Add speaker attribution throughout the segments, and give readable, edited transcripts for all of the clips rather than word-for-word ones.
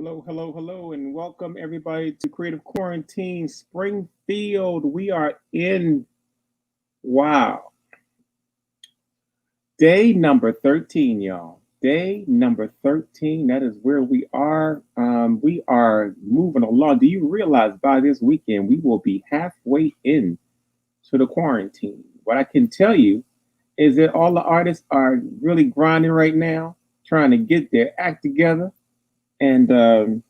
Speaker 1: Hello, hello, hello, and welcome everybody to Creative Quarantine Springfield. We are in, wow, day number 13, y'all. Day number 13. That is where we are. We are moving along. Do you realize by this weekend we will be halfway in to the quarantine? What I can tell you is that all the artists are really grinding right now, trying to get their act together. And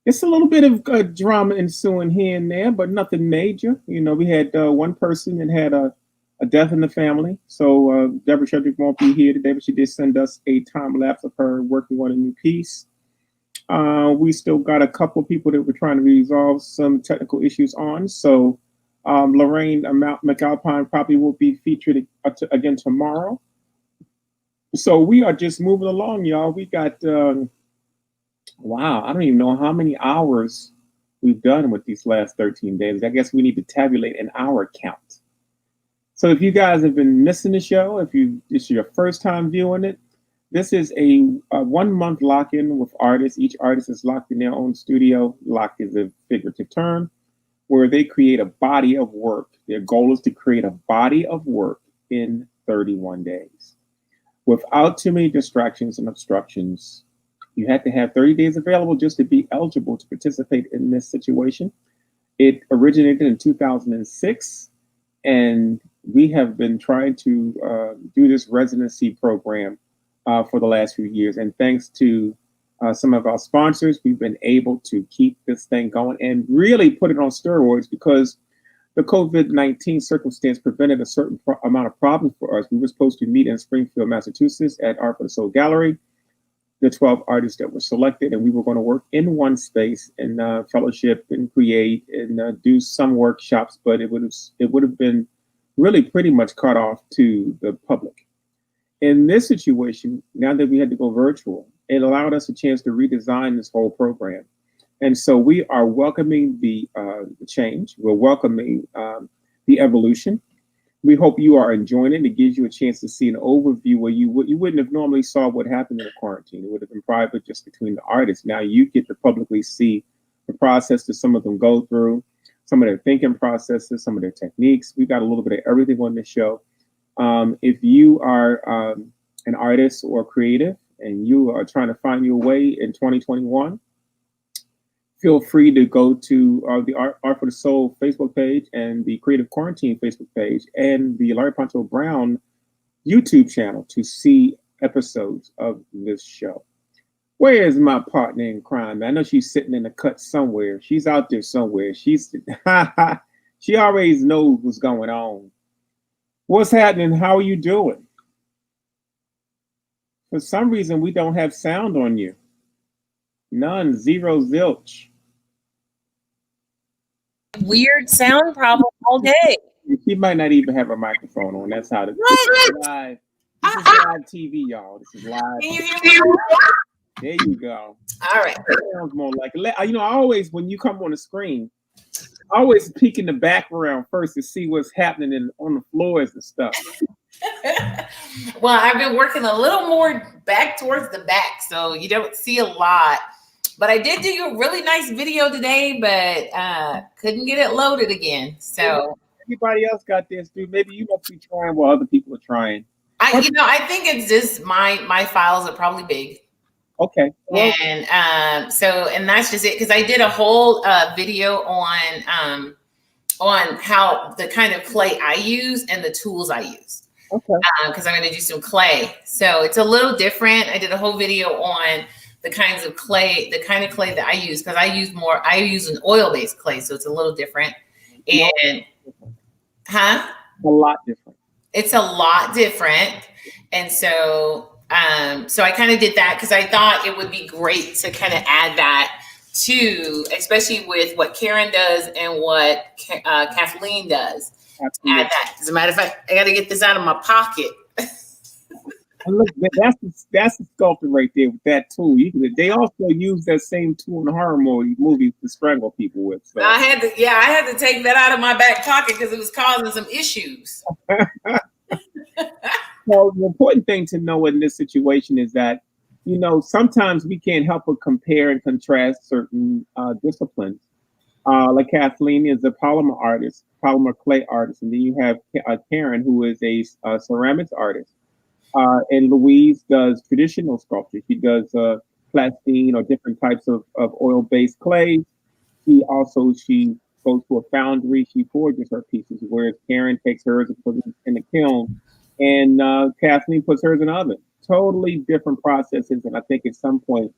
Speaker 1: it's a little bit of drama ensuing here and there, but nothing major. You know, we had one person that had a death in the family. So Deborah Shedrick won't be here today, but she did send us a time lapse of her working on a new piece. We still got a couple of people that we're trying to resolve some technical issues on. So Lorraine McAlpine probably will be featured again tomorrow. So we are just moving along, y'all. We got... wow, I don't even know how many hours we've done with these last 13 days. I guess we need to tabulate an hour count. So if you guys have been missing the show, if it's your first time viewing it, this is a 1 month lock-in with artists. Each artist is locked in their own studio. Lock is a figurative term, where they create a body of work. Their goal is to create a body of work in 31 days without too many distractions and obstructions. You had to have 30 days available just to be eligible to participate in this situation. It originated in 2006, and we have been trying to do this residency program for the last few years. And thanks to some of our sponsors, we've been able to keep this thing going and really put it on steroids because the COVID-19 circumstance prevented a certain amount of problems for us. We were supposed to meet in Springfield, Massachusetts at Art for the Soul Gallery, the 12 artists that were selected, and we were going to work in one space and fellowship and create and do some workshops, but it would have been really pretty much cut off to the public. In this situation, now that we had to go virtual, it allowed us a chance to redesign this whole program. And so we are welcoming the change. We're welcoming the evolution. We hope you are enjoying it. It gives you a chance to see an overview where you wouldn't have normally saw what happened in the quarantine. It would have been private just between the artists. Now you get to publicly see the process that some of them go through, some of their thinking processes, some of their techniques. We got a little bit of everything on this show. If you are an artist or creative and you are trying to find your way in 2021, feel free to go to the Art for the Soul Facebook page and the Creative Quarantine Facebook page and the Larry Ponto Brown YouTube channel to see episodes of this show. Where is my partner in crime? I know she's sitting in the cut somewhere. She's out there somewhere. She always knows what's going on. What's happening? How are you doing? For some reason, we don't have sound on you. None, zero, zilch.
Speaker 2: Weird sound problem all day.
Speaker 1: She might not even have a microphone on. That's how this is live. This is live TV, y'all. This is live.
Speaker 2: Can you hear me?
Speaker 1: There you go.
Speaker 2: All right.
Speaker 1: That sounds more like it. I always, when you come on the screen, I always peek in the background first to see what's happening on the floors and stuff.
Speaker 2: Well, I've been working a little more back towards the back, so you don't see a lot. But I did do a really nice video today, but couldn't get it loaded again. So
Speaker 1: everybody else got this, dude. Maybe you must be trying while other people are trying.
Speaker 2: I think it's just my files are probably big.
Speaker 1: Okay. Well,
Speaker 2: and that's just it, because I did a whole video on how the kind of clay I use and the tools I use.
Speaker 1: Okay.
Speaker 2: Because I'm going to do some clay, so it's a little different. I did a whole video on the kind of clay that I use, because I use an oil-based clay, so it's a little different. And
Speaker 1: a lot different.
Speaker 2: It's a lot different. And so I kind of did that because I thought it would be great to kind of add that to, especially with what Karen does and what Kathleen does.
Speaker 1: Absolutely.
Speaker 2: Add that. As a matter of fact, I got to get this out of my pocket.
Speaker 1: And look, that's the sculptor right there with that tool. They also use that same tool in horror movies to strangle people with. So.
Speaker 2: I had to take that out of my back pocket because it was causing some issues.
Speaker 1: Well, the important thing to know in this situation is that sometimes we can't help but compare and contrast certain disciplines. Like Kathleen is a polymer artist, polymer clay artist, and then you have Karen, who is a ceramics artist. And Louise does traditional sculpture. She does plastine or different types of oil-based clay. She goes to a foundry. She forges her pieces, whereas Karen takes hers and puts it in the kiln, and Kathleen puts hers in the oven. Totally different processes, and I think at some point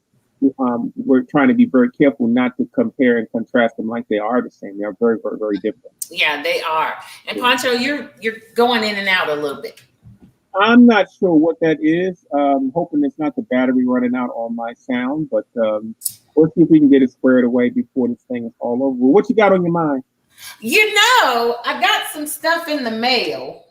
Speaker 1: we're trying to be very careful not to compare and contrast them like they are the same. They are very, very, very different.
Speaker 2: Yeah, they are. And Pancho, you're going in and out a little bit.
Speaker 1: I'm not sure what that is. Hoping it's not the battery running out on my sound, but we'll see if we can get it squared away before this thing is all over. What you got on your mind?
Speaker 2: I got some stuff in the mail.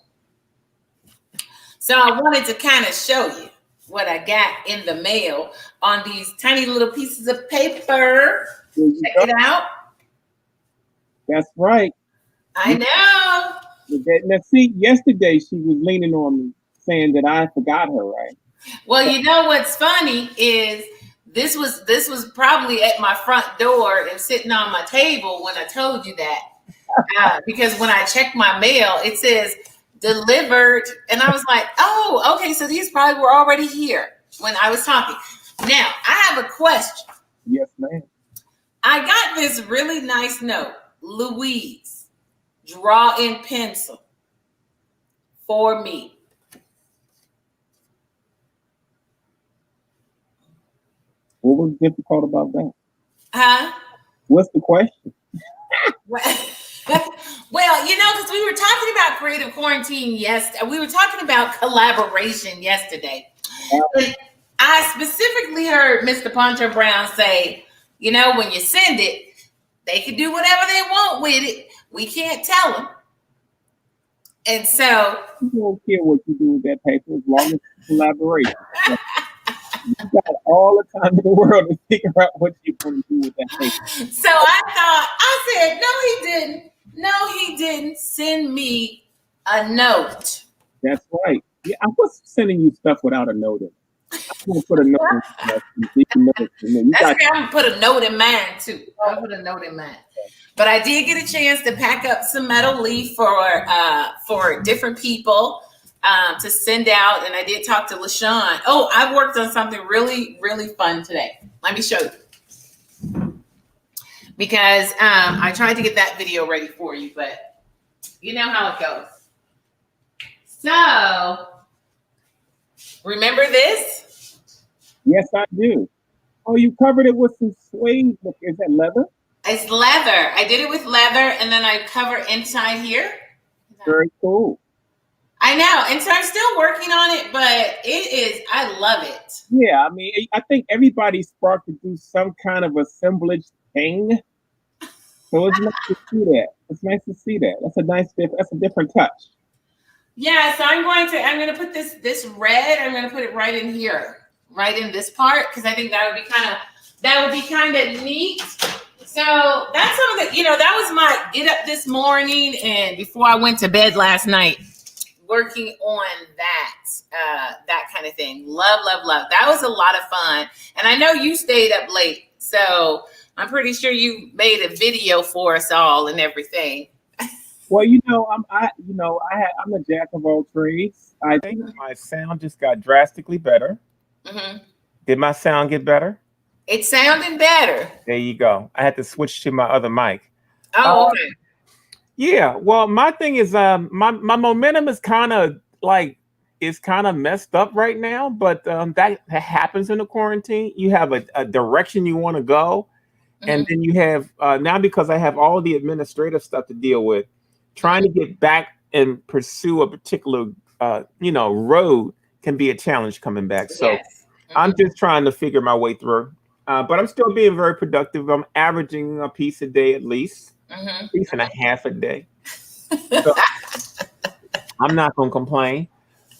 Speaker 2: So I wanted to kind of show you what I got in the mail on these tiny little pieces of paper. Check it out.
Speaker 1: That's right.
Speaker 2: I know.
Speaker 1: Now, see, yesterday she was leaning on me, saying that I forgot her, right?
Speaker 2: Well, you know what's funny is this was probably at my front door and sitting on my table when I told you that. Because when I checked my mail, it says delivered, and I was like, oh, okay, so these probably were already here when I was talking. Now, I have a question.
Speaker 1: Yes, ma'am.
Speaker 2: I got this really nice note. Louise, draw in pencil for me.
Speaker 1: What was difficult about that?
Speaker 2: Huh?
Speaker 1: What's the question?
Speaker 2: Well, because we were talking about creative quarantine yesterday. We were talking about collaboration yesterday. And I specifically heard Mr. Poncho Brown say, when you send it, they can do whatever they want with it. We can't tell them. And so
Speaker 1: you don't care what you do with that paper as long as it's collaboration. You got all the time in the world to figure out what you're going to do with that paper.
Speaker 2: So I said, no, he didn't. No, he didn't send me a note.
Speaker 1: That's right. Yeah, I was sending you stuff without a note in it. I'm going to put a note in it.
Speaker 2: I'm going to put a note in mine, too. I'll put a note in mine. But I did get a chance to pack up some metal leaf for different people to send out. And I did talk to LaShawn. Oh, I worked on something really, really fun today. Let me show you. Because I tried to get that video ready for you, but you know how it goes. So, remember this?
Speaker 1: Yes, I do. Oh, you covered it with some suede. Is that leather?
Speaker 2: It's leather. I did it with leather, and then I cover inside here.
Speaker 1: Very cool.
Speaker 2: I know. And so I'm still working on it, but I love it.
Speaker 1: Yeah, I mean, I think everybody's sparked to do some kind of assemblage thing. So it's nice to see that. It's nice to see that. That's a different touch.
Speaker 2: Yeah, so I'm going to put this red, I'm going to put it right in here, right in this part, because I think that would be kind of neat. So that's some of the, that was my get up this morning and before I went to bed last night, working on that kind of thing. Love, love, love. That was a lot of fun. And I know you stayed up late, so I'm pretty sure you made a video for us all and everything.
Speaker 1: Well, I'm a jack of all trades. I think my sound just got drastically better.
Speaker 2: Mm-hmm.
Speaker 1: Did my sound get better?
Speaker 2: It sounded better.
Speaker 1: There you go. I had to switch to my other mic.
Speaker 2: Oh, okay.
Speaker 1: Yeah. Well, my thing is, my momentum is kind of messed up right now. But that happens in the quarantine. You have a direction you want to go, mm-hmm. and then you have now because I have all the administrative stuff to deal with, trying to get back and pursue a particular road can be a challenge coming back. So yes. Mm-hmm. I'm just trying to figure my way through. But I'm still being very productive. I'm averaging a piece a day at least,
Speaker 2: mm-hmm.
Speaker 1: a piece and a half a day. So I'm not going to complain.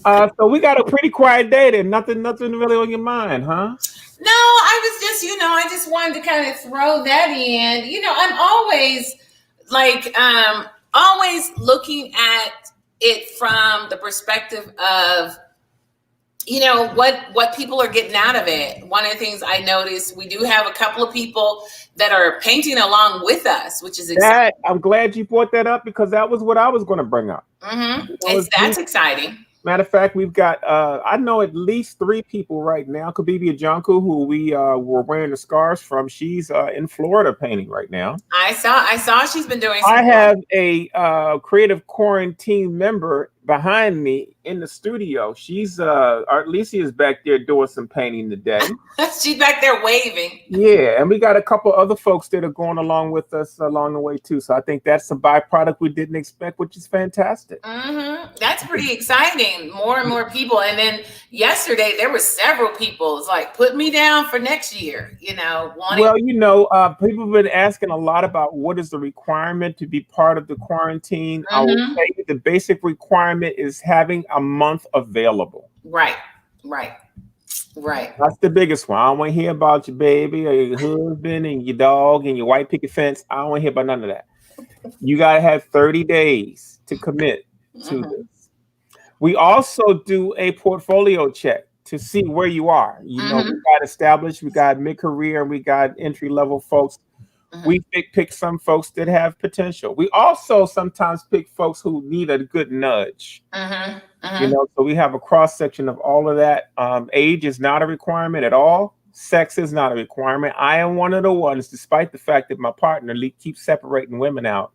Speaker 1: So we got a pretty quiet day then. Nothing really on your mind, huh?
Speaker 2: No, I was just, I just wanted to kind of throw that in. I'm always always looking at it from the perspective of you know what people are getting out of it. One of the things I noticed, we do have a couple of people that are painting along with us, which is exciting.
Speaker 3: That I'm glad you brought that up because that was what I was going to bring up.
Speaker 2: That's exciting.
Speaker 3: Matter of fact, we've got I know at least 3 people right now. Kabibia Junku, who we were wearing the scars from, she's in Florida painting right now.
Speaker 2: I saw she's been doing
Speaker 3: I have a creative quarantine member behind me in the studio. She's Artlisia is back there doing some painting today.
Speaker 2: She's back there waving.
Speaker 3: Yeah, and we got a couple other folks that are going along with us along the way too. So I think that's a byproduct we didn't expect, which is fantastic.
Speaker 2: That's pretty exciting. More and more people. And then yesterday there were several people. It's like, put me down for next year. You know,
Speaker 3: well, you know, people have been asking a lot about what is the requirement to be part of the quarantine. I will tell you the basic requirement is having a month available.
Speaker 2: Right.
Speaker 3: That's the biggest one. I don't want to hear about your baby or your husband and your dog and your white picket fence. I don't want to hear about none of that. You got to have 30 days to commit to this. We also do a portfolio check to see where you are. You know, we got established, we got mid-career, and we got entry-level folks. We pick some folks that have potential. We also sometimes pick folks who need a good nudge. You know, so we have a cross section of all of that. Age is not a requirement at all. Sex is not a requirement. I am one of the ones, despite the fact that my partner keeps separating women out.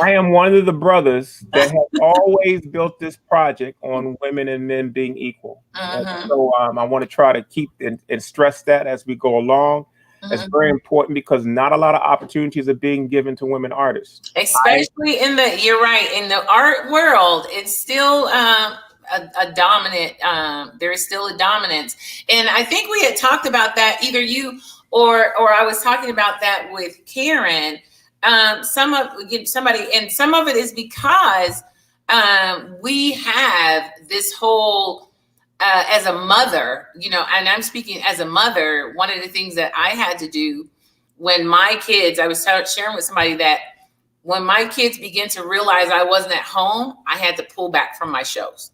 Speaker 3: I am one of the brothers that have always built this project on women and men being equal. So I want to try to keep and stress that as we go along. It's very important because not a lot of opportunities are being given to women artists.
Speaker 2: Especially you're right, in the art world, it's still a dominant, there is still a dominance. And I think we had talked about that, either you or I was talking about that with Karen. Some of it is because we have this whole, as a mother, you know, and I'm speaking as a mother, one of the things that I had to do when my kids, I was sharing with somebody that when my kids began to realize I wasn't at home, I had to pull back from my shows.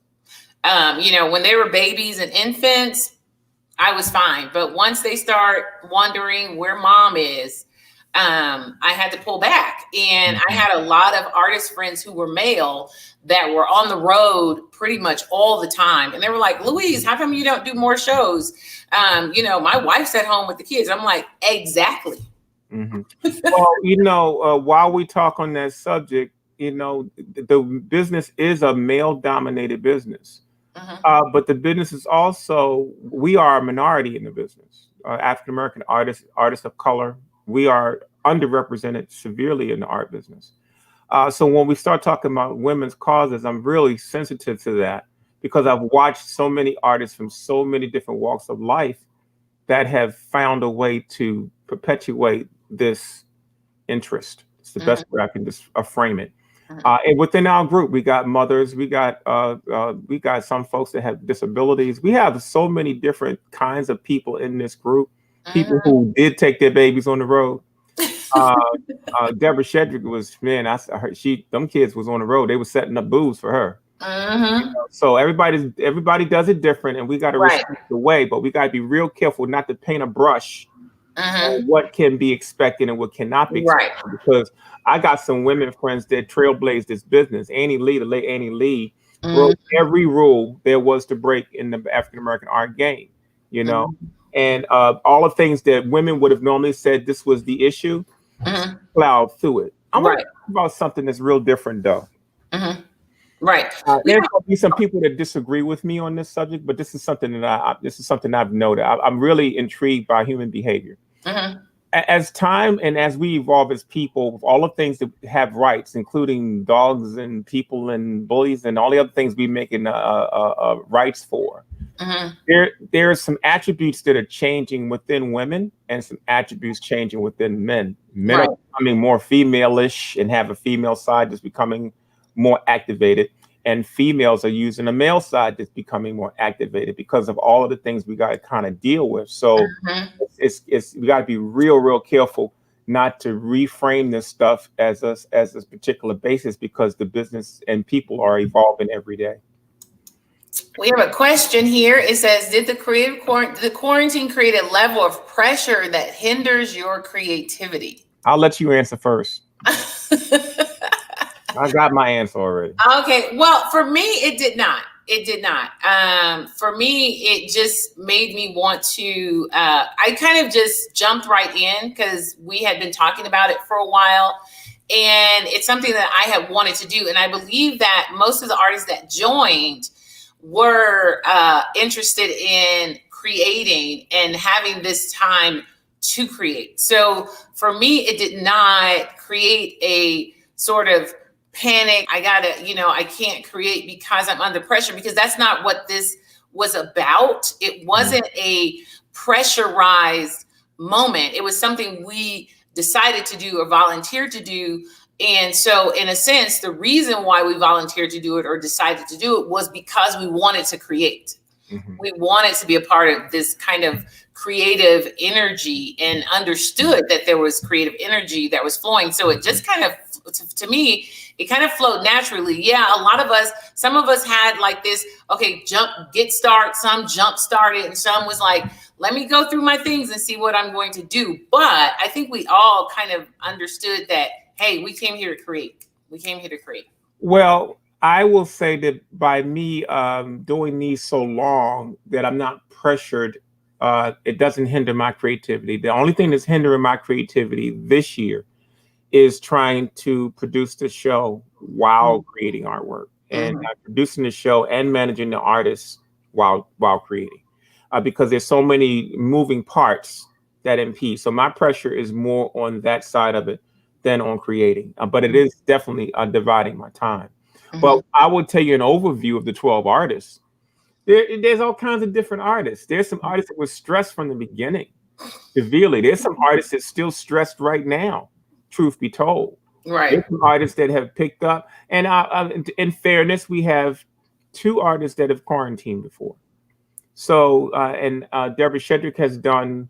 Speaker 2: You know, when they were babies and infants, I was fine. But once they start wondering where mom is, I had to pull back. And I had a lot of artist friends who were male that were on the road pretty much all the time. And they were like, Louise, how come you don't do more shows? You know, my wife's at home with the kids. I'm like, exactly.
Speaker 3: Well, you know, while we talk on that subject, you know, the business is a male dominated business. But the business is also, we are a minority in the business. African-American artists of color, we are underrepresented severely in the art business. So when we start talking about women's causes, I'm really sensitive to that because I've watched so many artists from so many different walks of life that have found a way to perpetuate this interest. It's the best way I can just frame it. And within our group, we got mothers, we got some folks that have disabilities. We have so many different kinds of people in this group. People who did take their babies on the road. Deborah Shedrick was, man, I heard them kids was on the road. They were setting up booths for her. You know, so everybody does it different, and we got to respect the way, but we got to be real careful not to paint a brush on what can be expected and what cannot be expected. Because I got some women friends that trailblazed this business. Annie Lee, the late Annie Lee, broke every rule there was to break in the African American art game. You know. And all the things that women would have normally said this was the issue, plowed through it. I'm going to talk about something that's real different, though.
Speaker 2: Right.
Speaker 3: There's going to be some people that disagree with me on this subject, but this is something that I've noted. I'm really intrigued by human behavior. As time and as we evolve as people, with all the things that have rights, including dogs and people and bullies and all the other things we making rights for. There are some attributes that are changing within women and some attributes changing within men. Men are becoming more female-ish and have a female side that's becoming more activated, and females are using a male side that's becoming more activated because of all of the things we got to kind of deal with. So it's we got to be real careful not to reframe this stuff as a particular basis because the business and people are evolving every day.
Speaker 2: We have a question here. It says, did the quarantine create a level of pressure that hinders your creativity?
Speaker 3: I'll let you answer first. I got my answer already.
Speaker 2: Okay. Well, for me, it did not. It did not. For me, it just made me want to, I kind of just jumped right in because we had been talking about it for a while. And it's something that I had wanted to do. And I believe that most of the artists that joined were interested in creating and having this time to create. So for me, it did not create a sort of panic. I can't create because I'm under pressure, because that's not what this was about. It wasn't a pressurized moment. It was something we decided to do or volunteered to do. And so in a sense, the reason why we volunteered to do it or decided to do it was because we wanted to create. Mm-hmm. We wanted to be a part of this kind of creative energy and understood that there was creative energy that was flowing. So it just kind of, to me, it kind of flowed naturally. Yeah, some of us had like this, okay, get start, some jump started, and some was like, let me go through my things and see what I'm going to do. But I think we all kind of understood that, hey, we came here to create. We came here to create.
Speaker 3: Well, I will say that by me doing these so long that I'm not pressured, it doesn't hinder my creativity. The only thing that's hindering my creativity this year is trying to produce the show while creating artwork, and producing the show and managing the artists while creating, because there's so many moving parts that impede. So my pressure is more on that side of it than on creating, but it is definitely dividing my time. But I will tell you an overview of the 12 artists. There's all kinds of different artists. There's some artists that were stressed from the beginning, severely. There's some artists that's still stressed right now, truth be told.
Speaker 2: Right.
Speaker 3: There's some artists that have picked up. And in fairness, we have 2 artists that have quarantined before. So, and Deborah Shedrick has done,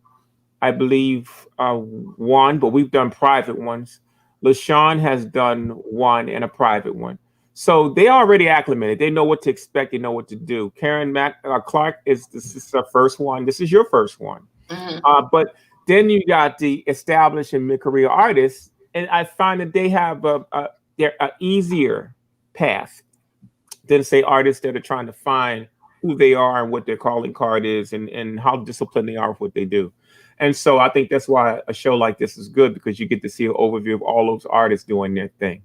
Speaker 3: I believe, 1, but we've done private ones. LaShawn has done 1 and a private one. So they already acclimated. They know what to expect. They know what to do. Karen Clark this is her first one. This is your first one. But then you got the established and mid-career artists, and I find that they have they're an easier path than, say, artists that are trying to find who they are and what their calling card is, and how disciplined they are with what they do. And so I think that's why a show like this is good, because you get to see an overview of all those artists doing their thing.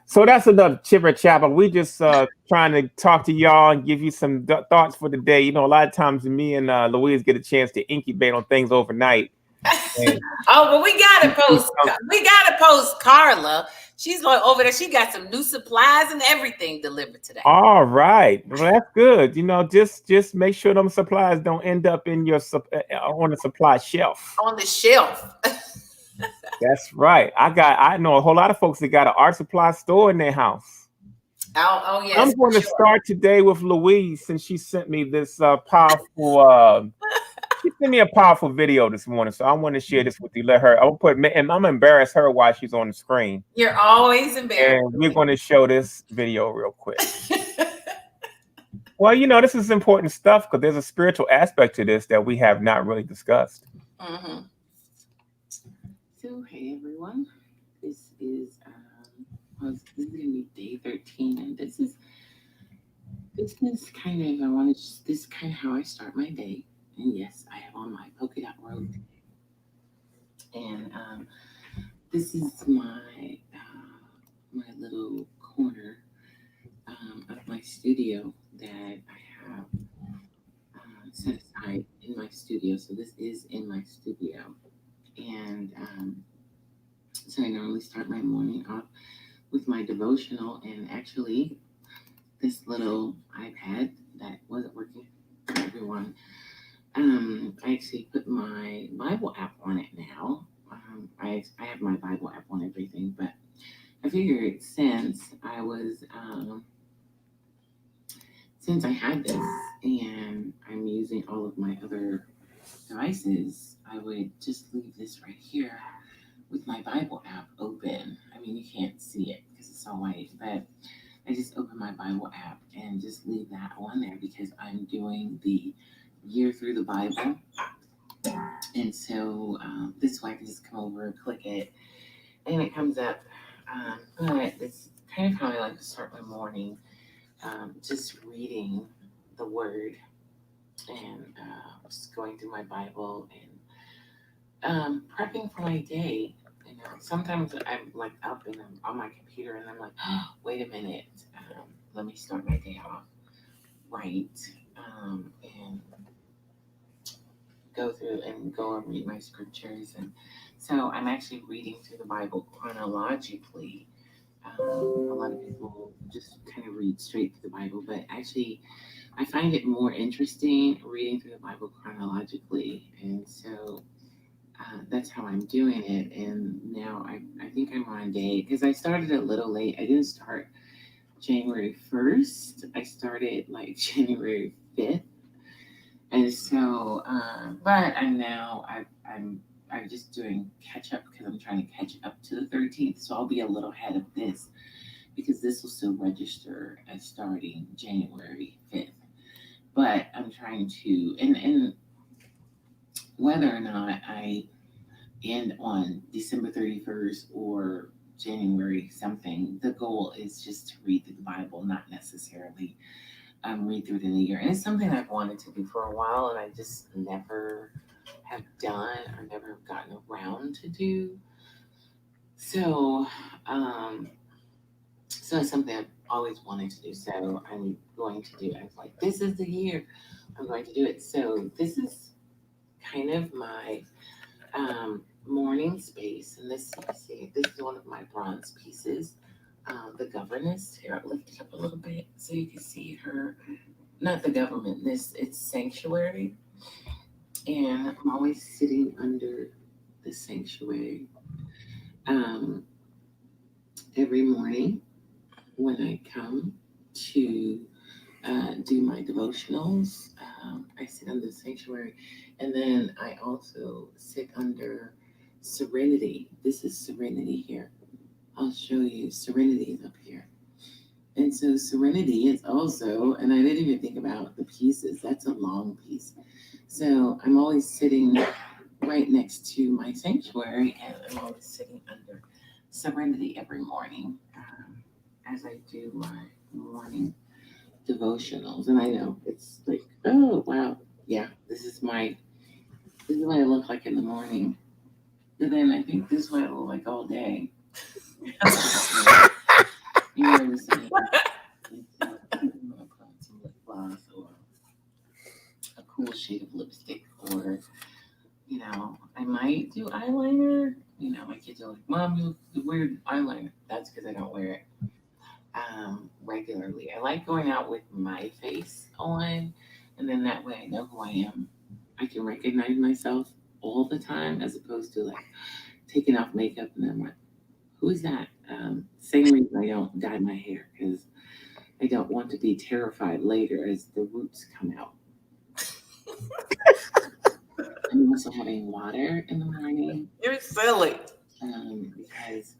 Speaker 3: So that's enough chipper chapper. We just trying to talk to y'all and give you some thoughts for the day. You know, a lot of times me and Louise get a chance to incubate on things overnight.
Speaker 2: But we gotta post Carla. She's going over there. She got some new supplies and everything delivered today.
Speaker 3: All right, well, that's good. You know, just make sure them supplies don't end up in your on the supply shelf.
Speaker 2: On the shelf.
Speaker 3: That's right. I know a whole lot of folks that got an art supply store in their house.
Speaker 2: Oh yes.
Speaker 3: I'm going to start today with Louise, since she sent me this powerful. She sent me a powerful video this morning, so I want to share this with you. I'm gonna embarrass her while she's on the screen.
Speaker 2: You're always embarrassed.
Speaker 3: And we're going to show this video real quick. Well, you know, this is important stuff because there's a spiritual aspect to this that we have not really discussed.
Speaker 4: So, hey everyone, this is going to be day 13, and this is kind of how I start my day. And yes, I have on my polka dot robe today, and this is my my little corner of my studio that I have set aside in my studio. So this is in my studio. And so I normally start my morning off with my devotional, and actually this little iPad that wasn't working for everyone, I actually put my Bible app on it now. I have my Bible app on everything, but I figured since I had this and I'm using all of my other devices, I would just leave this right here with my Bible app open. I mean, you can't see it because it's so white, but I just open my Bible app and and just leave that on there because I'm doing the year through the Bible. And so this way I can just come over, click it, and it comes up. But it's kind of how I like to start my morning, just reading the Word and just going through my Bible and prepping for my day. You know, sometimes I'm like up and I'm on my computer and I'm like, oh, wait a minute, let me start my day off right, and go through and go and read my scriptures. And so I'm actually reading through the Bible chronologically. A lot of people just kind of read straight through the Bible, but actually I find it more interesting reading through the Bible chronologically. And so that's how I'm doing it. And now I think I'm on day, because I started a little late. I didn't start January 1st. I started like January 5th. And so, but I'm just doing catch up because I'm trying to catch up to the 13th. So I'll be a little ahead of this because this will still register as starting January 5th. But I'm trying to, and whether or not I end on December 31st or January something, the goal is just to read through the Bible, not necessarily read through it in a year. And it's something I've wanted to do for a while and I just never have done or never have gotten around to do. So, so it's something I've always wanted to do. So I'm going to do it. I was like, this is the year I'm going to do it. So this is kind of my morning space. And this, you can see, this is one of my bronze pieces. The governess. Here, I'll lift it up a little bit so you can see her. Not the government. It's sanctuary, and I'm always sitting under the sanctuary. Every morning when I come to do my devotionals, I sit under the sanctuary, and then I also sit under Serenity. This is Serenity here. I'll show you. Serenity is up here. And so Serenity is also, and I didn't even think about the pieces. That's a long piece. So I'm always sitting right next to my sanctuary, and I'm always sitting under Serenity every morning as I do my morning devotionals. And I know it's like, oh, wow. Yeah, this is what I look like in the morning. But then I think this is what I look like all day. You know, I'm gonna put on some lip gloss or a cool shade of lipstick, or you know, I might do eyeliner. You know, my kids are like, "Mom, you look weird eyeliner." That's because I don't wear it regularly. I like going out with my face on, and then that way I know who I am. I can recognize myself all the time, as opposed to like taking off makeup and then like, who is that? Same reason I don't dye my hair, because I don't want to be terrified later as the roots come out. I'm also having water in the morning.
Speaker 2: You're silly.
Speaker 4: Because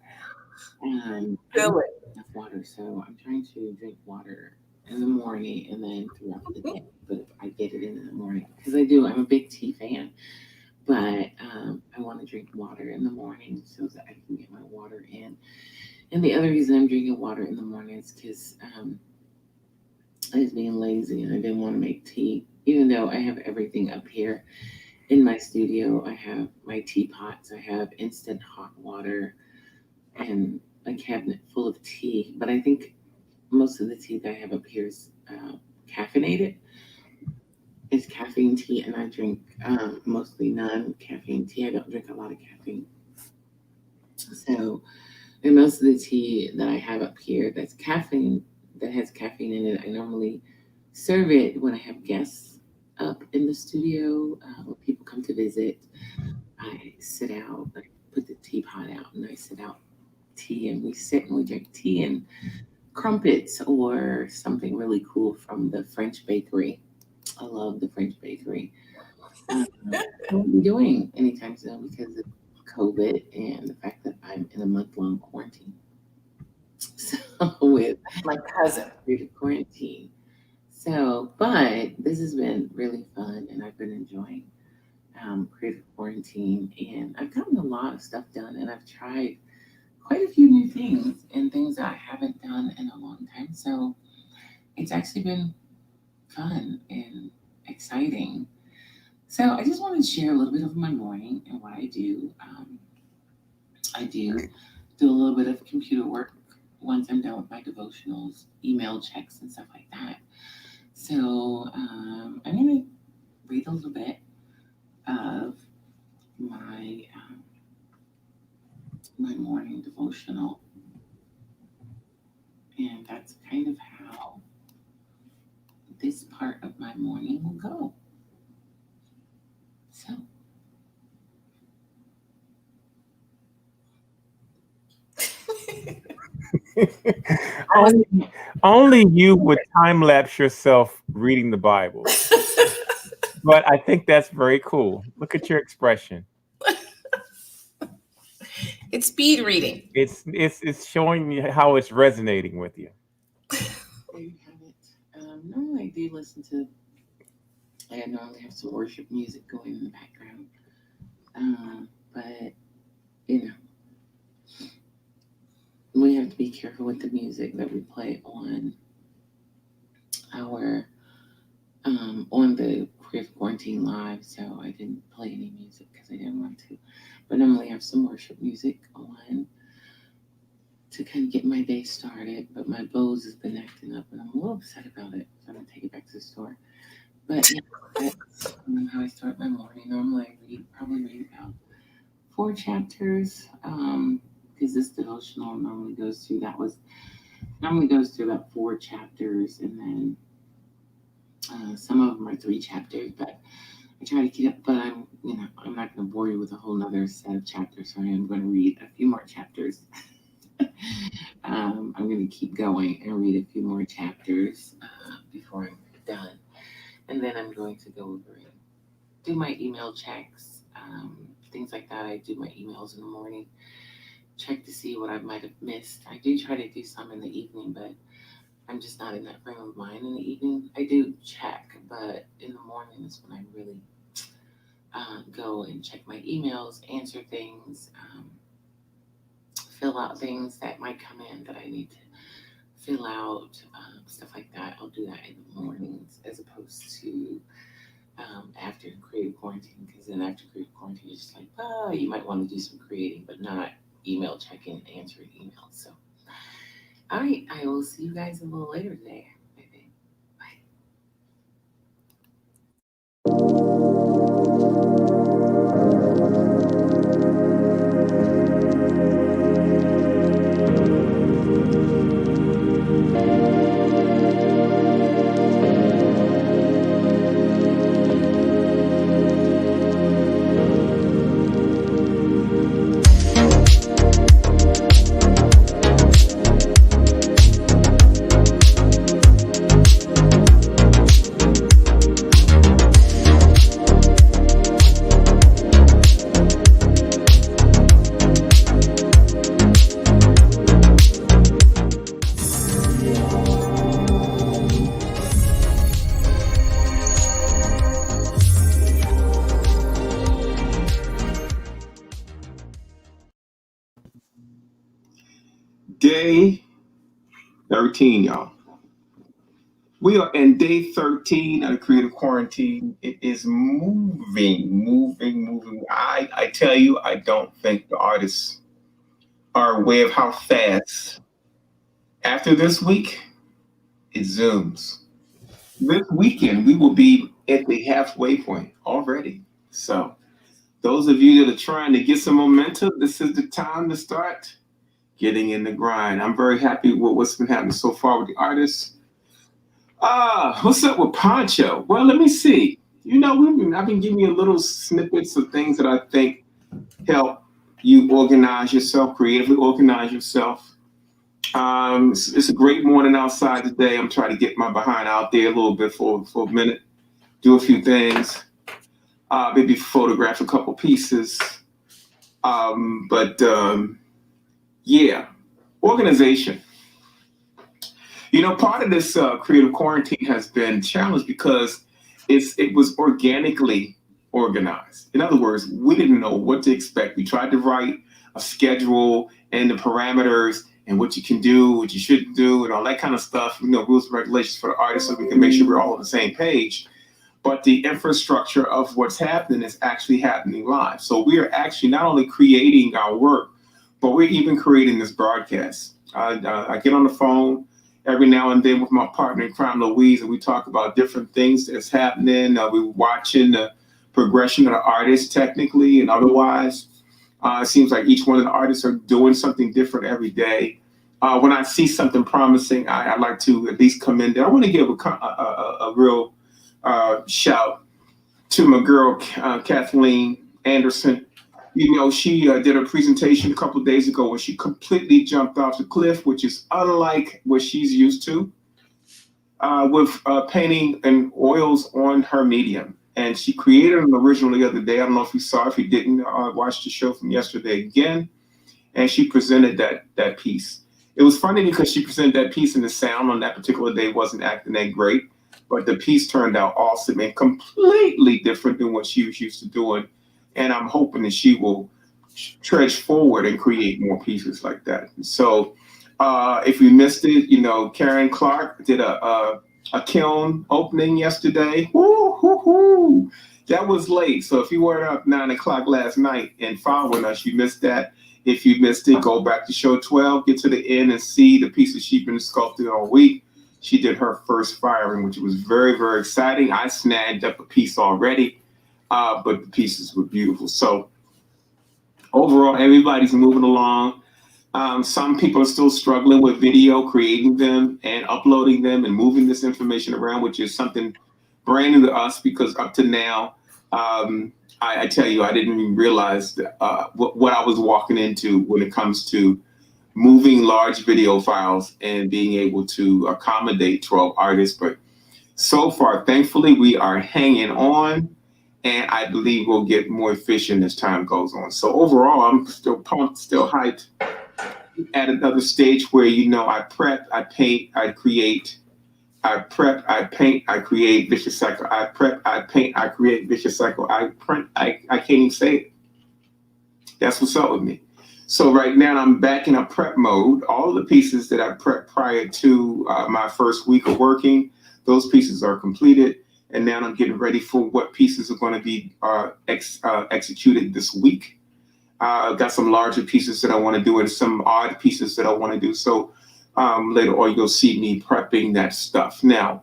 Speaker 4: I don't
Speaker 2: Silly.
Speaker 4: have enough water, so I'm trying to drink water in the morning and then throughout the day. But if I get it in the morning, because I'm a big tea fan. But I want to drink water in the morning so that I can get my water in. And the other reason I'm drinking water in the morning is because I was being lazy and I didn't want to make tea. Even though I have everything up here in my studio, I have my teapots, I have instant hot water, and a cabinet full of tea. But I think most of the tea that I have up here is caffeinated. It's caffeine tea, and I drink mostly non-caffeine tea. I don't drink a lot of caffeine. So, and most of the tea that I have up here that has caffeine in it, I normally serve it when I have guests up in the studio. When people come to visit, I sit out, I put the teapot out, and I sit out tea, and we sit and we drink tea and crumpets or something really cool from the French bakery. I love the French bakery. I won't be doing anytime soon because of COVID and the fact that I'm in a month-long quarantine. So with
Speaker 2: My cousin.
Speaker 4: period of quarantine, So, but this has been really fun, and I've been enjoying creative quarantine, and I've gotten a lot of stuff done, and I've tried quite a few new things and things that I haven't done in a long time. So it's actually been fun and exciting. So I just wanted to share a little bit of my morning and what I do. I do a little bit of computer work once I'm done with my devotionals, email checks, and stuff like that. So I'm going to read a little bit of my morning devotional, and that's kind of how this part of my morning will go. So
Speaker 3: only you would time lapse yourself reading the Bible. But I think that's very cool. Look at your expression.
Speaker 2: It's speed reading.
Speaker 3: It's showing me how it's resonating with you.
Speaker 4: there you have it. Normally I do listen to. I normally have some worship music going in the background, but you know, we have to be careful with the music that we play on our on the Creative Quarantine Live. So I didn't play any music because I didn't want to. But normally I have some worship music on to kind of get my day started. But my Bose has been acting up, and I'm a little upset about it. So I'm gonna take it back to the store. But yeah, that's how I start my morning. Normally I probably read about 4 chapters. Because this devotional normally goes through about 4 chapters, and then some of them are 3 chapters, but I try to keep up. But I'm not going to bore you with a whole nother set of chapters, so I am going to read a few more chapters. I'm going to keep going and read a few more chapters before I'm done, and then I'm going to go over and do my email checks, things like that. I do my emails in the morning, check to see what I might have missed. I do try to do some in the evening, but I'm just not in that frame of mind in the evening. I do check, but in the morning is when I really go and check my emails, answer things, fill out things that might come in that I need to fill out, stuff like that. I'll do that in the mornings as opposed to after creative quarantine, because then after creative quarantine, you're just like, you might want to do some creating, but not email checking and answering emails. So, all right, I will see you guys a little later today. Bye.
Speaker 1: Day 13, y'all. We are in day 13 of the creative quarantine. It is moving. I tell you, I don't think the artists are aware of how fast. After this week, it zooms. This weekend, we will be at the halfway point already. So those of you that are trying to get some momentum, this is the time to start getting in the grind. I'm very happy with what's been happening so far with the artists. What's up with Poncho? Well, let me see. I've been giving you little snippets of things that I think help you organize yourself, creatively organize yourself. It's a great morning outside today. I'm trying to get my behind out there a little bit for a minute, do a few things, maybe photograph a couple pieces. Yeah, organization.
Speaker 5: Part of this creative quarantine has been challenged because it was organically organized. In other words, we didn't know what to expect. We tried to write a schedule and the parameters and what you can do, what you shouldn't do, and all that kind of stuff. Rules and regulations for the artists, so we can make sure we're all on the same page. But the infrastructure of what's happening is actually happening live. So we are actually not only creating our work, but we're even creating this broadcast. I get on the phone every now and then with my partner in crime, Louise, and we talk about different things that's happening. We're watching the progression of the artists technically and otherwise. It seems like each one of the artists are doing something different every day. When I see something promising, I like to at least come in there. I want to give a real shout to my girl, Kathleen Anderson. She did a presentation a couple of days ago where she completely jumped off the cliff, which is unlike what she's used to, with painting and oils on her medium. And she created an original the other day. I don't know if you saw, if you didn't, watch the show from yesterday again. And she presented that piece. It was funny because she presented that piece and the sound on that particular day wasn't acting that great, but the piece turned out awesome and completely different than what she was used to doing. And I'm hoping that she will trudge forward and create more pieces like that. So if you missed it, Karen Clark did a kiln opening yesterday. Woo-hoo-hoo. That was late. So if you weren't up 9 o'clock last night and following us, you missed that. If you missed it, go back to show 12, get to the end and see the pieces she's been sculpting all week. She did her first firing, which was very, very exciting. I snagged up a piece already, but the pieces were beautiful. So overall, everybody's moving along. Some people are still struggling with video, creating them and uploading them and moving this information around, which is something brand new to us because up to now, I tell you, I didn't even realize what I was walking into when it comes to moving large video files and being able to accommodate 12 artists. But so far, thankfully, we are hanging on, and I believe we'll get more efficient as time goes on. So overall, I'm still pumped, still hyped. At another stage where, I prep, I paint, I create. I prep, I paint, I create, vicious cycle. I prep, I paint, I create, vicious cycle. I print, I can't even say it. That's what's up with me. So right now I'm back in a prep mode. All of the pieces that I prepped prior to my first week of working, those pieces are completed. And now I'm getting ready for what pieces are going to be executed this week. I've got some larger pieces that I want to do and some odd pieces that I want to do. So later on, you'll see me prepping that stuff. Now,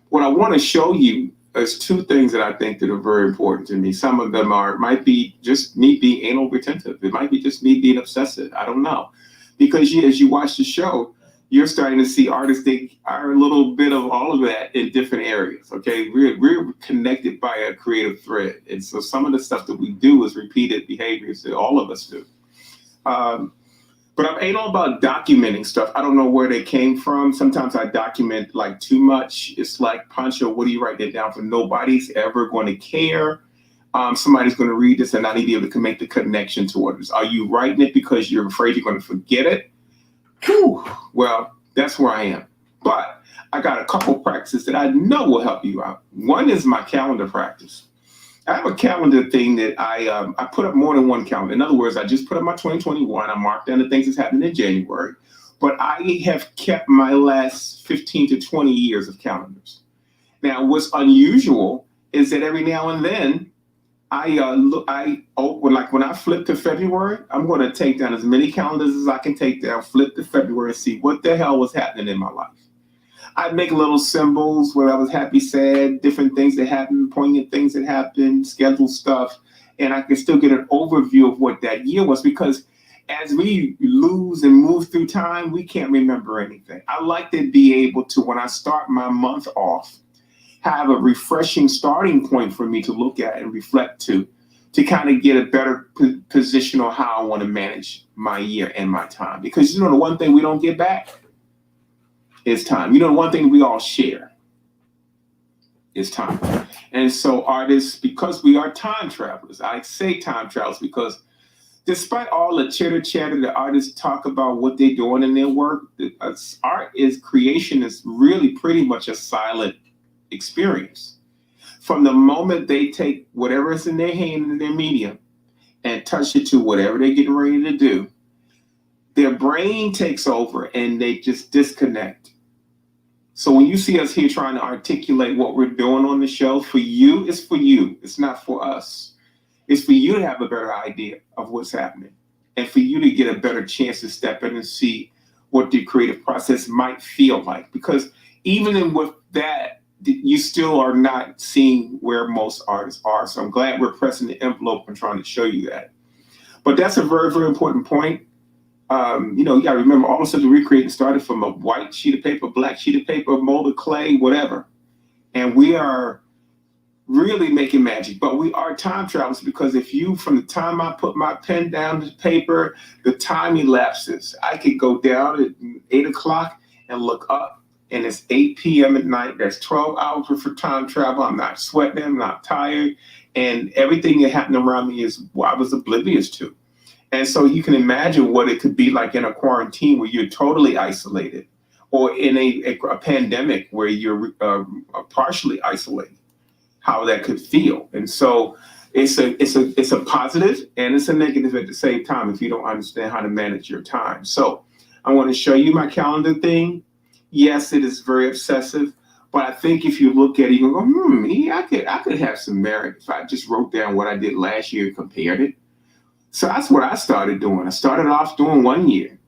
Speaker 5: what I want to show you is two things that I think that are very important to me. Some of them might be just me being anal retentive. It might be just me being obsessive. I don't know. Because as you watch the show, you're starting to see artists that are a little bit of all of that in different areas. Okay, we're connected by a creative thread. And so some of the stuff that we do is repeated behaviors that all of us do. But I'm anal about documenting stuff. I don't know where they came from. Sometimes I document like too much. It's like, Pancho, what are you writing it down for? Nobody's ever going to care. Somebody's going to read this and not be able to make the connection to others. Are you writing it because you're afraid you're going to forget it? Whew. Well, that's where I am. But I got a couple practices that I know will help you out. One is my calendar practice. I have a calendar thing that I put up more than one calendar. In other words, I just put up my 2021. I marked down the things that's happening in January. But I have kept my last 15 to 20 years of calendars. Now, what's unusual is that every now and then when I flip to February, I'm going to take down as many calendars as I can take down, flip to February and see what the hell was happening in my life. I'd make little symbols where I was happy, sad, different things that happened, poignant things that happened, scheduled stuff. And I could still get an overview of what that year was, because as we lose and move through time, we can't remember anything. I like to be able to, when I start my month off, have a refreshing starting point for me to look at and reflect to kind of get a better position on how I want to manage my year and my time. Because the one thing we don't get back is time. The one thing we all share is time. And so artists, because we are time travelers, I say time travelers because despite all the chitter chatter the artists talk about what they're doing in their work, creation is really pretty much a silent experience. From the moment they take whatever is in their hand in their medium and touch it to whatever they're getting ready to do, their brain takes over and they just disconnect. So when you see us here trying to articulate what we're doing on the show, for you, it's for you. It's not for us. It's for you to have a better idea of what's happening and for you to get a better chance to step in and see what the creative process might feel like. Because even with that, you still are not seeing where most artists are. So I'm glad we're pressing the envelope and trying to show you that. But that's a very, very important point. You got to remember all the stuff that we're creating started from a white sheet of paper, black sheet of paper, molded clay, whatever. And we are really making magic, but we are time travelers, because from the time I put my pen down to paper, the time elapses. I could go down at 8 o'clock and look up, and it's 8 p.m. at night. That's 12 hours for time travel. I'm not sweating, I'm not tired, and everything that happened around me is what I was oblivious to. And so you can imagine what it could be like in a quarantine where you're totally isolated, or in a pandemic where you're partially isolated. How that could feel. And so it's a positive and it's a negative at the same time if you don't understand how to manage your time. So I want to show you my calendar thing. Yes, it is very obsessive, but I think if you look at it, you can go, yeah, I could have some merit if I just wrote down what I did last year and compared it. So that's what I started doing. I started off doing 1 year.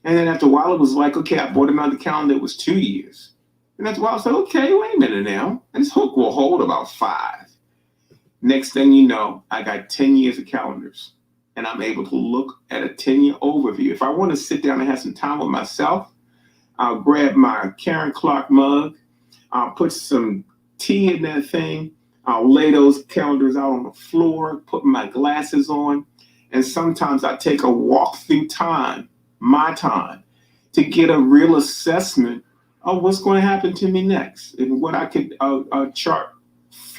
Speaker 5: And then after a while, it was like, okay, I bought another calendar. It was 2 years. And that's why I was like, okay, wait a minute now. This hook will hold about 5. Next thing you know, I got 10 years of calendars. And I'm able to look at a 10-year overview. If I want to sit down and have some time with myself, I'll grab my Karen Clark mug. I'll put some tea in that thing. I'll lay those calendars out on the floor, put my glasses on. And sometimes I take a walk through time, my time, to get a real assessment of what's going to happen to me next and what I could chart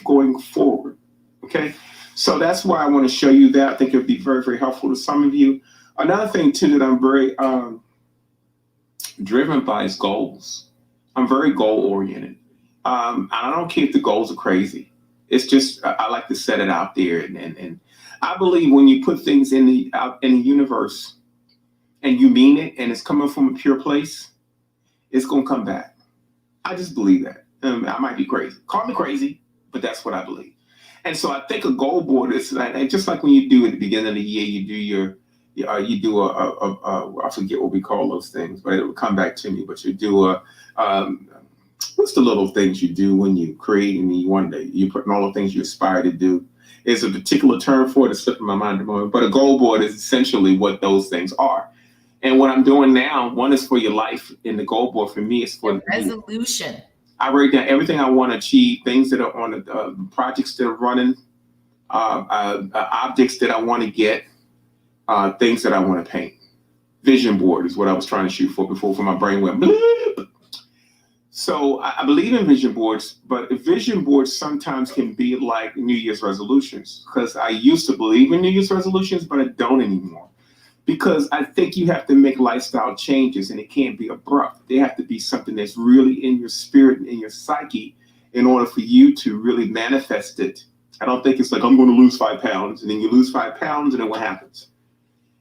Speaker 5: going forward. Okay, so that's why I want to show you that. I think it'll be very, very helpful to some of you. Another thing too that I'm very driven by is goals. I'm very goal oriented. I don't care if the goals are crazy. It's just I like to set it out there, and I believe when you put things in the universe and you mean it and it's coming from a pure place, it's going to come back. I just believe that. I might be crazy. Call me crazy, but that's what I believe. And so I think a goal board is just like when you do at the beginning of the year, you do I forget what we call those things, but it will come back to me. But you do what's the little things you do when you create and you one day you put all the things you aspire to do. There's a particular term for it that's slipping my mind at the moment, but a goal board is essentially what those things are. And what I'm doing now, one is for your life, and the goal board for me is for
Speaker 2: the resolution.
Speaker 5: I write down everything I want to achieve, things that are on the projects that are running, objects that I want to get, things that I want to paint. Vision board is what I was trying to shoot for before my brain went bloop. So I believe in vision boards, but vision boards sometimes can be like New Year's resolutions, because I used to believe in New Year's resolutions, but I don't anymore. Because I think you have to make lifestyle changes, and it can't be abrupt. They have to be something that's really in your spirit and in your psyche in order for you to really manifest it. I don't think it's like, I'm going to lose 5 pounds, and then you lose 5 pounds, and then what happens?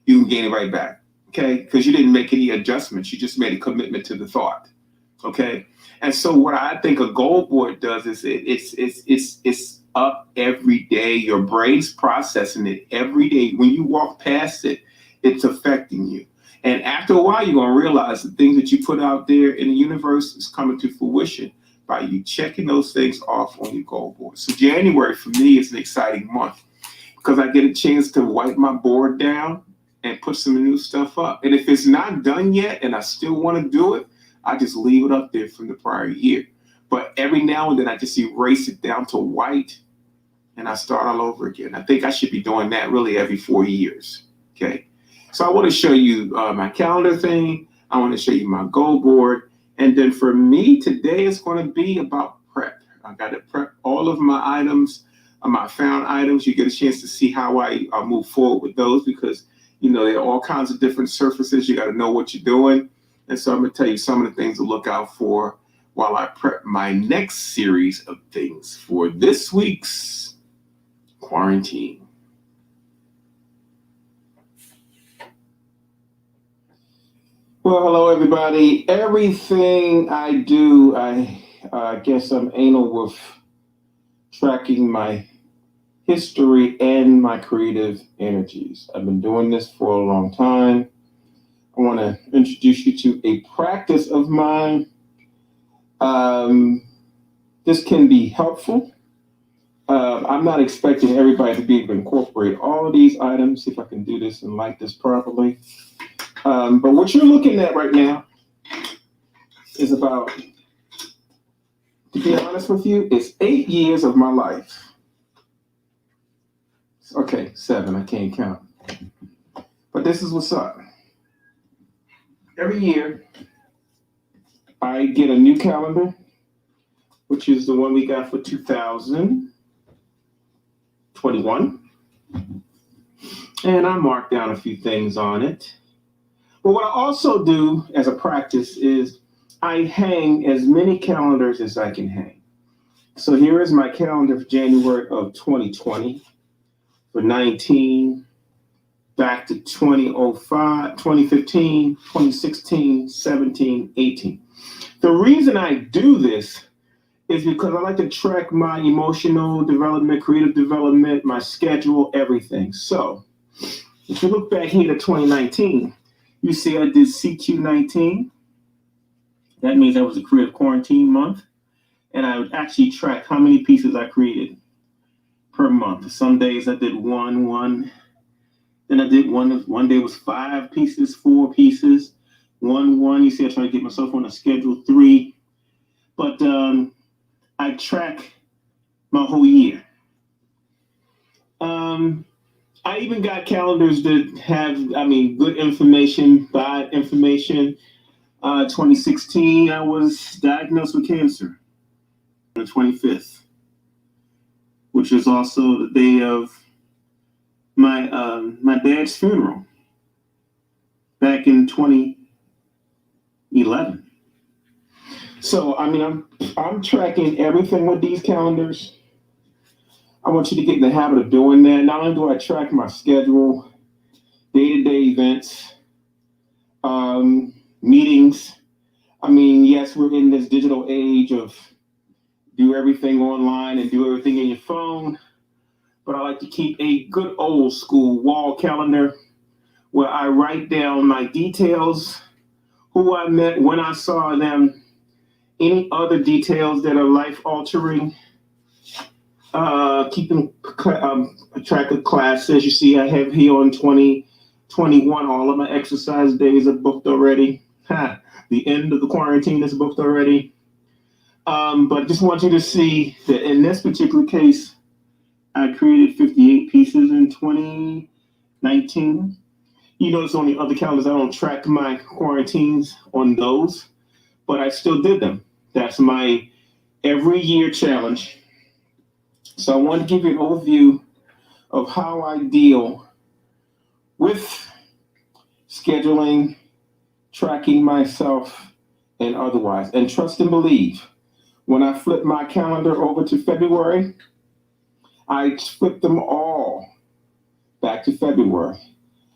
Speaker 5: You can gain it right back, okay? Because you didn't make any adjustments. You just made a commitment to the thought, okay? And so what I think a goal board does is it's up every day. Your brain's processing it every day. When you walk past it, it's affecting you. And after a while, you're going to realize the things that you put out there in the universe is coming to fruition by you checking those things off on your goal board. So January for me is an exciting month because I get a chance to wipe my board down and put some new stuff up. And if it's not done yet and I still want to do it, I just leave it up there from the prior year. But every now and then I just erase it down to white and I start all over again. I think I should be doing that really every 4 years. Okay. So I want to show you my calendar thing. I want to show you my goal board. And then for me today, it's going to be about prep. I got to prep all of my items my found items. You get a chance to see how I move forward with those because, there are all kinds of different surfaces. You got to know what you're doing. And so I'm going to tell you some of the things to look out for while I prep my next series of things for this week's quarantine. Well, hello, everybody. Everything I do, I guess I'm anal with tracking my history and my creative energies. I've been doing this for a long time. I want to introduce you to a practice of mine. This can be helpful. I'm not expecting everybody to be able to incorporate all of these items. See if I can do this and light this properly. But what you're looking at right now is about, to be honest with you, it's 8 years of my life. Okay, 7, I can't count. But this is what's up. Every year, I get a new calendar, which is the one we got for 2021. And I mark down a few things on it. But what I also do as a practice is I hang as many calendars as I can hang. So here is my calendar for January of 2020. For 19, back to 2005, 2015, 2016, 17, 18. The reason I do this is because I like to track my emotional development, creative development, my schedule, everything. So if you look back here to 2019, you see I did CQ19. That means that was a creative quarantine month. And I would actually track how many pieces I created per month. Some days I did one. Then I did one day was 5 pieces, 4 pieces, one. You see, I try to get myself on a schedule 3. But I track my whole year. I even got calendars that have, good information, bad information. 2016, I was diagnosed with cancer on the 25th. Which is also the day of my dad's funeral back in 2011. So I'm tracking everything with these calendars. I want you to get in the habit of doing that. Not only do I track my schedule, day-to-day events, meetings. Yes, we're in this digital age of do everything online and do everything in your phone. But I like to keep a good old school wall calendar where I write down my details, who I met, when I saw them, any other details that are life altering. Keeping track of classes. You see, I have here on 2021, all of my exercise days are booked already. The end of the quarantine is booked already. But just want you to see that in this particular case, I created 58 pieces in 2019. You notice on the other calendars, I don't track my quarantines on those, but I still did them. That's my every year challenge. So I want to give you an overview of how I deal with scheduling, tracking myself, and otherwise. And trust and believe, when I flip my calendar over to February, I flip them all back to February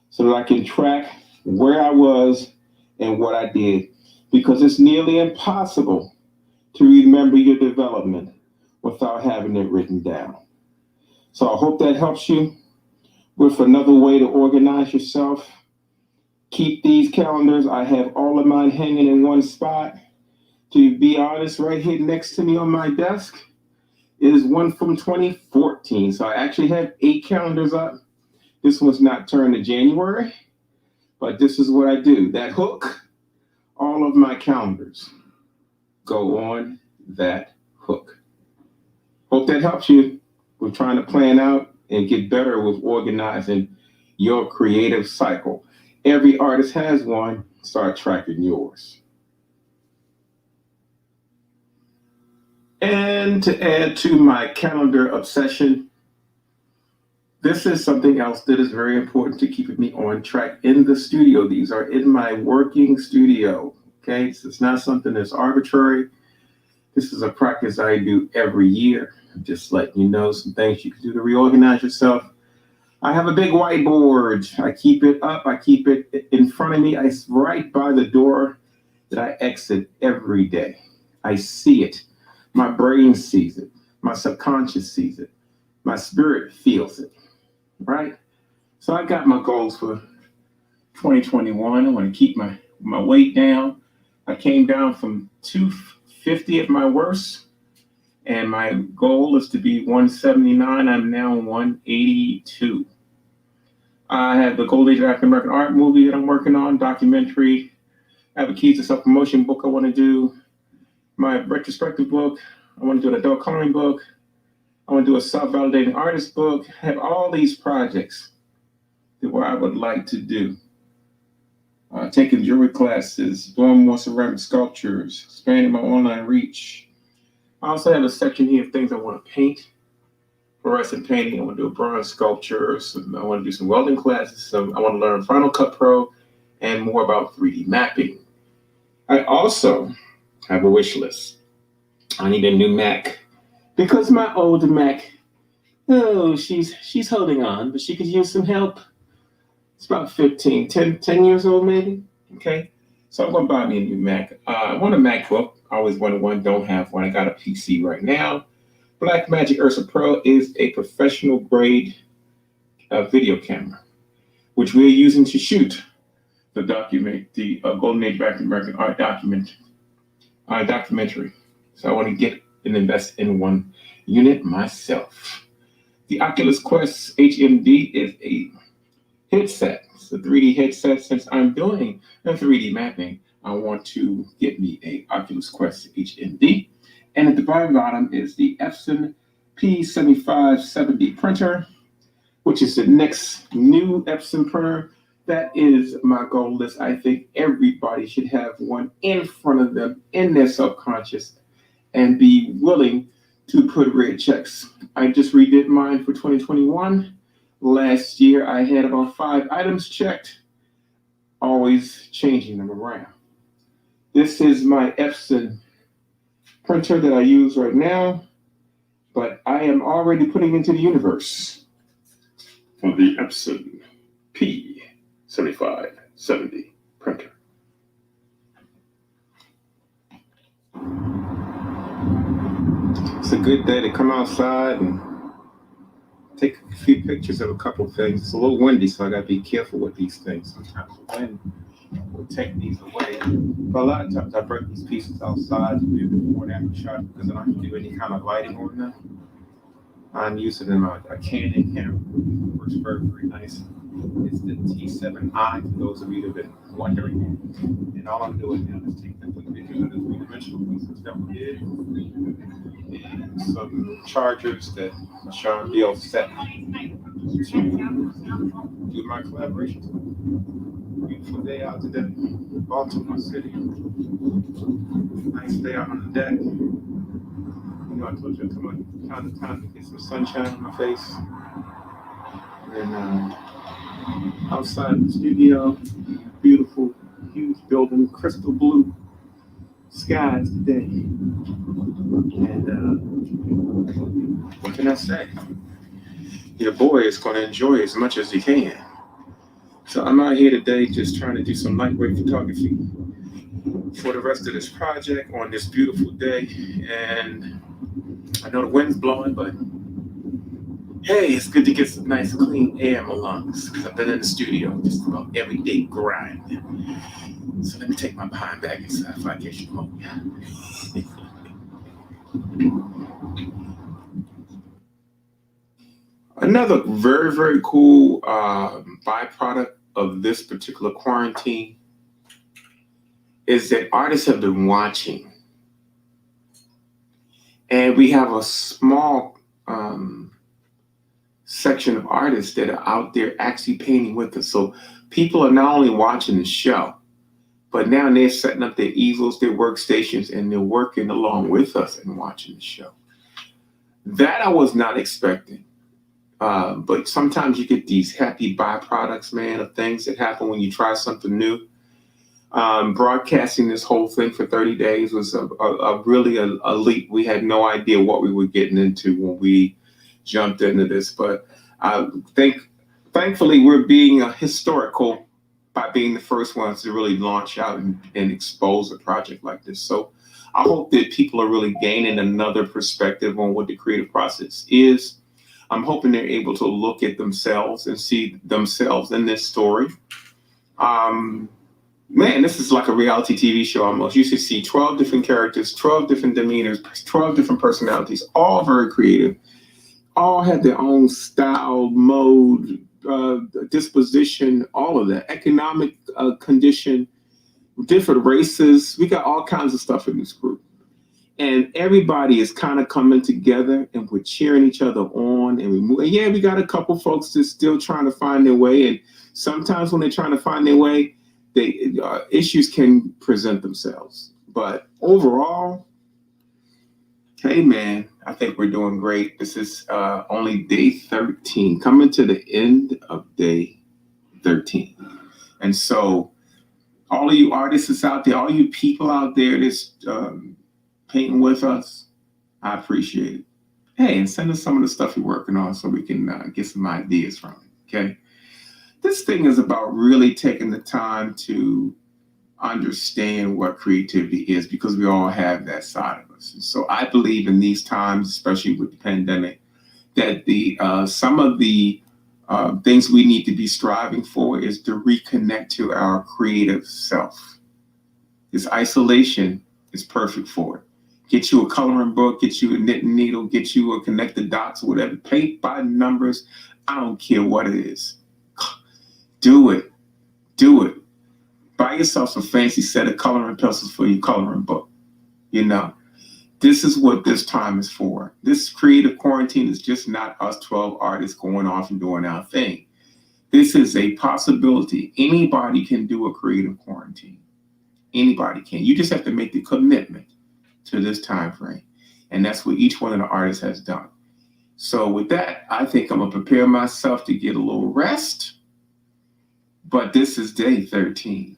Speaker 5: so that I can track where I was and what I did, because it's nearly impossible to remember your development without having it written down. So I hope that helps you with another way to organize yourself. Keep these calendars. I have all of mine hanging in one spot. To be honest, right here next to me on my desk is one from 2014. So I actually have 8 calendars up. This one's not turned to January, but this is what I do. That hook, all of my calendars go on that hook. Hope that helps you with trying to plan out and get better with organizing your creative cycle. Every artist has one. Start tracking yours. And to add to my calendar obsession, This is something else that is very important to keeping me on track in the studio. These are in my working studio. Okay, so it's not something that's arbitrary. This is a practice I do every year. Just letting you know some things you can do to reorganize yourself. I have a big whiteboard. I keep it up. I keep it in front of me. It's right by the door that I exit every day. I see it. My brain sees it. My subconscious sees it. My spirit feels it. Right? So I got my goals for 2021. I want to keep my weight down. I came down from 250 at my worst, and my goal is to be 179. I'm now 182. I have the Golden Age of African American Art movie that I'm working on, documentary. I have a Keys to Self-Promotion book I want to do. My retrospective book. I want to do an adult coloring book. I want to do a self-validating artist book. I have all these projects that what I would like to do. Taking jewelry classes, doing more ceramic sculptures, expanding my online reach. I also have a section here of things I want to paint. Fluorescent painting. I want to do a bronze sculpture. I want to do some welding classes. I want to learn Final Cut Pro and more about 3D mapping. I also have a wish list. I need a new Mac because my old Mac, she's holding on, but she could use some help. It's about 10 years old maybe. Okay, so I'm gonna buy me a new Mac. I want a MacBook. I always wanted one, don't have one. I got a PC right now. Blackmagic Ursa Pro is a professional grade video camera, which we're using to shoot the Golden Age of African American Art documentary. So I want to get and invest in one unit myself. The Oculus Quest HMD is a headset. It's a 3D headset. Since I'm doing a 3D mapping, I want to get me a Oculus Quest HMD. And at the bottom is the Epson P7570 printer, which is the next new Epson printer. That is my goal list. I think everybody should have one in front of them in their subconscious and be willing to put red checks. I just redid mine for 2021. Last year, I had about 5 items checked, always changing them around. This is my Epson printer that I use right now, but I am already putting into the universe for the Epson P7570 printer. It's a good day to come outside and take a few pictures of a couple of things. It's a little windy, so I gotta be careful with these things. Sometimes the wind will take these away. But a lot of times I break these pieces outside to do the before and after shot because I don't have to do any kind of lighting on them. I'm using a Canon camera. It works very, very nice. It's the T7i, for those of you that have been wondering. And all I'm doing now is taking the pictures of the three-dimensional pieces that we did. And some chargers that Sean Beal set to do my collaborations. Beautiful day out today in Baltimore City. Nice day out on the deck. You know, I told you I come out time to time to get some sunshine on my face. And outside the studio, beautiful, huge building, crystal blue skies today. And what can I say? Your boy is going to enjoy as much as he can. So I'm out here today just trying to do some lightweight photography for the rest of this project on this beautiful day. And I know the wind's blowing, but hey, it's good to get some nice clean air in my lungs because I've been in the studio just about every day grinding. So let me take my behind back inside if I get pneumonia. Another very, very cool byproduct of this particular quarantine is that artists have been watching. And we have a small section of artists that are out there actually painting with us. So people are not only watching the show, but now they're setting up their easels, their workstations, and they're working along with us and watching the show. That I was not expecting. But sometimes you get these happy byproducts, man, of things that happen when you try something new. Broadcasting this whole thing for 30 days was really a leap. We had no idea what we were getting into when we jumped into this. But I think, thankfully, we're being historical by being the first ones to really launch out and expose a project like this. So I hope that people are really gaining another perspective on what the creative process is. I'm hoping they're able to look at themselves and see themselves in this story. Man, this is like a reality TV show almost. You should see 12 different characters, 12 different demeanors, 12 different personalities, all very creative, all have their own style, mode, disposition, all of that, economic condition, different races. We got all kinds of stuff in this group. And everybody is kind of coming together and we're cheering each other on. And we move. And yeah, we got a couple folks that's still trying to find their way. And sometimes when they're trying to find their way, issues can present themselves. But overall, hey, man, I think we're doing great. This is only day 13, coming to the end of day 13. And so all of you artists out there, all you people out there that's painting with us, I appreciate it. Hey, and send us some of the stuff you're working on so we can get some ideas from it, okay? This thing is about really taking the time to understand what creativity is, because we all have that side of us. And so I believe in these times, especially with the pandemic, that some of the things we need to be striving for is to reconnect to our creative self. This isolation is perfect for it. Get you a coloring book, get you a knitting needle, get you a connected dots or whatever, paint by numbers. I don't care what it is. Do it. Do it. Buy yourself some fancy set of coloring pencils for your coloring book. You know, this is what this time is for. This creative quarantine is just not us 12 artists going off and doing our thing. This is a possibility. Anybody can do a creative quarantine. Anybody can. You just have to make the commitment to this time frame. And that's what each one of the artists has done. So with that, I think I'm going to prepare myself to get a little rest. But this is day 13.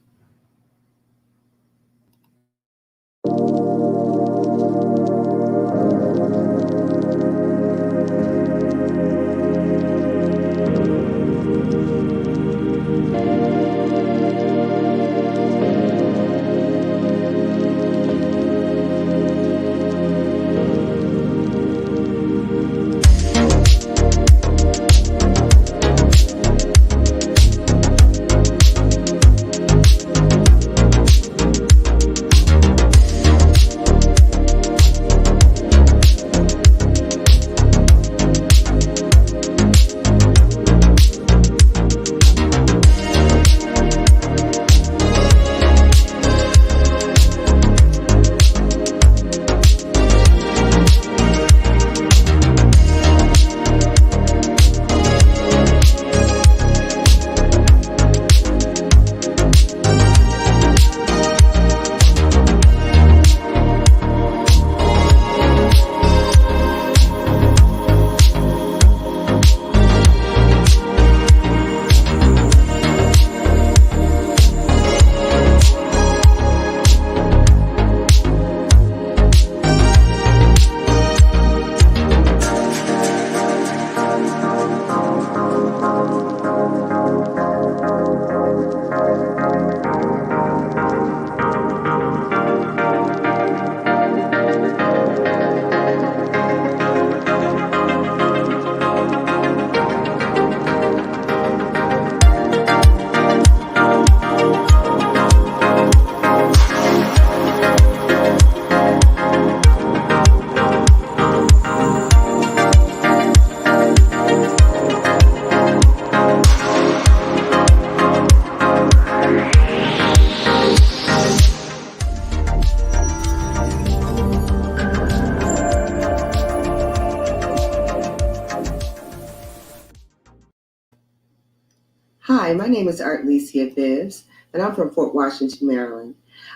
Speaker 6: Hi, my name is Artlesia Bibbs, and I'm from Fort Washington, Maryland.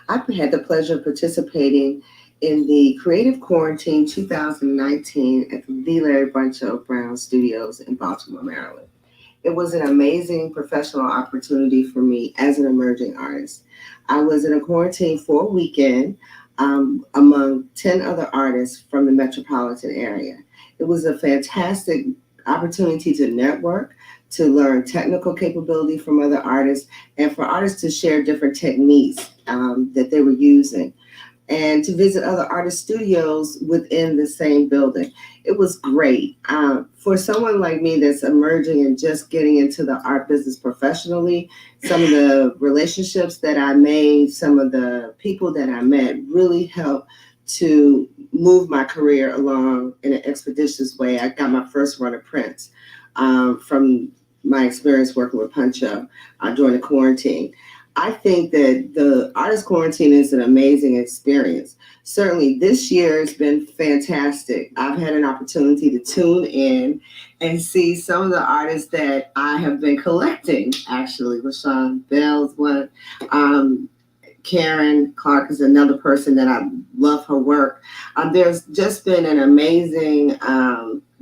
Speaker 6: I've had the pleasure of participating in the Creative Quarantine 2019 at the Larry Buncho Brown Studios in Baltimore, Maryland. It was an amazing professional opportunity for me as an emerging artist. I was in a quarantine for a weekend among 10 other artists from the metropolitan area. It was a fantastic opportunity to network, to learn technical capability from other artists, and for artists to share different techniques that they were using, and to visit other artist studios within the same building. It was great. For someone like me that's emerging and just getting into the art business professionally, some of the relationships that I made, some of the people that I met really helped to move my career along in an expeditious way. I got my first run of prints from my experience working with Puncho during the quarantine. I think that the artist quarantine is an amazing experience. Certainly this year has been fantastic. I've had an opportunity to tune in and see some of the artists that I have been collecting, actually. LaShawn Bell's one. Karen Clark is another person that I love her work. There's just been an amazing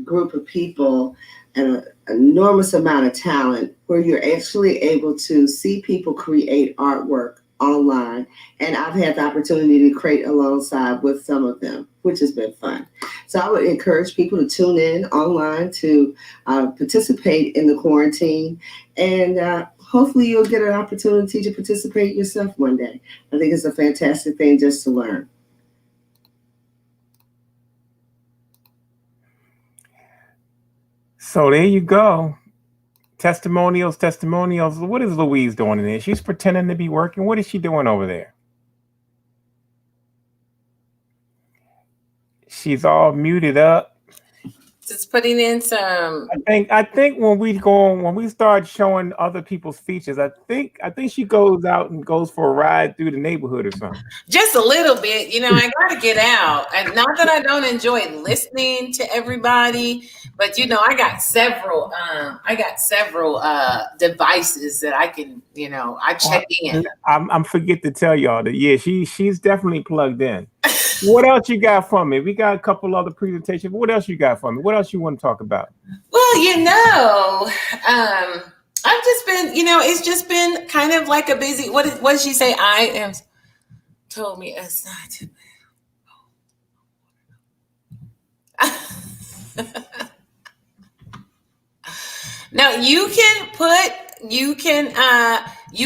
Speaker 6: group of people and an enormous amount of talent where you're actually able to see people create artwork online. And I've had the opportunity to create alongside with some of them, which has been fun. So I would encourage people to tune in online to participate in the quarantine. And hopefully you'll get an opportunity to participate yourself one day. I think it's a fantastic thing just to learn.
Speaker 3: So there you go. Testimonials. What is Louise doing in there? She's pretending to be working. What is she doing over there? She's all muted up.
Speaker 2: Just putting in some.
Speaker 3: I think when we start showing other people's features, I think she goes out and goes for a ride through the neighborhood or something.
Speaker 2: Just a little bit, I gotta get out. And not that I don't enjoy listening to everybody, but I got several devices that I can, I check in.
Speaker 3: I'm forget to tell y'all that she's definitely plugged in. What else you got for me? We got a couple other presentations. What else you got for me? What else you want to talk about?
Speaker 2: Well, I've just been, it's just been kind of like a busy. What did she say? I am told me it's not too bad. Now you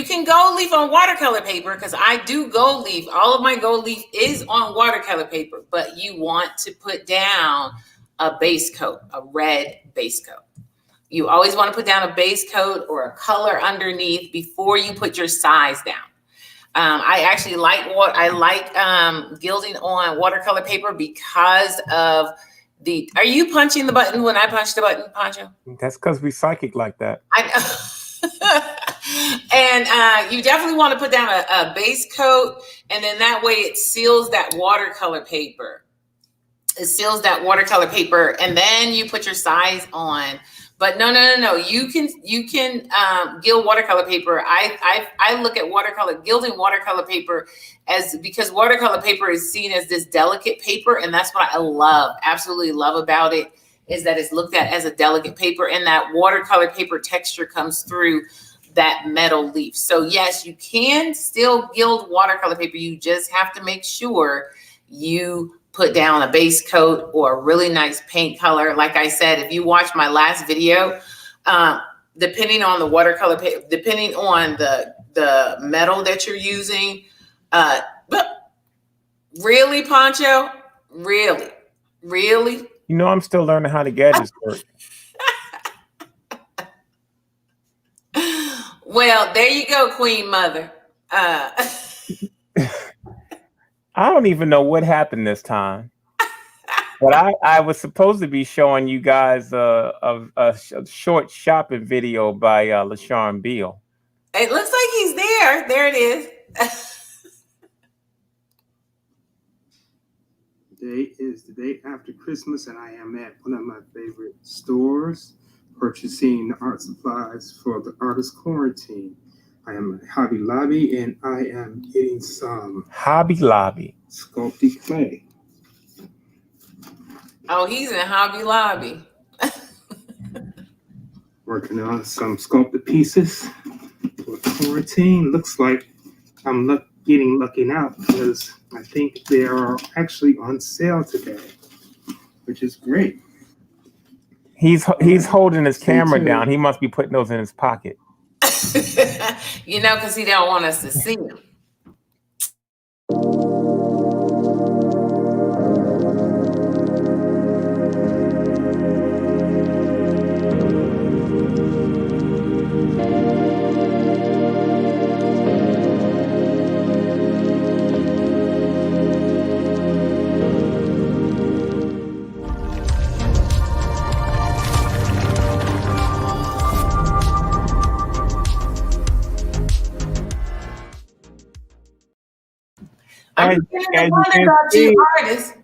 Speaker 2: can gold leaf on watercolor paper, because I do gold leaf. All of my gold leaf is on watercolor paper, but you want to put down a base coat, a red base coat. You always want to put down a base coat or a color underneath before you put your size down. I actually like gilding on watercolor paper because of are you punching the button when I punch the button, Pancho?
Speaker 3: That's because we psychic like that.
Speaker 2: I know. And you definitely want to put down a base coat, and then that way it seals that watercolor paper. It seals that watercolor paper, and then you put your size on. But no. You can gild watercolor paper. I look at gilding watercolor paper because watercolor paper is seen as this delicate paper, and that's what I absolutely love about it, is that it's looked at as a delicate paper, and that watercolor paper texture comes through that metal leaf. So yes, you can still gild watercolor paper. You just have to make sure you put down a base coat or a really nice paint color. Like I said, if you watch my last video, depending on the watercolor paper, depending on the metal that you're using, but really, Pancho, really.
Speaker 3: I'm still learning how the gadgets work.
Speaker 2: Well, there you go, Queen Mother.
Speaker 3: I don't even know what happened this time, but I was supposed to be showing you guys a short shopping video by LaShawn Beal.
Speaker 2: It looks like he's there. There it is.
Speaker 7: Today is the day after Christmas, and I am at one of my favorite stores purchasing art supplies for the artist quarantine. I am at Hobby Lobby, and I am getting some
Speaker 3: Hobby Lobby.
Speaker 7: sculpted clay.
Speaker 2: Oh, he's in Hobby Lobby.
Speaker 7: Working on some sculpted pieces for quarantine. Looks like I'm getting lucky now because I think they are actually on sale today, which is great.
Speaker 3: He's holding his camera down. He must be putting those in his pocket.
Speaker 2: Because he don't want us to see him. I'm beginning to wonder about you artists.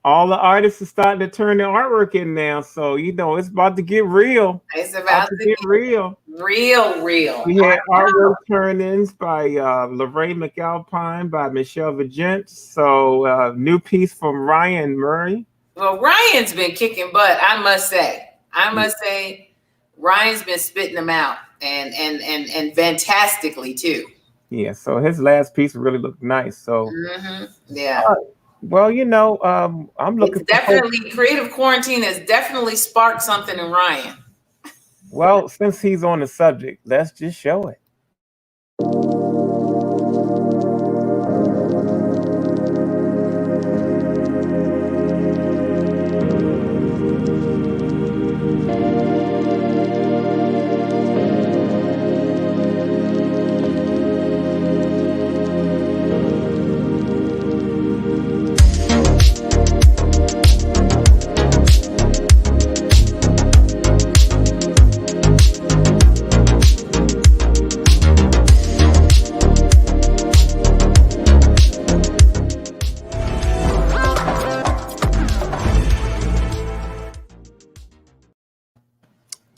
Speaker 3: All the artists are starting to turn their artwork in now, so it's about to get real.
Speaker 2: It's about to get
Speaker 3: real.
Speaker 2: Real.
Speaker 3: We had artwork turn-ins by Lorraine McAlpine, by Michelle Vigent. So new piece from Ryan Murray.
Speaker 2: Well, Ryan's been kicking butt, I must say. Ryan's been spitting them out and fantastically too.
Speaker 3: Yeah, so his last piece really looked nice. So
Speaker 2: yeah.
Speaker 3: Well, I'm looking.
Speaker 2: It's definitely creative quarantine has definitely sparked something in Ryan.
Speaker 3: Well, since he's on the subject, let's just show it.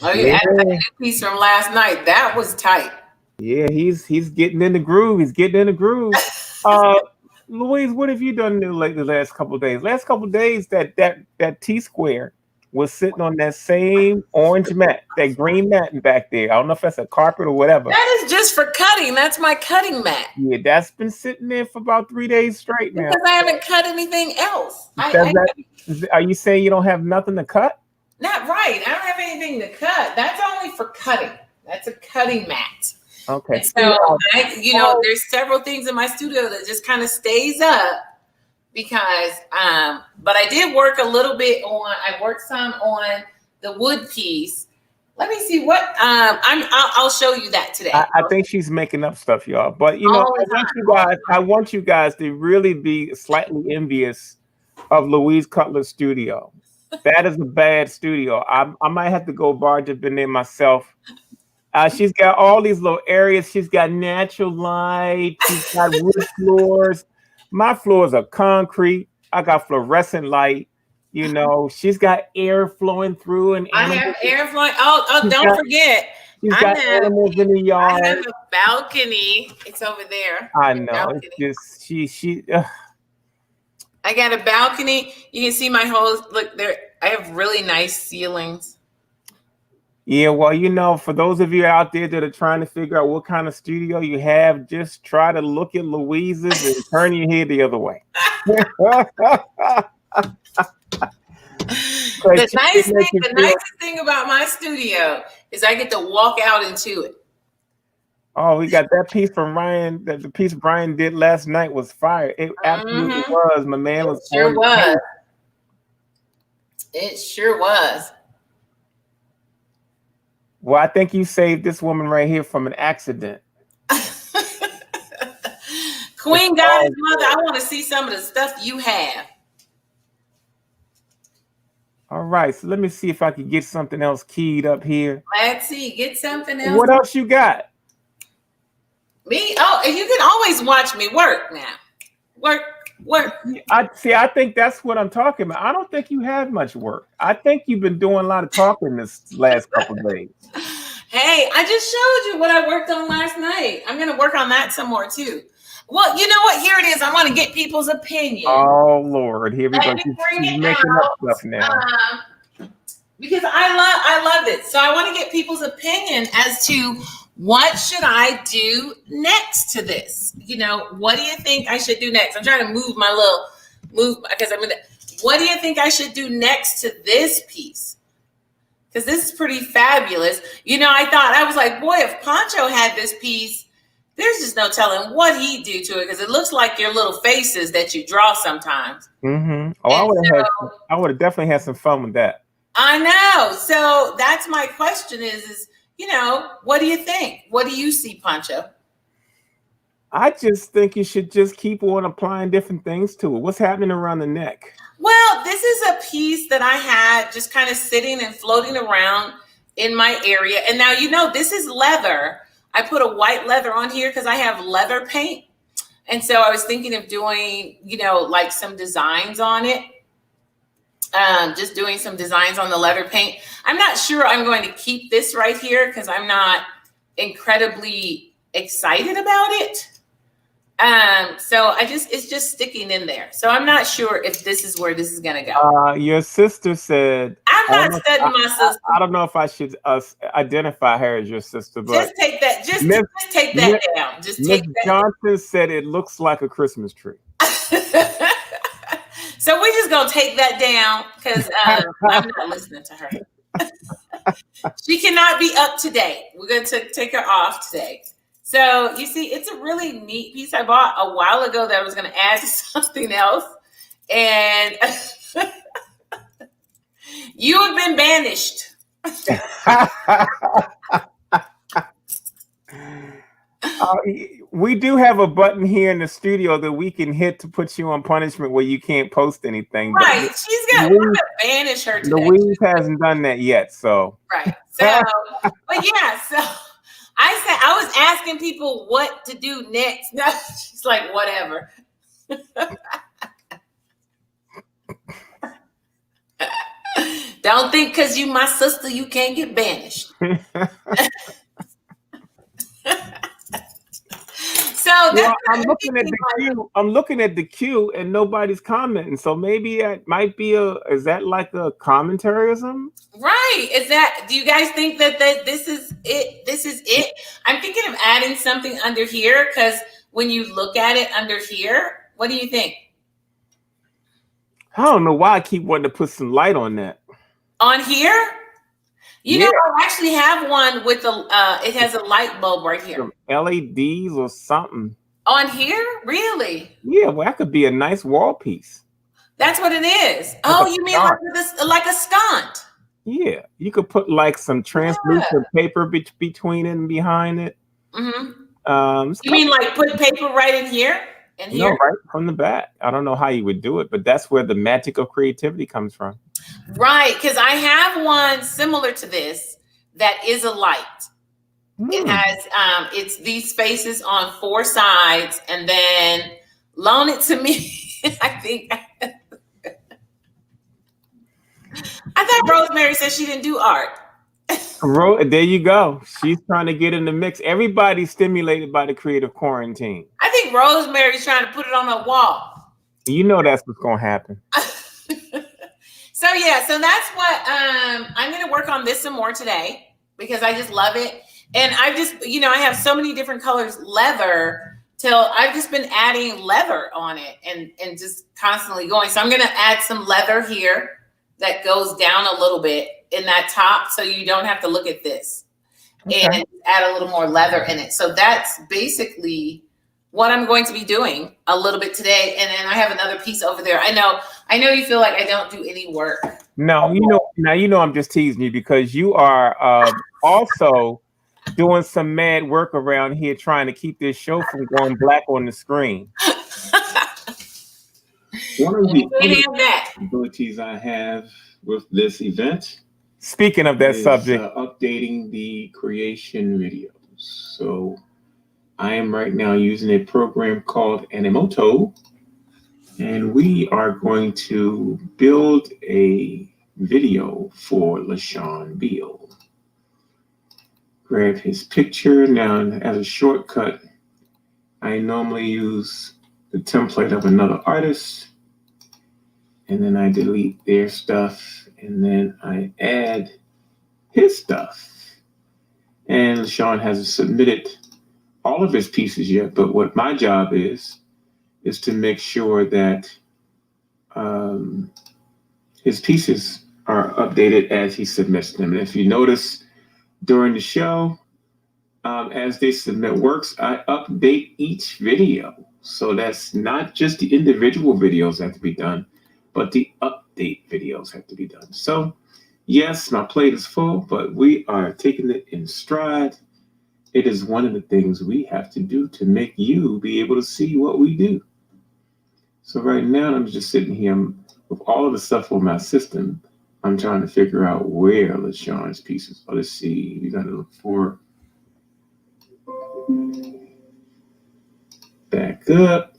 Speaker 2: Oh, you added that new piece from last night. That was tight.
Speaker 3: Yeah, he's getting in the groove. Louise, what have you done new the last couple of days? Last couple of days, that T-square was sitting on that same orange mat, that green mat back there. I don't know if that's a carpet or whatever.
Speaker 2: That is just for cutting. That's my cutting mat.
Speaker 3: Yeah, that's been sitting there for about 3 days straight now.
Speaker 2: Because I haven't cut anything else.
Speaker 3: Are you saying you don't have nothing to cut?
Speaker 2: Not right. I don't have anything to cut. That's only for cutting. That's a cutting mat.
Speaker 3: Okay.
Speaker 2: And so, there's several things in my studio that just kind of stays up because, but I did work a little bit I worked some on the wood piece. Let me see what, I'll show you that today.
Speaker 3: I think she's making up stuff, y'all. But, I want you guys to really be slightly envious of Louise Cutler's studio. That is a bad studio. I might have to go barge up in there myself. She's got all these little areas. She's got natural light. She's got wood floors. My floors are concrete. I got fluorescent light. She's got air flowing through. And
Speaker 2: I have air flowing. Don't forget.
Speaker 3: She's got animals in the yard.
Speaker 2: I have a balcony. It's over there.
Speaker 3: I know. It's just she.
Speaker 2: I got a balcony. You can see my whole look there. I have really nice ceilings.
Speaker 3: Yeah, well, for those of you out there that are trying to figure out what kind of studio you have, just try to look at Louise's and turn your head the other way.
Speaker 2: The nicest thing about my studio is I get to walk out into it.
Speaker 3: Oh, we got that piece from Ryan. The piece Brian did last night was fire. It absolutely was. My man was.
Speaker 2: Sure was. It sure was.
Speaker 3: Well, I think you saved this woman right here from an accident.
Speaker 2: Queen Goddess Mother, I want to see some of the stuff you have.
Speaker 3: All right, so let me see if I can get something else keyed up here.
Speaker 2: Let's see, get something else.
Speaker 3: What else you got?
Speaker 2: Me? Oh, you can always watch me work now. Work.
Speaker 3: I think that's what I'm talking about. I don't think you have much work. I think you've been doing a lot of talking this last couple of days.
Speaker 2: Hey, I just showed you what I worked on last night. I'm going to work on that some more too. Well, you know what? Here it is. I want to get people's opinion.
Speaker 3: Oh Lord, here we go.
Speaker 2: Let me bring
Speaker 3: She's
Speaker 2: it
Speaker 3: making
Speaker 2: out.
Speaker 3: up stuff now.
Speaker 2: Because I love it. So I want to get people's opinion as to what should I do next to this? You know, what do you think I should do next? I'm trying to move because what do you think I should do next to this piece? Because this is pretty fabulous. You know, I was like, boy, if Pancho had this piece, there's just no telling what he'd do to it, because it looks like your little faces that you draw sometimes.
Speaker 3: Mm-hmm. Oh, I would have definitely had some fun with that.
Speaker 2: I know. So that's my question is, you know, what do you think? What do you see, Pancho?
Speaker 3: I just think you should just keep on applying different things to it. What's happening around the neck?
Speaker 2: Well, this is a piece that I had just kind of sitting and floating around in my area. And now, you know, this is leather. I put a white leather on here because I have leather paint. And so I was thinking of doing, you know, like some designs on it. Just doing some designs on the leather paint. I'm not sure I'm going to keep this right here because I'm not incredibly excited about it. So it's just sticking in there. So I'm not sure if this is where this is going to go.
Speaker 3: Your sister said,
Speaker 2: I'm not studying my sister.
Speaker 3: I don't know if I should identify her as your sister, but
Speaker 2: just take that. Just take that down. Just take that.
Speaker 3: Johnson said it looks like a Christmas tree.
Speaker 2: So we're just gonna take that down because I'm not listening to her. She cannot be up to date. We're gonna take her off today. So you see, it's a really neat piece I bought a while ago that I was gonna add to something else, and you have been banished.
Speaker 3: We do have a button here in the studio that we can hit to put you on punishment where you can't post anything.
Speaker 2: Right. We're going to banish her today.
Speaker 3: Louise hasn't done that yet, so.
Speaker 2: Right. So, but yeah, so I was asking people what to do next. No, she's like, whatever. Don't think because you my sister, you can't get banished. So
Speaker 3: I'm looking at the queue and nobody's commenting. So maybe that might be is that like a commentary or something?
Speaker 2: Right. Do you guys think that this is it? This is it? I'm thinking of adding something under here because when you look at it under here, what do you think?
Speaker 3: I don't know why I keep wanting to put some light on that.
Speaker 2: On here? You know, I actually have one with it has a light bulb right here.
Speaker 3: Some LEDs or something.
Speaker 2: On here? Really?
Speaker 3: Yeah, well, that could be a nice wall piece.
Speaker 2: That's what it is. Oh, you mean like a stunt?
Speaker 3: Yeah, you could put like some translucent paper between it and behind it.
Speaker 2: Mm-hmm. You mean like put paper right in here?
Speaker 3: No, right from the back. I don't know how you would do it, but that's where the magic of creativity comes from.
Speaker 2: Right, because I have one similar to this that is a light. It has it's these spaces on 4 sides, and then loan it to me. I think I thought Rosemary said she didn't do art.
Speaker 3: There you go. She's trying to get in the mix. Everybody's stimulated by the creative quarantine.
Speaker 2: I think Rosemary's trying to put it on her wall.
Speaker 3: You know that's what's going to happen.
Speaker 2: So yeah, so that's what I'm going to work on this some more today because I just love it. And I just, I have so many different colors leather till I've just been adding leather on it and just constantly going. So I'm going to add some leather here that goes down a little bit in that top so you don't have to look at this. Okay. And add a little more leather in it. So that's basically what I'm going to be doing a little bit today. And then I have another piece over there. I know you feel like I don't do any work.
Speaker 3: No, I'm just teasing you because you are also doing some mad work around here trying to keep this show from going black on the screen.
Speaker 5: One of the abilities I have with this event.
Speaker 3: Speaking of that subject,
Speaker 5: updating the creation videos. So I am right now using a program called Animoto, and we are going to build a video for LaShawn Beal.
Speaker 3: grab his picture. Now, as a shortcut, I normally use the template of another artist, and then I delete their stuff, and then I add his stuff. And Sean hasn't submitted all of his pieces yet, but what my job is to make sure that his pieces are updated as he submits them. And if you notice during the show, as they submit works, I update each video. So that's not just the individual videos that have to be done, but the update videos have to be done. So yes, my plate is full, but we are taking it in stride. It is one of the things we have to do to make you be able to see what we do. So right now, I'm just sitting here with all of the stuff on my system. I'm trying to figure out where LaShawn's pieces are. Let's see. We got to look for back up.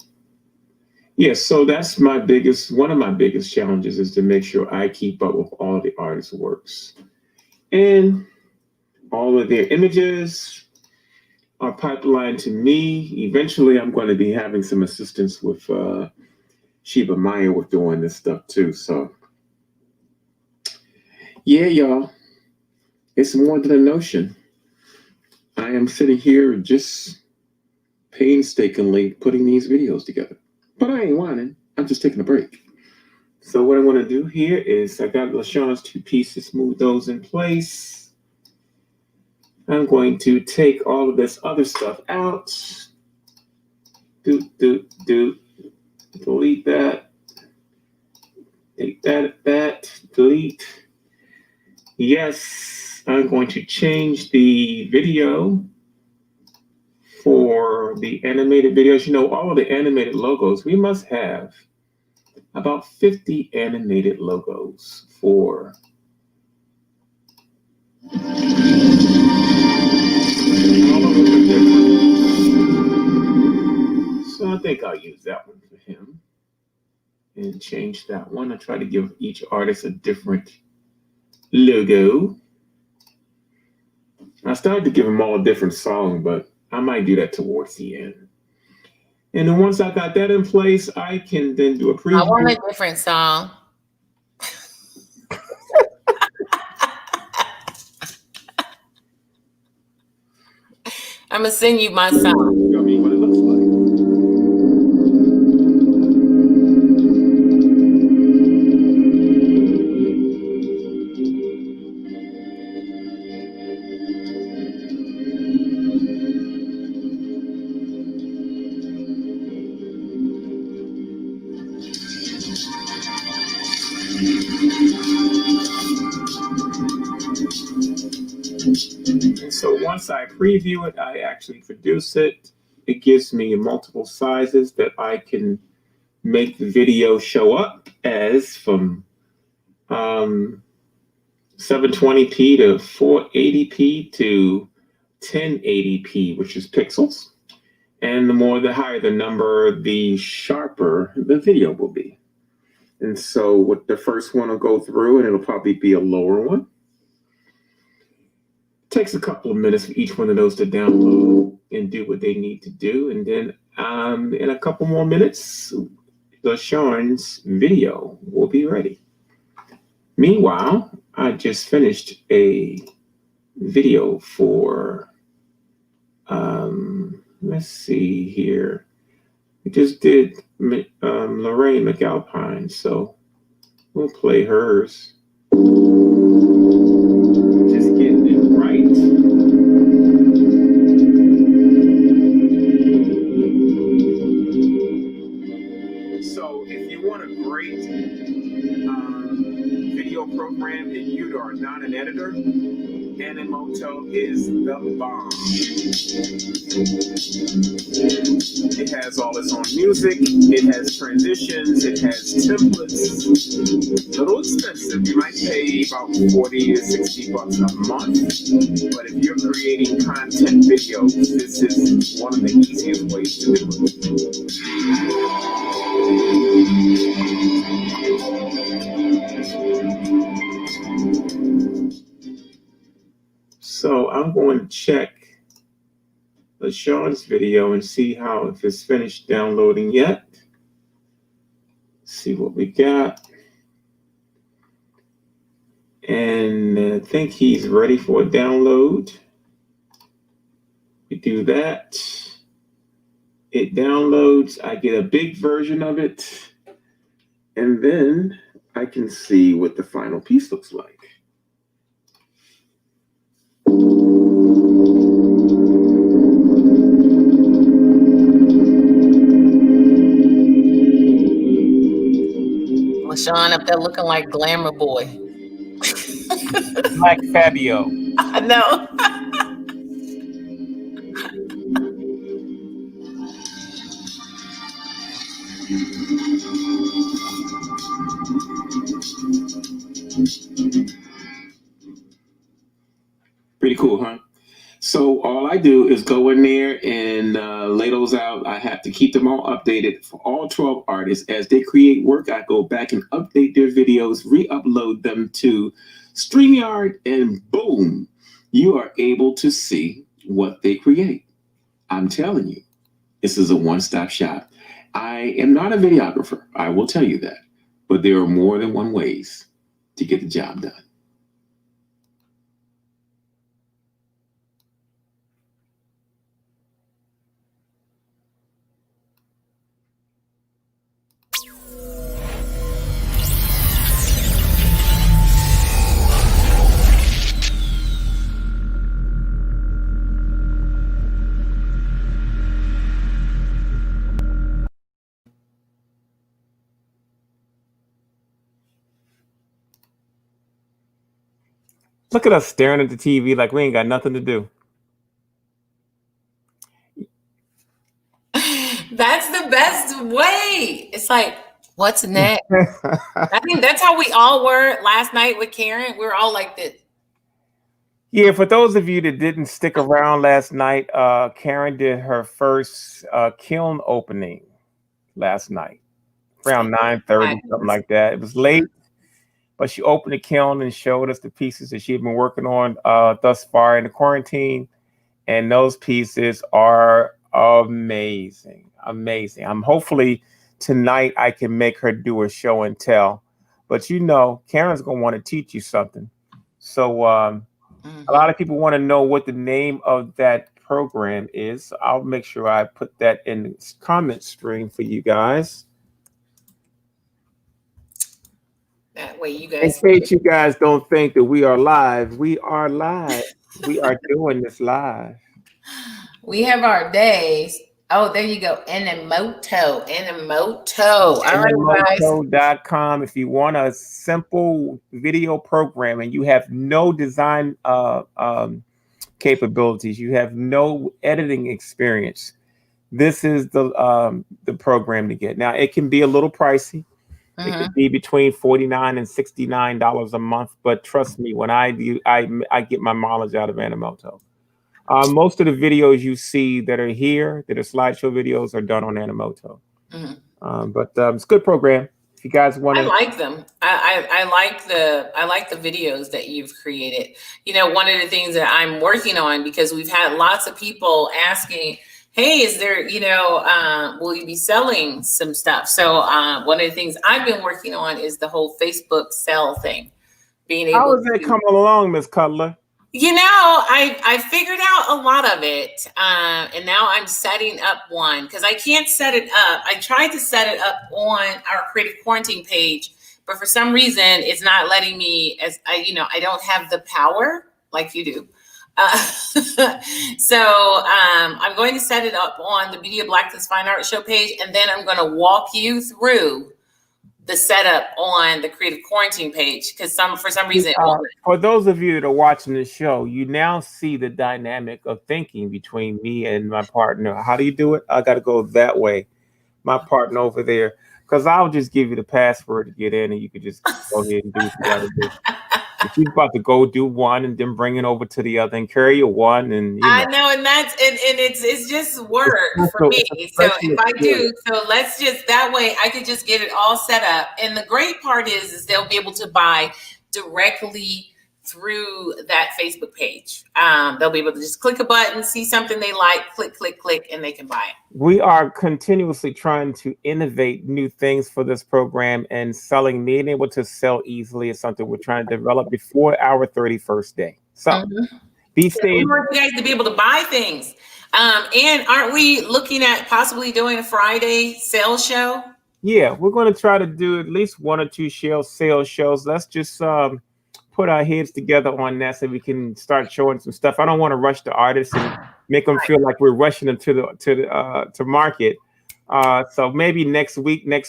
Speaker 3: Yeah, so that's one of my biggest challenges is to make sure I keep up with all the artists' works. And all of their images are pipelined to me. Eventually, I'm going to be having some assistance with Sheba Maya with doing this stuff too. So yeah, y'all, it's more than a notion. I am sitting here just painstakingly putting these videos together. But I ain't whining. I'm just taking a break. So what I want to do here is I got LaShawn's 2 pieces, move those in place. I'm going to take all of this other stuff out. Delete that. Take that, delete. Yes, I'm going to change the video for the animated videos. You know, all of the animated logos, we must have about 50 animated logos for all of them are different. So I think I'll use that one for him and change that one. I try to give each artist a different logo. I started to give them all a different song, but I might do that towards the end. And then once I got that in place, I can then do a preview.
Speaker 2: I want a different song. I'm going to send you my song.
Speaker 3: Show me what it looks like. So once I preview it, I actually produce it. It gives me multiple sizes that I can make the video show up as, from 720p to 480p to 1080p, which is pixels. And the higher the number, the sharper the video will be. And so with the first one will go through, and it'll probably be a lower one. Takes a couple of minutes for each one of those to download and do what they need to do. And then in a couple more minutes, LaShawn's video will be ready. Meanwhile, I just finished a video for, let's see here. We just did Lorraine McAlpine, so we'll play hers. Just getting it right. So if you want a great video program and you are not an editor, Animoto is the bomb. It has all its own music, it has transitions, it has templates. A little expensive, you might pay about $40 to $60 a month. But if you're creating content videos, this is one of the easiest ways to do it. So I I'm going to check LaShawn's video and see if it's finished downloading yet. See what we got. And I think he's ready for a download. We do that. It downloads. I get a big version of it. And then I can see what the final piece looks like.
Speaker 2: LaShawn up there looking like Glamour Boy.
Speaker 3: Like Fabio.
Speaker 2: I know.
Speaker 5: Pretty cool, huh? So all I do is go in there and lay those out. I have to keep them all updated for all 12 artists. As they create work, I go back and update their videos, re-upload them to StreamYard, and boom, you are able to see what they create. I'm telling you, this is a one-stop shop. I am not a videographer, I will tell you that, but there are more than one ways to get the job done.
Speaker 3: Look at us staring at the TV like we ain't got nothing to do.
Speaker 2: That's the best way. It's like, what's next? I think that's how we all were last night with Karen. We were all like this.
Speaker 3: Yeah, for those of you that didn't stick around last night, Karen did her first kiln opening last night, around 9:30, something like that. It was late, but she opened the kiln and showed us the pieces that she had been working on thus far in the quarantine. And those pieces are amazing, amazing. Hopefully tonight I can make her do a show and tell. But you know, Karen's going to want to teach you something. So a lot of people want to know what the name of that program is. So I'll make sure I put that in the comment stream for you guys.
Speaker 2: That way you guys.
Speaker 3: In case you guys don't think that we are live, we are live. We are doing this live.
Speaker 2: We have our days. Oh, there you go. Animoto. All right, guys.
Speaker 3: Animoto.com. If you want a simple video program and you have no design capabilities, you have no editing experience, this is the program to get. Now, it can be a little pricey. It could be between $49 and $69 a month, but trust me, when I get my mileage out of Animoto. Most of the videos you see that are here, that are slideshow videos, are done on Animoto. But it's a good program. If you guys want to,
Speaker 2: I like them. I like the videos that you've created. You know, one of the things that I'm working on, because we've had lots of people asking, hey, is there, will you be selling some stuff? So one of the things I've been working on is the whole Facebook sell thing.
Speaker 3: How is that coming along, Ms. Cutler?
Speaker 2: I figured out a lot of it. And now I'm setting up one because I can't set it up. I tried to set it up on our Creative Quarantine page, but for some reason it's not letting me, I don't have the power like you do. So I'm going to set it up on the Media Blackton's Fine Art Show page, and then I'm going to walk you through the setup on the Creative Quarantine page because for some reason.
Speaker 3: For those of you that are watching this show, you now see the dynamic of thinking between me and my partner. How do you do it? I got to go that way. My partner over there, because I'll just give you the password to get in, and you could just go ahead and do what you got to do. If you're about to go do one and then bring it over to the other and carry your one, and
Speaker 2: I know, and that's and it's just work for me. So if I do, so let's just that way I could just get it all set up. And the great part is they'll be able to buy directly through that Facebook page. They'll be able to just click a button, see something they like, click, click, click, and they can buy it.
Speaker 3: We are continuously trying to innovate new things for this program, and being able to sell easily is something we're trying to develop before our 31st day. So be safe.
Speaker 2: We want you guys to be able to buy things. And aren't we looking at possibly doing a Friday sales show?
Speaker 3: Yeah, we're going to try to do at least 1 or 2 sales shows. Let's just put our heads together on that so we can start showing some stuff. I don't want to rush the artists and make them feel like we're rushing them to market. So maybe next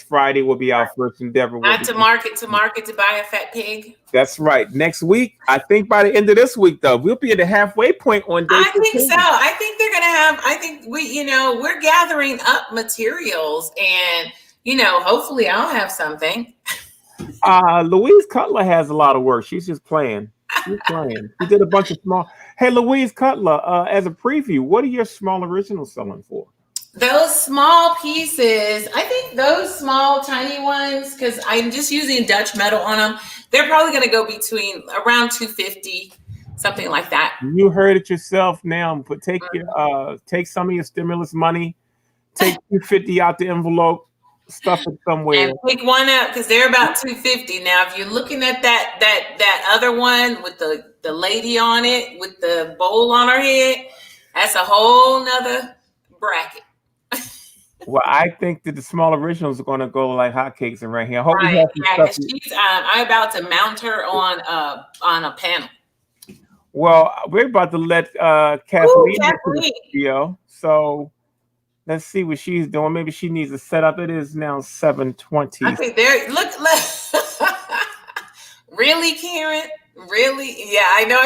Speaker 3: Friday will be our first endeavor.
Speaker 2: Not to market to buy a fat pig.
Speaker 3: That's right. Next week, I think by the end of this week, though, we'll be at the halfway point on day.
Speaker 2: I think so. I think they're gonna have. I think we're gathering up materials, and hopefully I'll have something.
Speaker 3: Louise Cutler has a lot of work. She's just playing. She's playing. She did a bunch of small. Hey, Louise Cutler, as a preview, what are your small originals selling for?
Speaker 2: Those small pieces, I think those small, tiny ones, because I'm just using Dutch metal on them, they're probably going to go between around $250, something like that.
Speaker 3: You heard it yourself now. But take some of your stimulus money, take $250 out the envelope, stuff it somewhere,
Speaker 2: and pick one up because they're about $250. Now, if you're looking at that other one with the lady on it with the bowl on her head, that's a whole nother bracket.
Speaker 3: Well, I think that the small originals are going to go like hotcakes around here. I hope
Speaker 2: right.
Speaker 3: we have some
Speaker 2: stuff. I'm about to mount her on a panel.
Speaker 3: Well, we're about to let Kathleen into the studio. So let's see what she's doing. Maybe she needs a setup. It is now 7:20.
Speaker 2: I think look. Really, Karen? Really? Yeah, I know.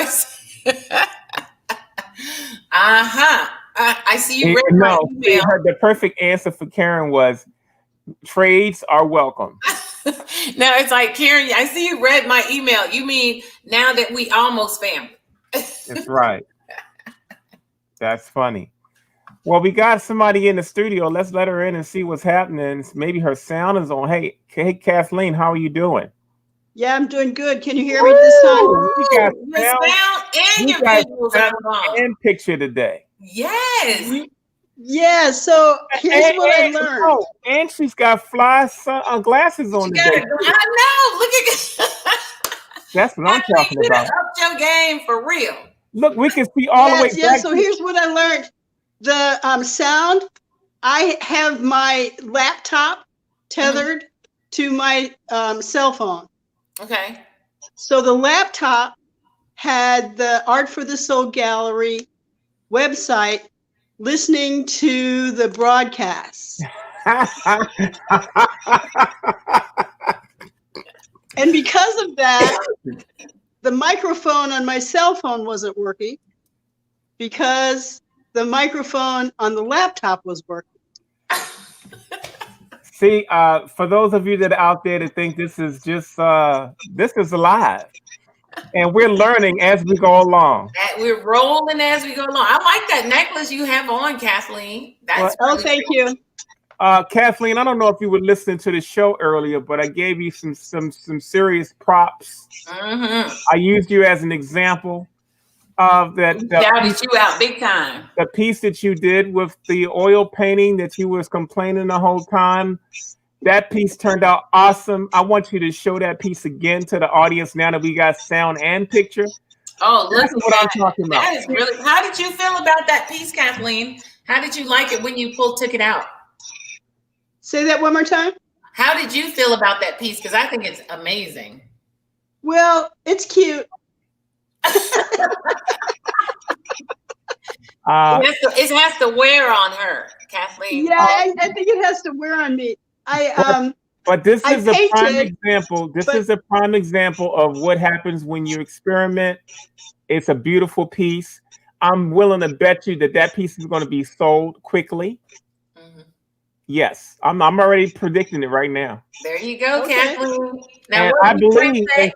Speaker 2: I see you read my email.
Speaker 3: The perfect answer for Karen was trades are welcome.
Speaker 2: No, it's like, Karen, I see you read my email. You mean now that we almost family?
Speaker 3: That's right. That's funny. Well, we got somebody in the studio. Let's let her in and see what's happening. Maybe her sound is on. Hey, Kathleen, how are you doing?
Speaker 8: Yeah, I'm doing good. Can you hear me this time?
Speaker 3: We got
Speaker 2: sound and your visuals
Speaker 3: and picture today.
Speaker 2: Yes.
Speaker 8: Yeah, so here's what I learned.
Speaker 3: Oh, and she's got fly glasses on today.
Speaker 2: I know. Look at
Speaker 3: That's what I'm talking about.
Speaker 2: Up your game for real.
Speaker 3: Look, we can see all the way back.
Speaker 8: Yeah, so here's what I learned. The sound, I have my laptop tethered to my cell phone.
Speaker 2: Okay.
Speaker 8: So the laptop had the Art for the Soul Gallery website listening to the broadcast. And because of that, the microphone on my cell phone wasn't working because the microphone on the laptop was working.
Speaker 3: See, for those of you that are out there that think this is just this is live, and we're learning as we go along.
Speaker 2: We're rolling as we go along. I like that necklace you have on, Kathleen. That's
Speaker 8: thank you.
Speaker 3: Kathleen, I don't know if you were listening to the show earlier, but I gave you some serious props.
Speaker 2: Mm-hmm.
Speaker 3: I used you as an example of that.
Speaker 2: Shouted you out big time.
Speaker 3: The piece that you did with the oil painting that you was complaining the whole time. That piece turned out awesome. I want you to show that piece again to the audience now that we got sound and picture.
Speaker 2: Oh, look,
Speaker 3: that's what I'm talking about.
Speaker 2: That is really. How did you feel about that piece, Kathleen? How did you like it when you took it out?
Speaker 8: Say that one more time.
Speaker 2: How did you feel about that piece? Because I think it's amazing.
Speaker 8: Well, it's cute.
Speaker 2: It has to wear on her, Kathleen.
Speaker 8: Yeah, I think it has to wear on me.
Speaker 3: But this is a prime example. This is a prime example of what happens when you experiment. It's a beautiful piece. I'm willing to bet you that piece is going to be sold quickly. Mm-hmm. Yes, I'm already predicting it right now.
Speaker 2: There you go, okay. Kathleen. Now,
Speaker 3: and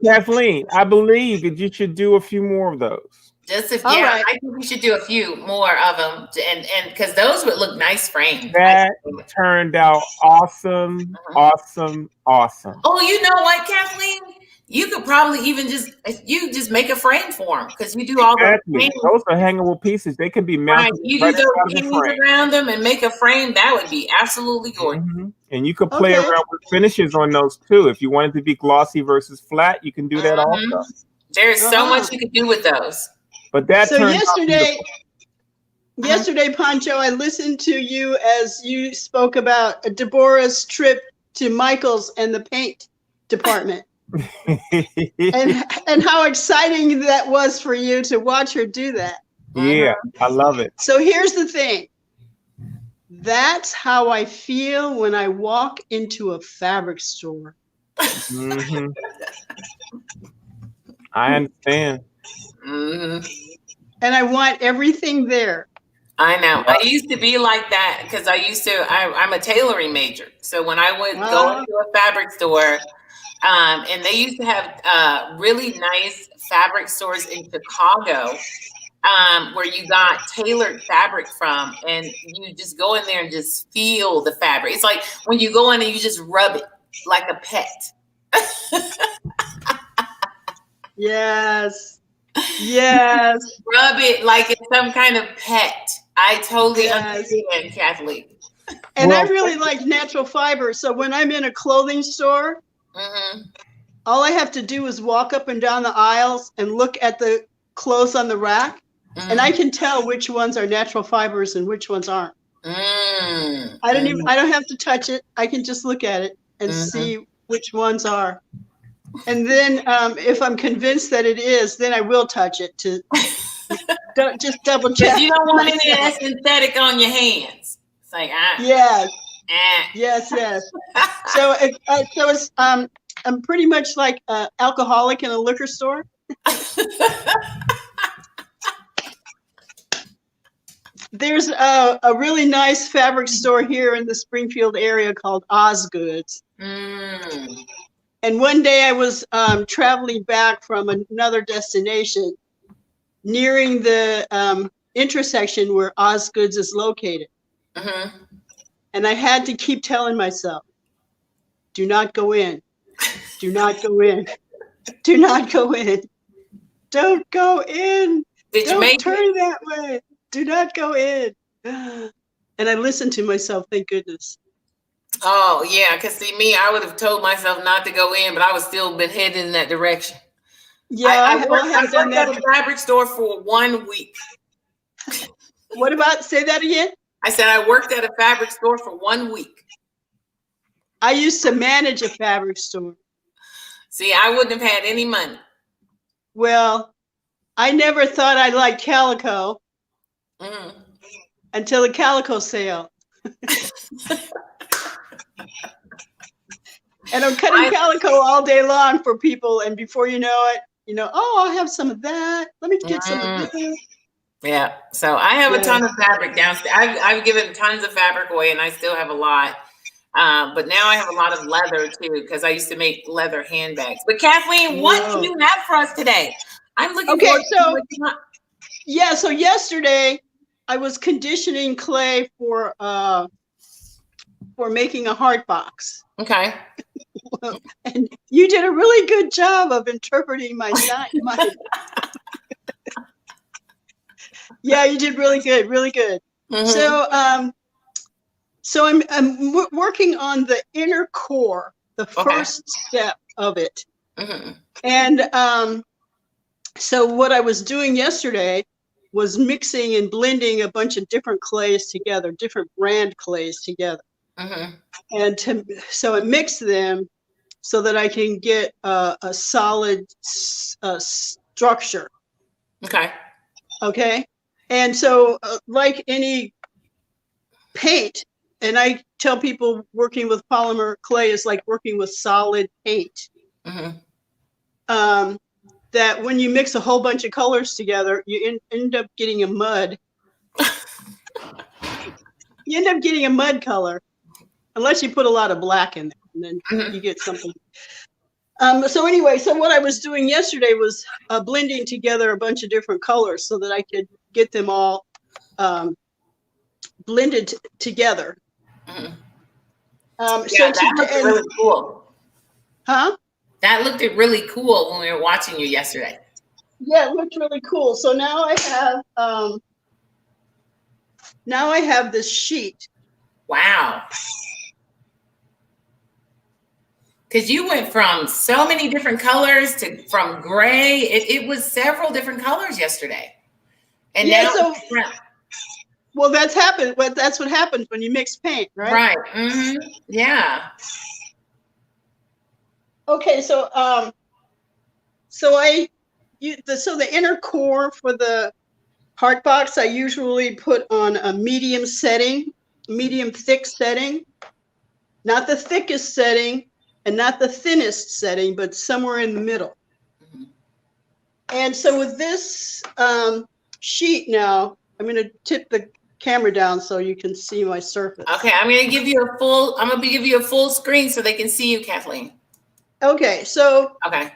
Speaker 3: Kathleen, I believe that you should do a few more of those.
Speaker 2: Right. I think we should do a few more of them, and because those would look nice framed.
Speaker 3: That turned out awesome, awesome.
Speaker 2: Oh, you know what, Kathleen? You could probably even just make a frame for them because you do all those
Speaker 3: Exactly.
Speaker 2: things.
Speaker 3: Those are hangable pieces. They can be
Speaker 2: Right.
Speaker 3: mounted
Speaker 2: You
Speaker 3: right
Speaker 2: do those
Speaker 3: inside of the
Speaker 2: things
Speaker 3: frame.
Speaker 2: around them and make a frame. That would be absolutely gorgeous.
Speaker 3: And you could play
Speaker 8: Okay.
Speaker 3: around with finishes on those too. If you wanted to be glossy versus flat, you can do that also.
Speaker 2: There's so much you could do with those.
Speaker 3: But that
Speaker 8: So
Speaker 3: turned out
Speaker 8: yesterday, Pancho, I listened to you as you spoke about Deborah's trip to Michael's and the paint department. and how exciting that was for you to watch her do that.
Speaker 3: Yeah, I love it.
Speaker 8: So here's the thing. That's how I feel when I walk into a fabric store.
Speaker 3: I understand.
Speaker 8: And I want everything there.
Speaker 2: I know. I used to be like that because I'm a tailoring major. So when I would go into a fabric store, and they used to have really nice fabric stores in Chicago, where you got tailored fabric from, and you just go in there and just feel the fabric. It's like when you go in and you just rub it like a pet.
Speaker 8: Yes. Yes.
Speaker 2: Rub it like it's some kind of pet. I totally understand, Kathleen.
Speaker 8: And I really like natural fiber. So when I'm in a clothing store, all I have to do is walk up and down the aisles and look at the clothes on the rack. And I can tell which ones are natural fibers and which ones aren't. I don't have to touch it. I can just look at it and see which ones are. And then if I'm convinced that it is, then I will touch it to just double check.
Speaker 2: You don't want any of that synthetic on your hands. It's like
Speaker 8: yes. So it's I'm pretty much like an alcoholic in a liquor store. There's a really nice fabric store here in the Springfield area called Osgood's. And one day I was traveling back from another destination, nearing the intersection where Osgood's is located. And I had to keep telling myself, do not go in. Do not go in. Do not go in. Don't go in. Don't turn that way. Do not go in. And I listened to myself, thank goodness.
Speaker 2: Oh, yeah, because see, me, I would have told myself not to go in, but I would still been headed in that direction.
Speaker 8: Yeah,
Speaker 2: I worked at a fabric store for 1 week.
Speaker 8: What about, say that again?
Speaker 2: I said I worked at a fabric store for 1 week.
Speaker 8: I used to manage a fabric store.
Speaker 2: See, I wouldn't have had any money.
Speaker 8: Well, I never thought I liked calico until the calico sale. And I'm cutting calico all day long for people, and before you know it, oh, I'll have some of that. Let me get some of that.
Speaker 2: Yeah, so I have a ton of fabric downstairs. I've given tons of fabric away, and I still have a lot. But now I have a lot of leather too, because I used to make leather handbags. But Kathleen, what do you have for us today? I'm looking forward to
Speaker 8: yeah, so yesterday I was conditioning clay for making a heart box.
Speaker 2: Okay.
Speaker 8: And you did a really good job of interpreting my yeah, you did really good, really good. So I'm working on the inner core, the first step of it. And so what I was doing yesterday was mixing and blending a bunch of different clays together, different brand clays together. And so I mix them so that I can get a solid structure. Okay. And so like any paint, and I tell people working with polymer clay is like working with solid paint. That when you mix a whole bunch of colors together, you end up getting a mud. You end up getting a mud color, unless you put a lot of black in there, and then you get something. So anyway, so what I was doing yesterday was blending together a bunch of different colors so that I could get them all blended together.
Speaker 2: That's really cool.
Speaker 8: Huh?
Speaker 2: That looked really cool when we were watching you yesterday.
Speaker 8: Yeah, it looked really cool. So now I have this sheet.
Speaker 2: Wow. Because you went from so many different colors to from gray. It was several different colors yesterday. And
Speaker 8: Yeah,
Speaker 2: now
Speaker 8: well, that's happened. But that's what happens when you mix paint, right?
Speaker 2: Right. Mm-hmm. Yeah.
Speaker 8: Okay, so the inner core for the heart box I usually put on a medium thick setting, not the thickest setting and not the thinnest setting, but somewhere in the middle.
Speaker 2: Mm-hmm.
Speaker 8: And so with this sheet now, I'm going to tip the camera down so you can see my surface.
Speaker 2: Okay, I'm going to give you a full screen so they can see you, Kathleen.
Speaker 8: Okay, so
Speaker 2: Okay.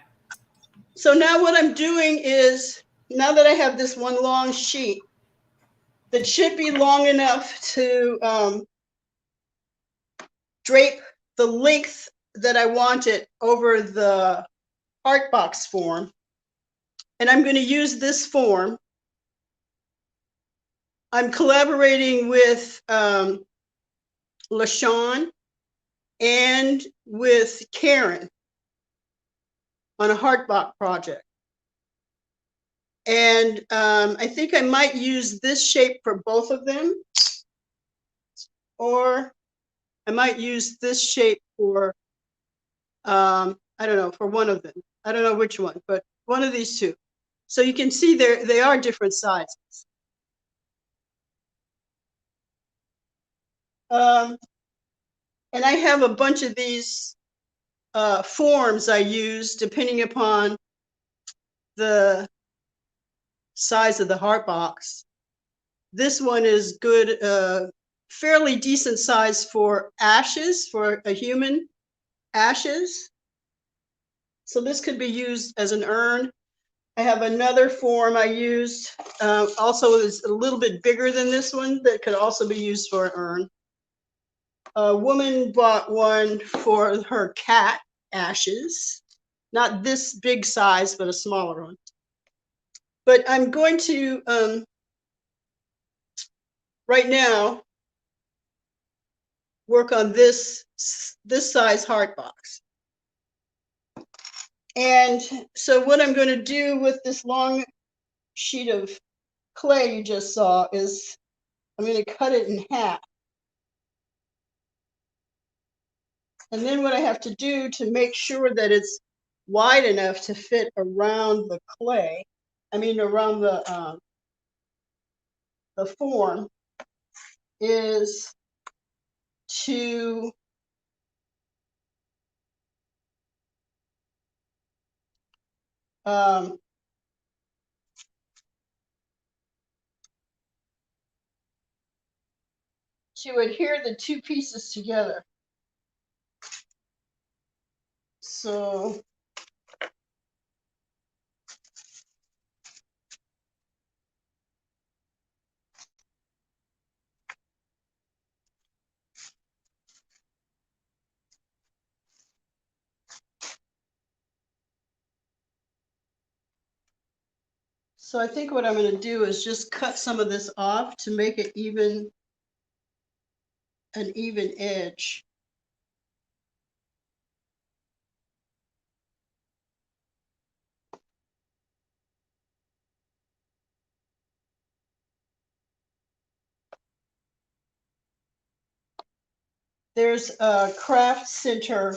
Speaker 8: So now what I'm doing is, now that I have this one long sheet that should be long enough to drape the length that I want it over the art box form, and I'm going to use this form. I'm collaborating with LaShawn and with Karen on a heart box project. And I think I might use this shape for both of them, or I might use this shape for, I don't know, for one of them. I don't know which one, but one of these two. So you can see they are different sizes. And I have a bunch of these forms I use depending upon the size of the heart box. This one is good, fairly decent size for ashes, for a human ashes. So this could be used as an urn. I have another form I used, also is a little bit bigger than this one, that could also be used for an urn. A woman bought one for her cat ashes, not this big size, but a smaller one. But I'm going to, right now, work on this size heart box. And so what I'm going to do with this long sheet of clay you just saw is I'm going to cut it in half. And then what I have to do to make sure that it's wide enough to fit around the clay, around the form, is to adhere the two pieces together. So I think what I'm going to do is just cut some of this off to make it an even edge. There's a craft center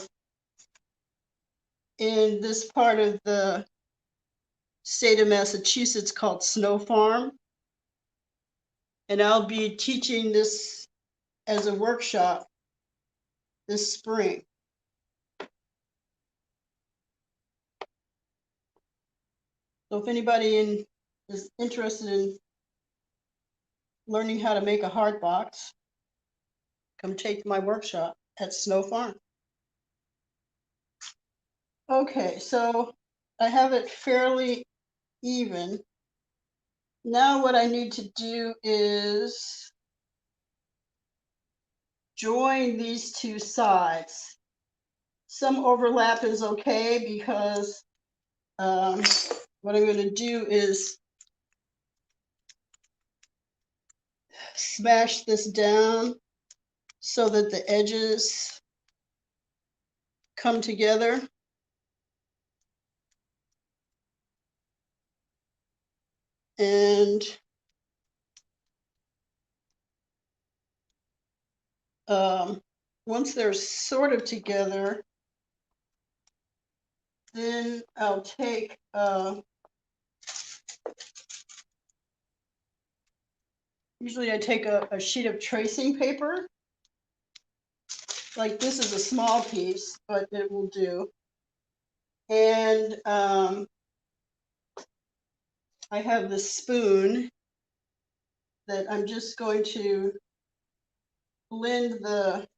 Speaker 8: in this part of the state of Massachusetts called Snow Farm. And I'll be teaching this as a workshop this spring. So if anybody is interested in learning how to make a heart box, come take my workshop at Snow Farm. Okay, so I have it fairly even. Now what I need to do is join these two sides. some overlap is okay because what I'm going to do is smash this down so that the edges come together. And once they're sort of together, then I'll take usually I take a sheet of tracing paper. Like this is a small piece, but it will do. And I have this spoon that I'm just going to blend the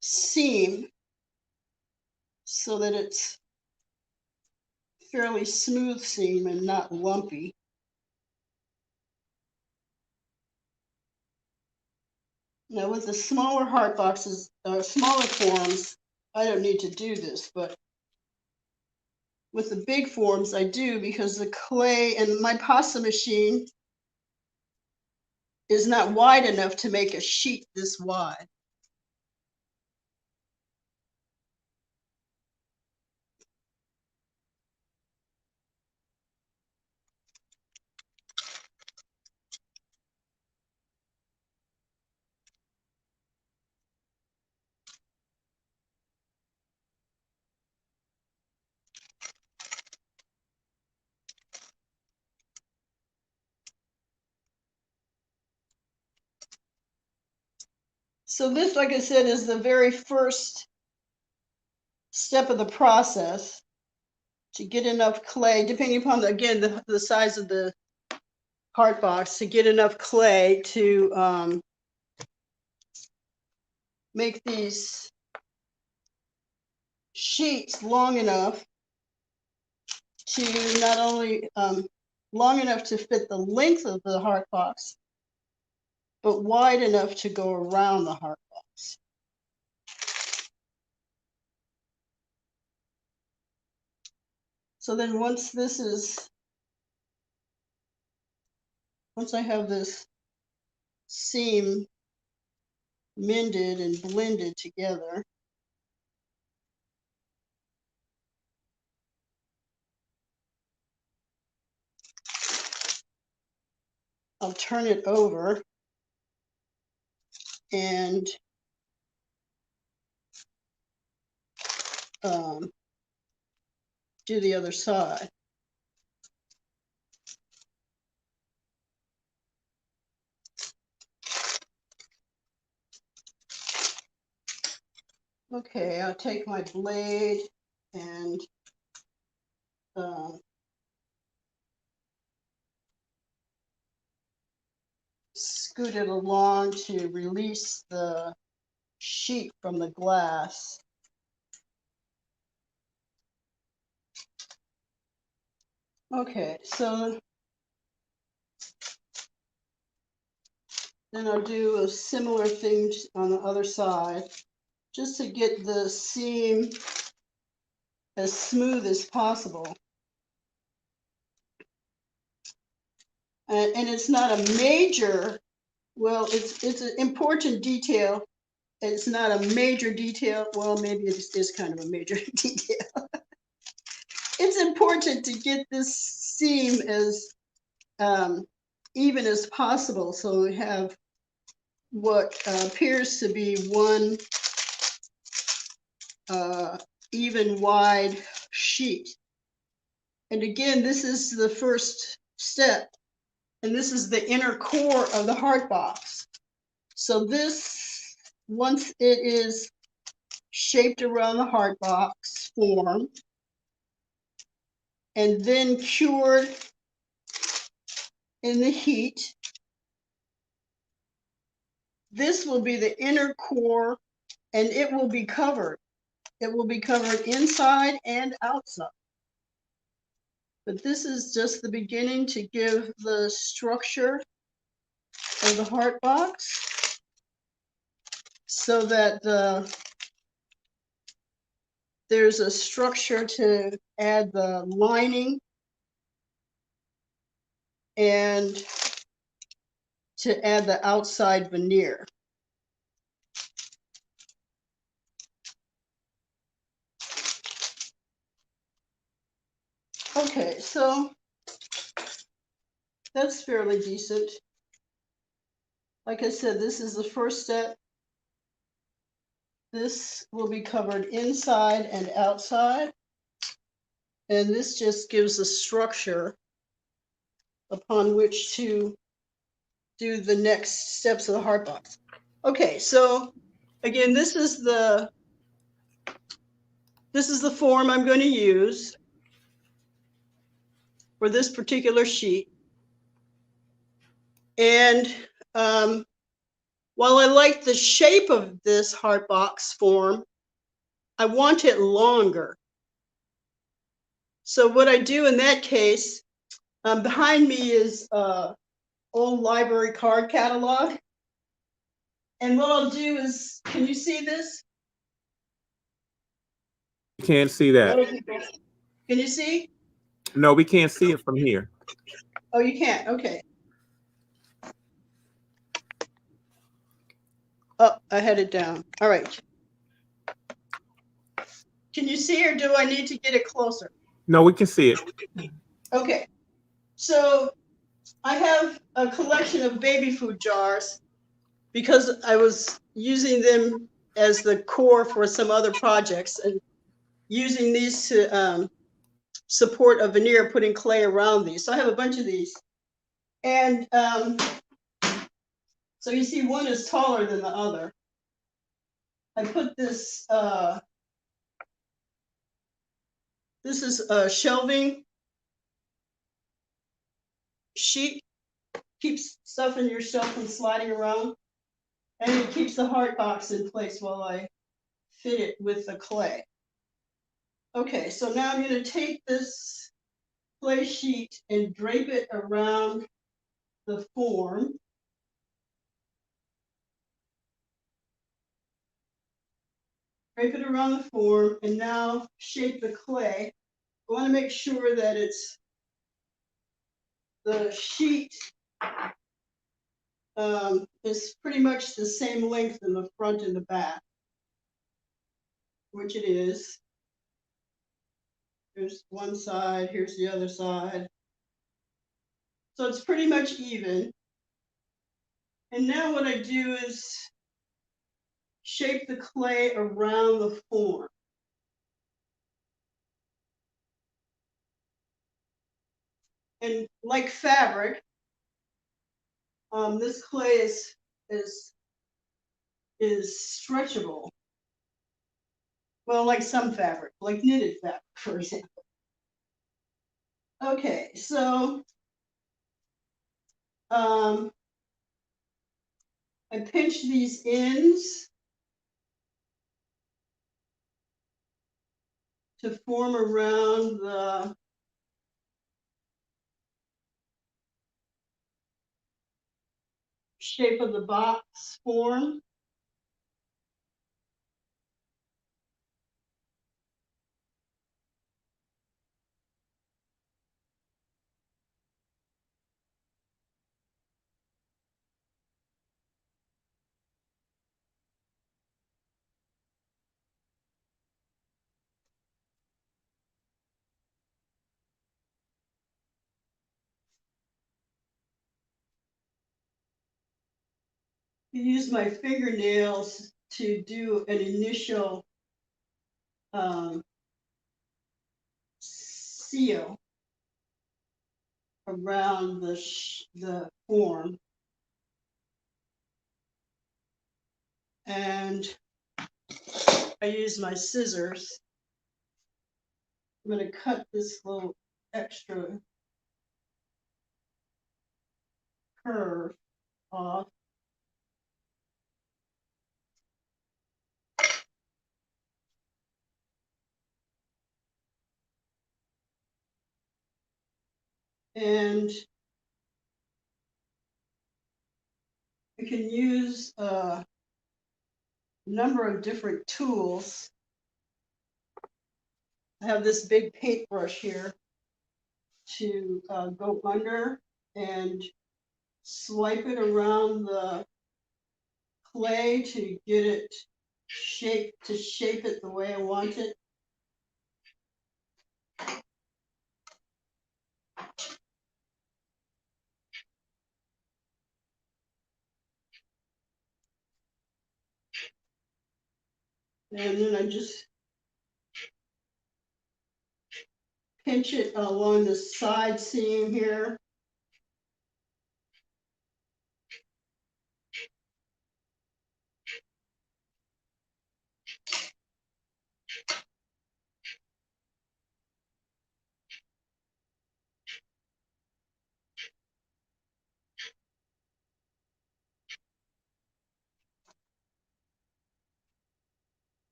Speaker 8: seam so that it's fairly smooth seam and not lumpy. Now with the smaller heart boxes, smaller forms, I don't need to do this, but with the big forms I do because the clay and my pasta machine is not wide enough to make a sheet this wide. So this, like I said, is the very first step of the process to get enough clay, depending upon, again, the size of the heart box, to get enough clay to make these sheets long enough to not only long enough to fit the length of the heart box, but wide enough to go around the heart box. So then once I have this seam mended and blended together, I'll turn it over and do the other side. Okay, I'll take my blade and scoot it along to release the sheet from the glass. Okay, so then I'll do a similar thing on the other side, just to get the seam as smooth as possible. And it's not a major, well, it's an important detail. It's not a major detail. Well, maybe it is kind of a major detail. It's important to get this seam as even as possible, so we have what appears to be one even wide sheet. And again, this is the first step, and this is the inner core of the heart box. So this, once it is shaped around the heart box form and then cured in the heat, this will be the inner core, and it will be covered. It will be covered inside and outside. But this is just the beginning to give the structure of the heart box so that the there's a structure to add the lining and to add the outside veneer. Okay, so that's fairly decent. Like I said, this is the first step. This will be covered inside and outside. And this just gives a structure upon which to do the next steps of the heart box. Okay, so again, this is the form I'm going to use for this particular sheet. And while I like the shape of this heart box form, I want it longer. So what I do in that case, behind me is old library card catalog. And what I'll do is, can you see this?
Speaker 3: You can't see that.
Speaker 8: Can you see?
Speaker 3: No, we can't see it from here.
Speaker 8: Oh, you can't, okay. Oh, I had it down. All right. Can you see, or do I need to get it closer?
Speaker 3: No, we can see it.
Speaker 8: Okay. So I have a collection of baby food jars because I was using them as the core for some other projects and using these to support a veneer, putting clay around these. So I have a bunch of these. And so you see one is taller than the other. I put this, this is a shelving sheet, keeps stuff in your shelf from sliding around, and it keeps the heart box in place while I fit it with the clay. Okay, so now I'm going to take this clay sheet and drape it around the form. Drape it around the form, and now shape the clay. I want to make sure that it's the sheet is pretty much the same length in the front and the back, which it is. Here's one side, here's the other side. So it's pretty much even. And now what I do is shape the clay around the form. And like fabric, this clay is stretchable. Well, like some fabric, like knitted fabric, for example. Okay, so I pinch these ends to form around the shape of the box form. I use my fingernails to do an initial seal around the form. And I use my scissors. I'm going to cut this little extra curve off. And we can use a number of different tools I have this big paintbrush here to go under and swipe it around the clay to get it shape it the way I want it. And then I just pinch it along the side seam here.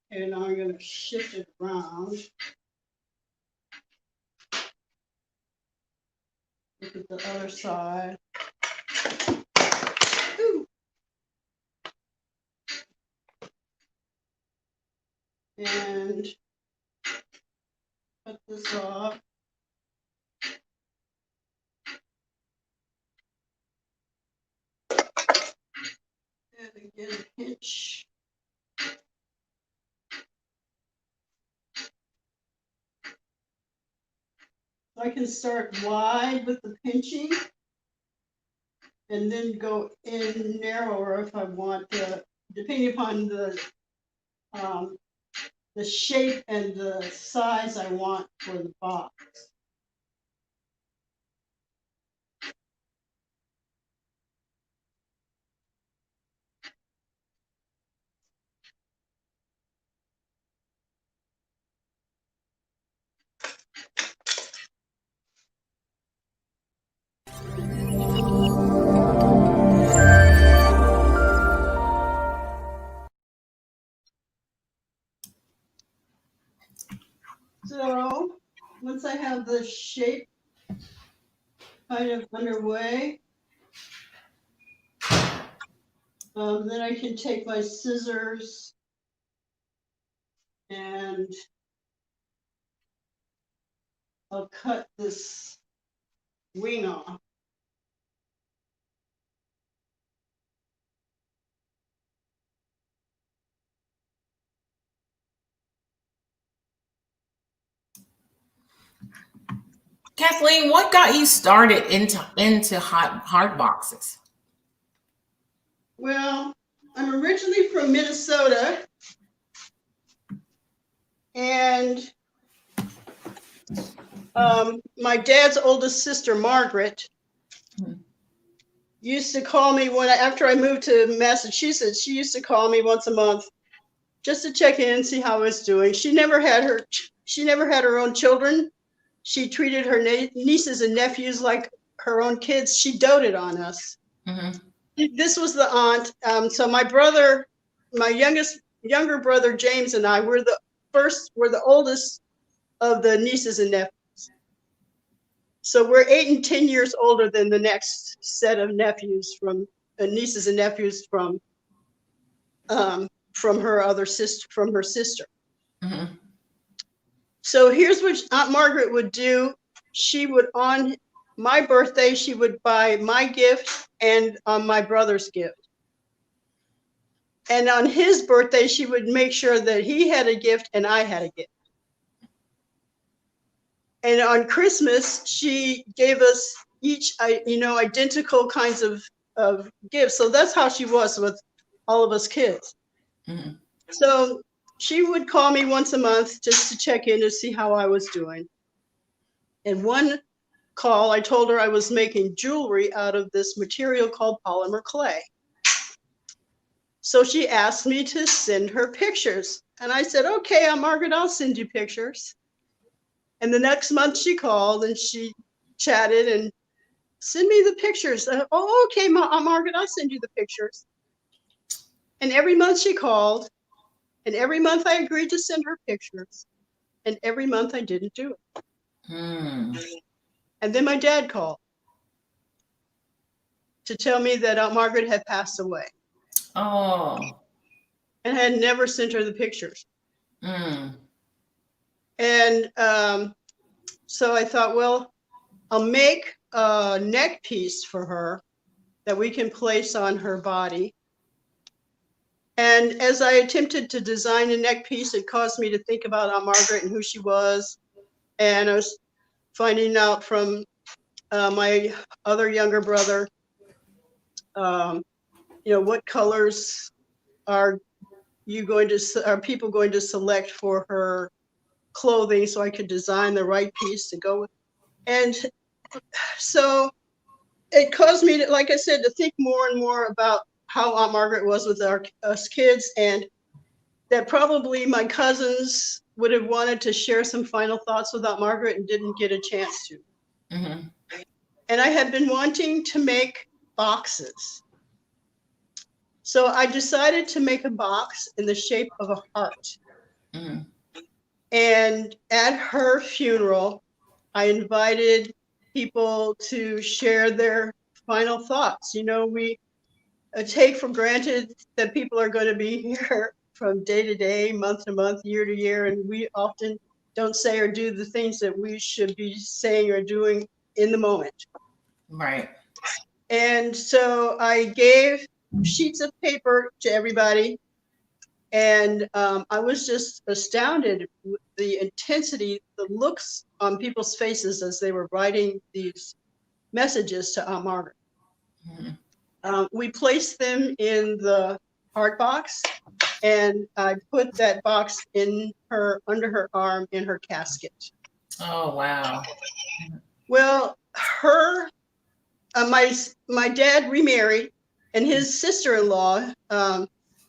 Speaker 8: And now I'm going to shift it around. Look at the other side. Ooh. And cut this off. And again, pinch. I can start wide with the pinching and then go in narrower if I want to, depending upon the shape and the size I want for the box. So once I have the shape kind of underway, then I can take my scissors and I'll cut this wing off.
Speaker 2: Kathleen, what got you started into heart boxes?
Speaker 8: Well, I'm originally from Minnesota, and my dad's oldest sister, Margaret, used to call me after I moved to Massachusetts. She used to call me once a month just to check in and see how I was doing. She never had her own children. She treated her nieces and nephews like her own kids. She doted on us. Mm-hmm. This was the aunt. So my brother, my younger brother James, and I were the oldest of the nieces and nephews. So we're 8 and 10 years older than the next set of nephews nieces and nephews from her sister. Mm-hmm. So here's what Aunt Margaret would do. She would, on my birthday, she would buy my gift and my brother's gift. And on his birthday, she would make sure that he had a gift and I had a gift. And on Christmas, she gave us each, identical kinds of gifts. So that's how she was with all of us kids. Mm-hmm. So she would call me once a month just to check in to see how I was doing. And one call, I told her I was making jewelry out of this material called polymer clay. So she asked me to send her pictures. And I said, okay, Aunt Margaret, I'll send you pictures. And the next month she called and she chatted and send me the pictures. Oh, okay, Aunt Margaret, I'll send you the pictures. And every month she called. And every month I agreed to send her pictures. And every month I didn't do it. And then my dad called to tell me that Aunt Margaret had passed away.
Speaker 2: Oh.
Speaker 8: and had never sent her the pictures.
Speaker 2: Mm.
Speaker 8: And so I thought, well, I'll make a neck piece for her that we can place on her body. And as I attempted to design a neck piece, it caused me to think about Aunt Margaret and who she was. And I was finding out from my other younger brother, what colors are people going to select for her clothing, so I could design the right piece to go with. And so it caused me to, like I said, to think more and more about how Aunt Margaret was with us kids, and that probably my cousins would have wanted to share some final thoughts with Aunt Margaret and didn't get a chance to.
Speaker 2: Mm-hmm.
Speaker 8: And I had been wanting to make boxes. So I decided to make a box in the shape of a heart.
Speaker 2: Mm-hmm.
Speaker 8: And at her funeral, I invited people to share their final thoughts. We take for granted that people are going to be here from day to day, month to month, year to year, and we often don't say or do the things that we should be saying or doing in the moment.
Speaker 2: Right.
Speaker 8: And so I gave sheets of paper to everybody, and I was just astounded with the intensity, the looks on people's faces as they were writing these messages to Aunt Margaret.
Speaker 2: Mm-hmm.
Speaker 8: We placed them in the heart box, and I put that box under her arm in her casket.
Speaker 2: Oh, wow.
Speaker 8: Well, my dad remarried, and his sister-in-law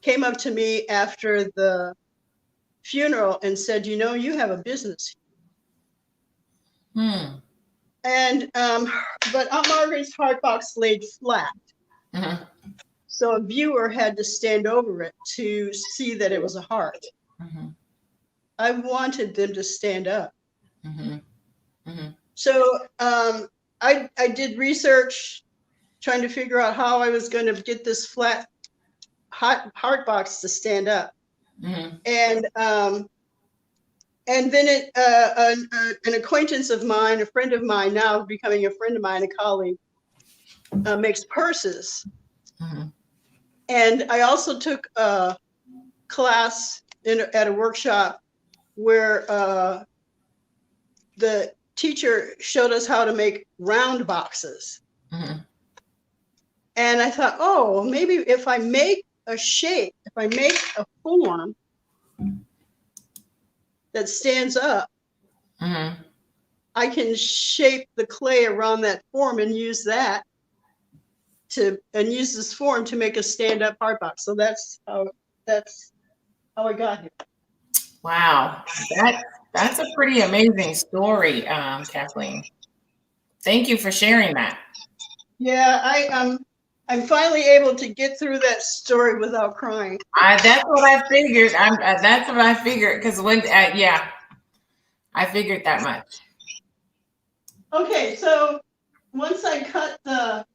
Speaker 8: came up to me after the funeral and said, you have a business. And but Aunt Margaret's heart box laid flat.
Speaker 2: Mm-hmm.
Speaker 8: So a viewer had to stand over it to see that it was a heart.
Speaker 2: Mm-hmm.
Speaker 8: I wanted them to stand up.
Speaker 2: Mm-hmm. Mm-hmm.
Speaker 8: So I did research trying to figure out how I was going to get this flat heart box to stand up.
Speaker 2: Mm-hmm.
Speaker 8: And then an acquaintance of mine, a friend of mine, now becoming a friend of mine, a colleague, makes purses.
Speaker 2: Mm-hmm.
Speaker 8: And I also took a class at a workshop where the teacher showed us how to make round boxes.
Speaker 2: Mm-hmm.
Speaker 8: And I thought, oh, maybe if I make a shape, if I make a form that stands up,
Speaker 2: Mm-hmm.
Speaker 8: I can shape the clay around that form and use this form to make a stand-up heart box. So that's how I got here.
Speaker 2: Wow, that's a pretty amazing story, Kathleen. Thank you for sharing that.
Speaker 8: Yeah, I'm finally able to get through that story without crying.
Speaker 2: That's what I figured. That's what I figured because I figured that much.
Speaker 8: Okay, so once I cut the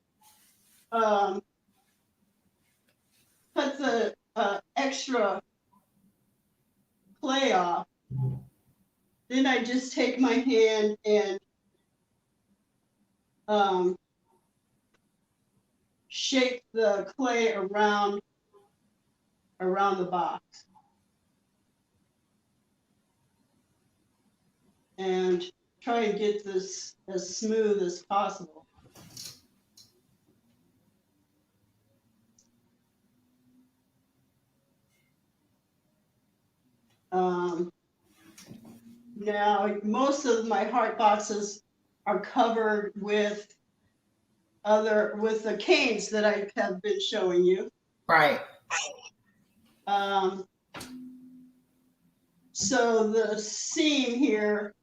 Speaker 8: extra clay off, then I just take my hand and shape the clay around the box. And try and get this as smooth as possible. Now, most of my heart boxes are covered with the canes that I have been showing you.
Speaker 2: Right.
Speaker 8: So the seam here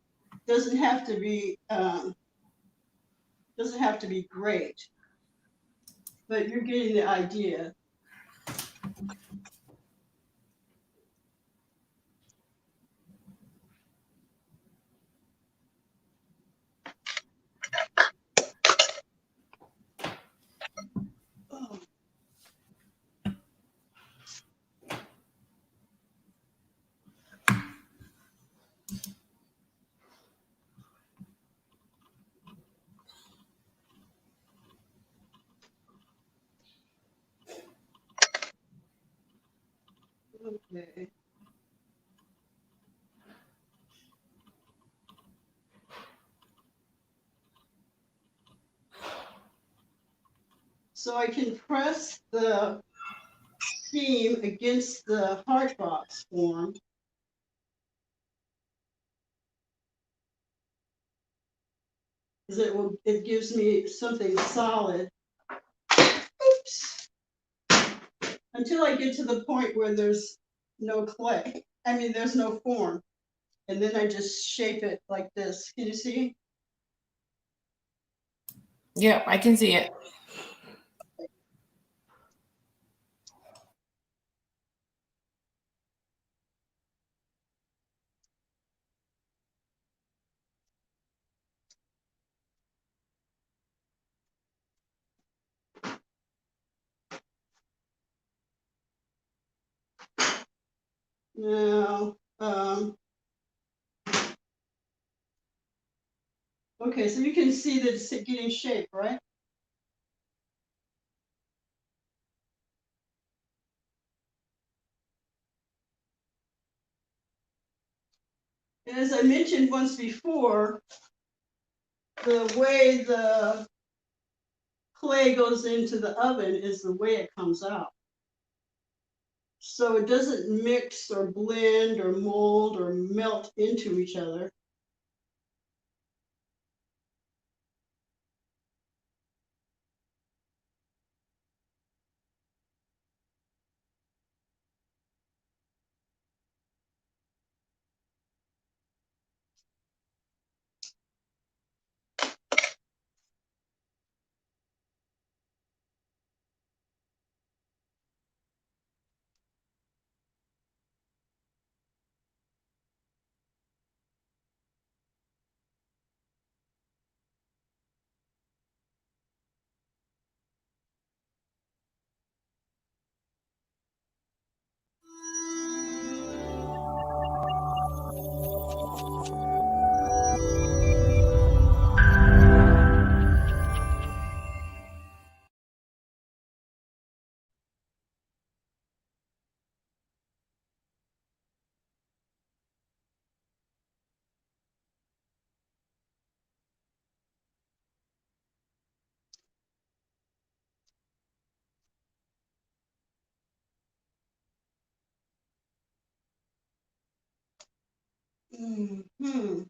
Speaker 8: doesn't have to be great, but you're getting the idea. Okay. So I can press the seam against the heart box form. Because it gives me something solid. Oops. Until I get to the point where there's no clay. I mean, there's no form. And then I just shape it like this. Can you see?
Speaker 2: Yeah, I can see it.
Speaker 8: Now, okay, so you can see that it's getting shape, right? And as I mentioned once before, the way the clay goes into the oven is the way it comes out. So it doesn't mix or blend or mold or melt into each other. Mm-hmm.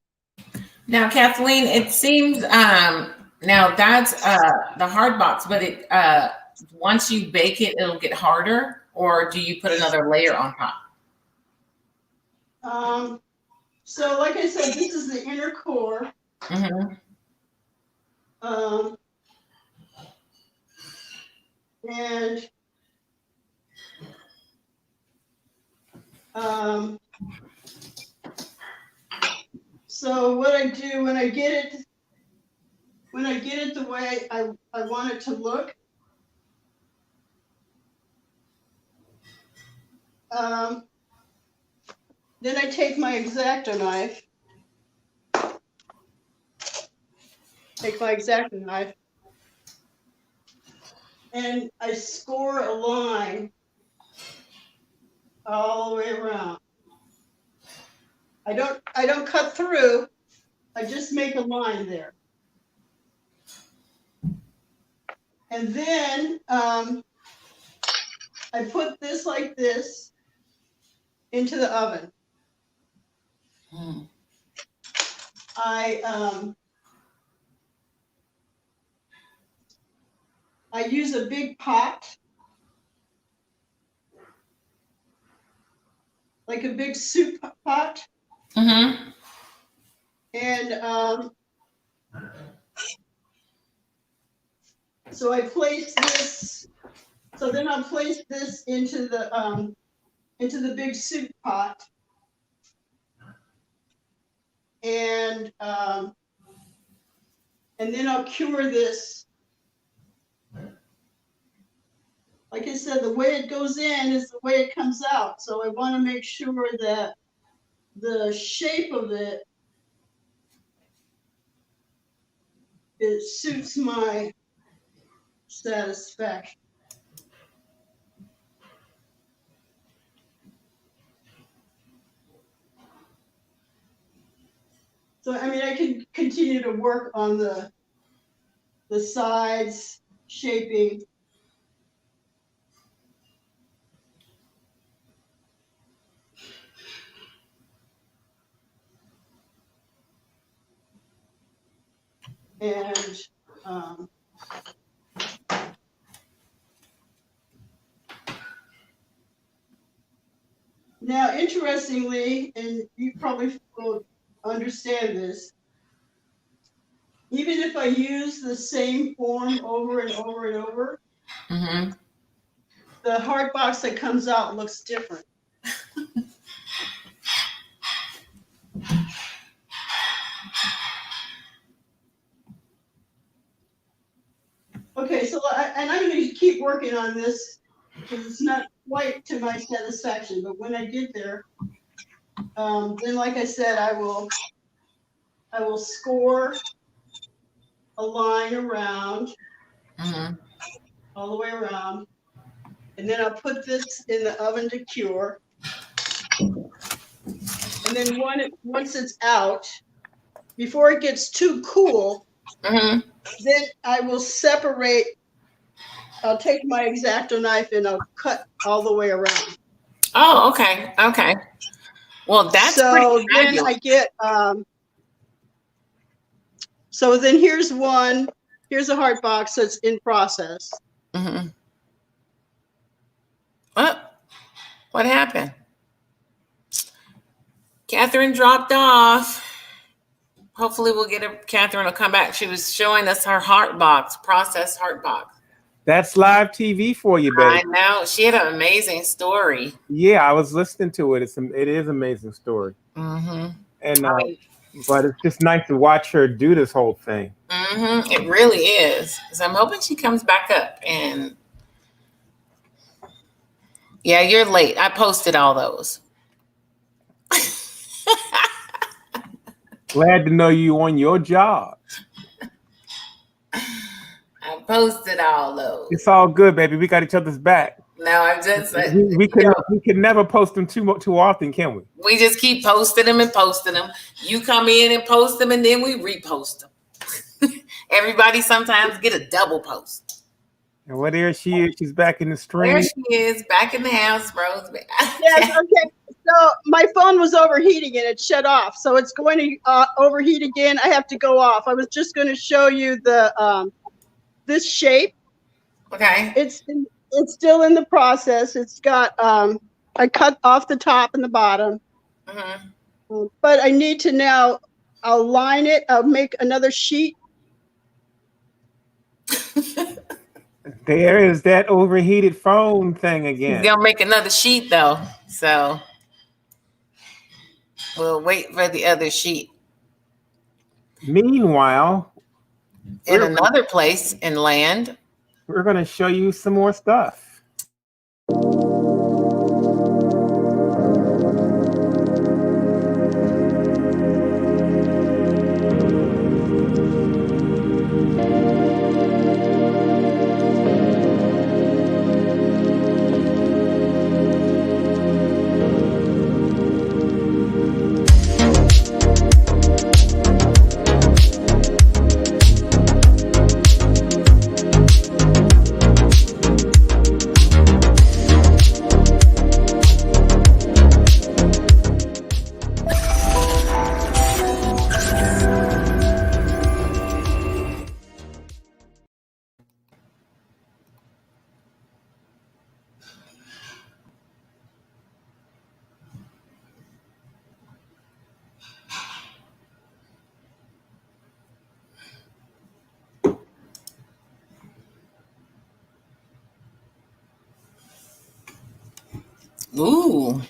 Speaker 2: Now, Kathleen, it seems now that's the hard box, but it once you bake it, it'll get harder, or do you put another layer on top?
Speaker 8: So like I said, this is the inner core.
Speaker 2: Mm-hmm.
Speaker 8: And so what I do when I get it the way I want it to look, then I take my X-Acto knife, and I score a line all the way around. I don't cut through, I just make a line there. And then I put this like this into the oven. I use a big pot, like a big soup pot.
Speaker 2: Mm-hmm.
Speaker 8: And so I place this. So then I'll place this into the big soup pot, and then I'll cure this. Like I said, the way it goes in is the way it comes out. So I want to make sure that the shape of it suits my satisfaction. So, I mean, I can continue to work on the sides, shaping. And now, interestingly, and you probably will understand this, even if I use the same form over and over and over,
Speaker 2: Mm-hmm.
Speaker 8: the heart box that comes out looks different. Okay, so and I'm going to keep working on this because it's not quite to my satisfaction, but when I get there, then like I said, I will score a line around,
Speaker 2: Mm-hmm.
Speaker 8: all the way around, and then I'll put this in the oven to cure. And then once it's out, before it gets too cool,
Speaker 2: Mm-hmm.
Speaker 8: then I will separate. I'll take my X-Acto knife and I'll cut all the way around.
Speaker 2: Oh, okay. Okay. Well, that's
Speaker 8: so
Speaker 2: pretty
Speaker 8: then I get. So then here's one. Here's a heart box that's in process.
Speaker 2: Mm-hmm. What happened? Catherine dropped off. Hopefully we'll get her. Catherine will come back. She was showing us her heart box, processed heart box.
Speaker 3: That's live TV for you, baby.
Speaker 2: I know. She had an amazing story.
Speaker 3: Yeah, I was listening to it. It is an amazing story.
Speaker 2: Mm-hmm.
Speaker 3: And but it's just nice to watch her do this whole thing.
Speaker 2: Mm-hmm. It really is. So I'm hoping she comes back up. And yeah, you're late. I posted all those.
Speaker 3: Glad to know you on your job.
Speaker 2: I posted all those.
Speaker 3: It's all good, baby. We got each other's back.
Speaker 2: No, I'm just
Speaker 3: we can never post them too often, can we?
Speaker 2: We just keep posting them and posting them. You come in and post them, and then we repost them. Everybody sometimes get a double post.
Speaker 3: And well, there she is. She's back in the stream.
Speaker 2: There she is, back in the house, bro.
Speaker 8: Yes, okay. So my phone was overheating and it shut off. So it's going to overheat again. I have to go off. I was just going to show you the this shape.
Speaker 2: Okay.
Speaker 8: It's still in the process. It's got I cut off the top and the bottom.
Speaker 2: Mm-hmm.
Speaker 8: But I need to now align it. I'll make another sheet.
Speaker 3: There is that overheated phone thing again.
Speaker 2: They'll make another sheet though, so we'll wait for the other sheet.
Speaker 3: Meanwhile,
Speaker 2: In another place in land,
Speaker 3: we're going to show you some more stuff.
Speaker 2: ooh,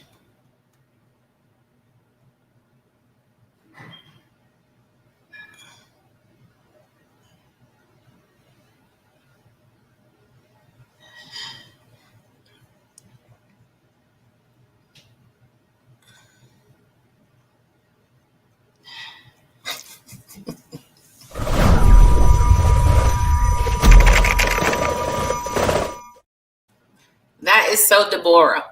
Speaker 2: that is so Deborah.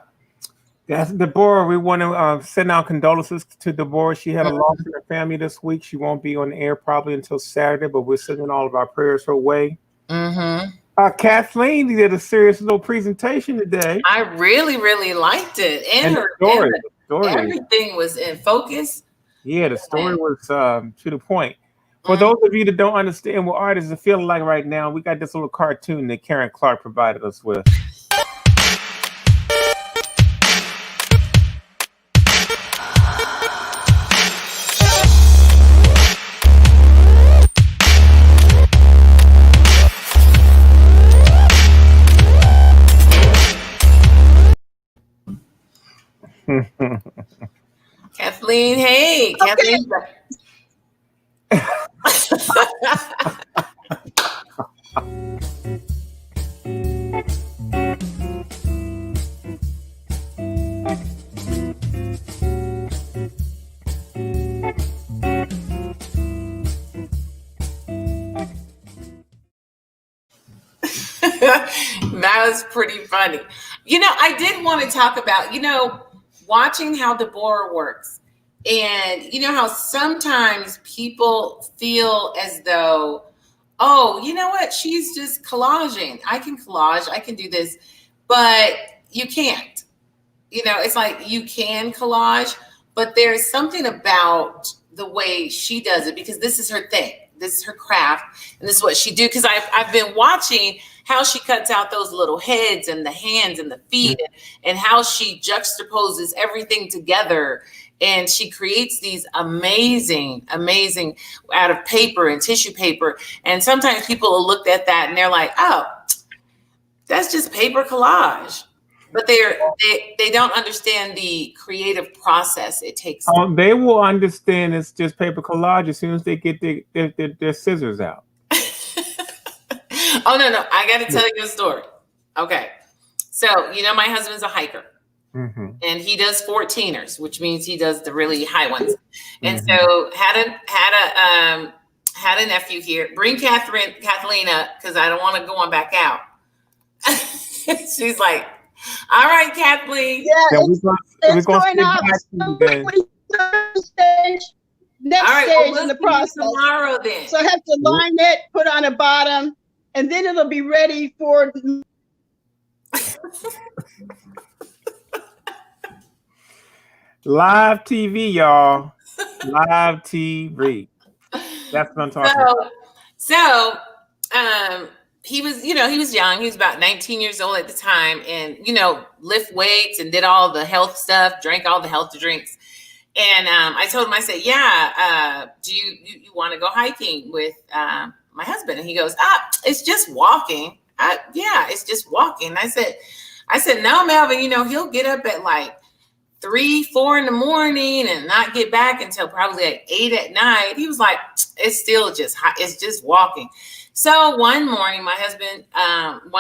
Speaker 3: That's Deborah. We want to send our condolences to Deborah. She had a loss in her family this week. She won't be on the air probably until Saturday, but we're sending all of our prayers her way. Kathleen did a serious little presentation today.
Speaker 2: I really, really liked it. And her
Speaker 3: story.
Speaker 2: Everything was in focus.
Speaker 3: Yeah, the story was to the point. For those of you that don't understand what artists are feeling like right now, we got this little cartoon that Karen Clark provided us with.
Speaker 2: Kathleen, hey, Kathleen. That was pretty funny. I did want to talk about, watching how Deborah works. And how sometimes people feel as though, oh, you know what? She's just collaging. I can collage. I can do this. But you can't. It's like you can collage, but there's something about the way she does it because this is her thing. This is her craft. And this is what she do. Because I've been watching how she cuts out those little heads and the hands and the feet and how she juxtaposes everything together. And she creates these amazing out of paper and tissue paper. And sometimes people will look at that and they're like, oh, that's just paper collage. But they don't understand the creative process it takes.
Speaker 3: They will understand it's just paper collage as soon as they get their scissors out.
Speaker 2: Oh, no. I got to tell you a story. Okay. So, my husband's a hiker. And he does 14ers, which means he does the really high ones. And so had a nephew here. Bring Kathleen up because I don't want to go on back out. She's like, all right, Kathleen.
Speaker 8: Yeah, it's going up. Next stage in the process.
Speaker 2: Tomorrow, then.
Speaker 8: So I have to line it, put on a bottom, and then it'll be ready for.
Speaker 3: Live TV, y'all. Live TV. That's what I'm talking about.
Speaker 2: So, he was young. He was about 19 years old at the time and, lift weights and did all the health stuff, drank all the healthy drinks. And I told him, I said, do you want to go hiking with my husband? And he goes, it's just walking. It's just walking. And I said, no, Melvin, he'll get up at like 3-4 in the morning and not get back until probably like 8 at night. He was like, it's still just hot. It's just walking. So one morning, one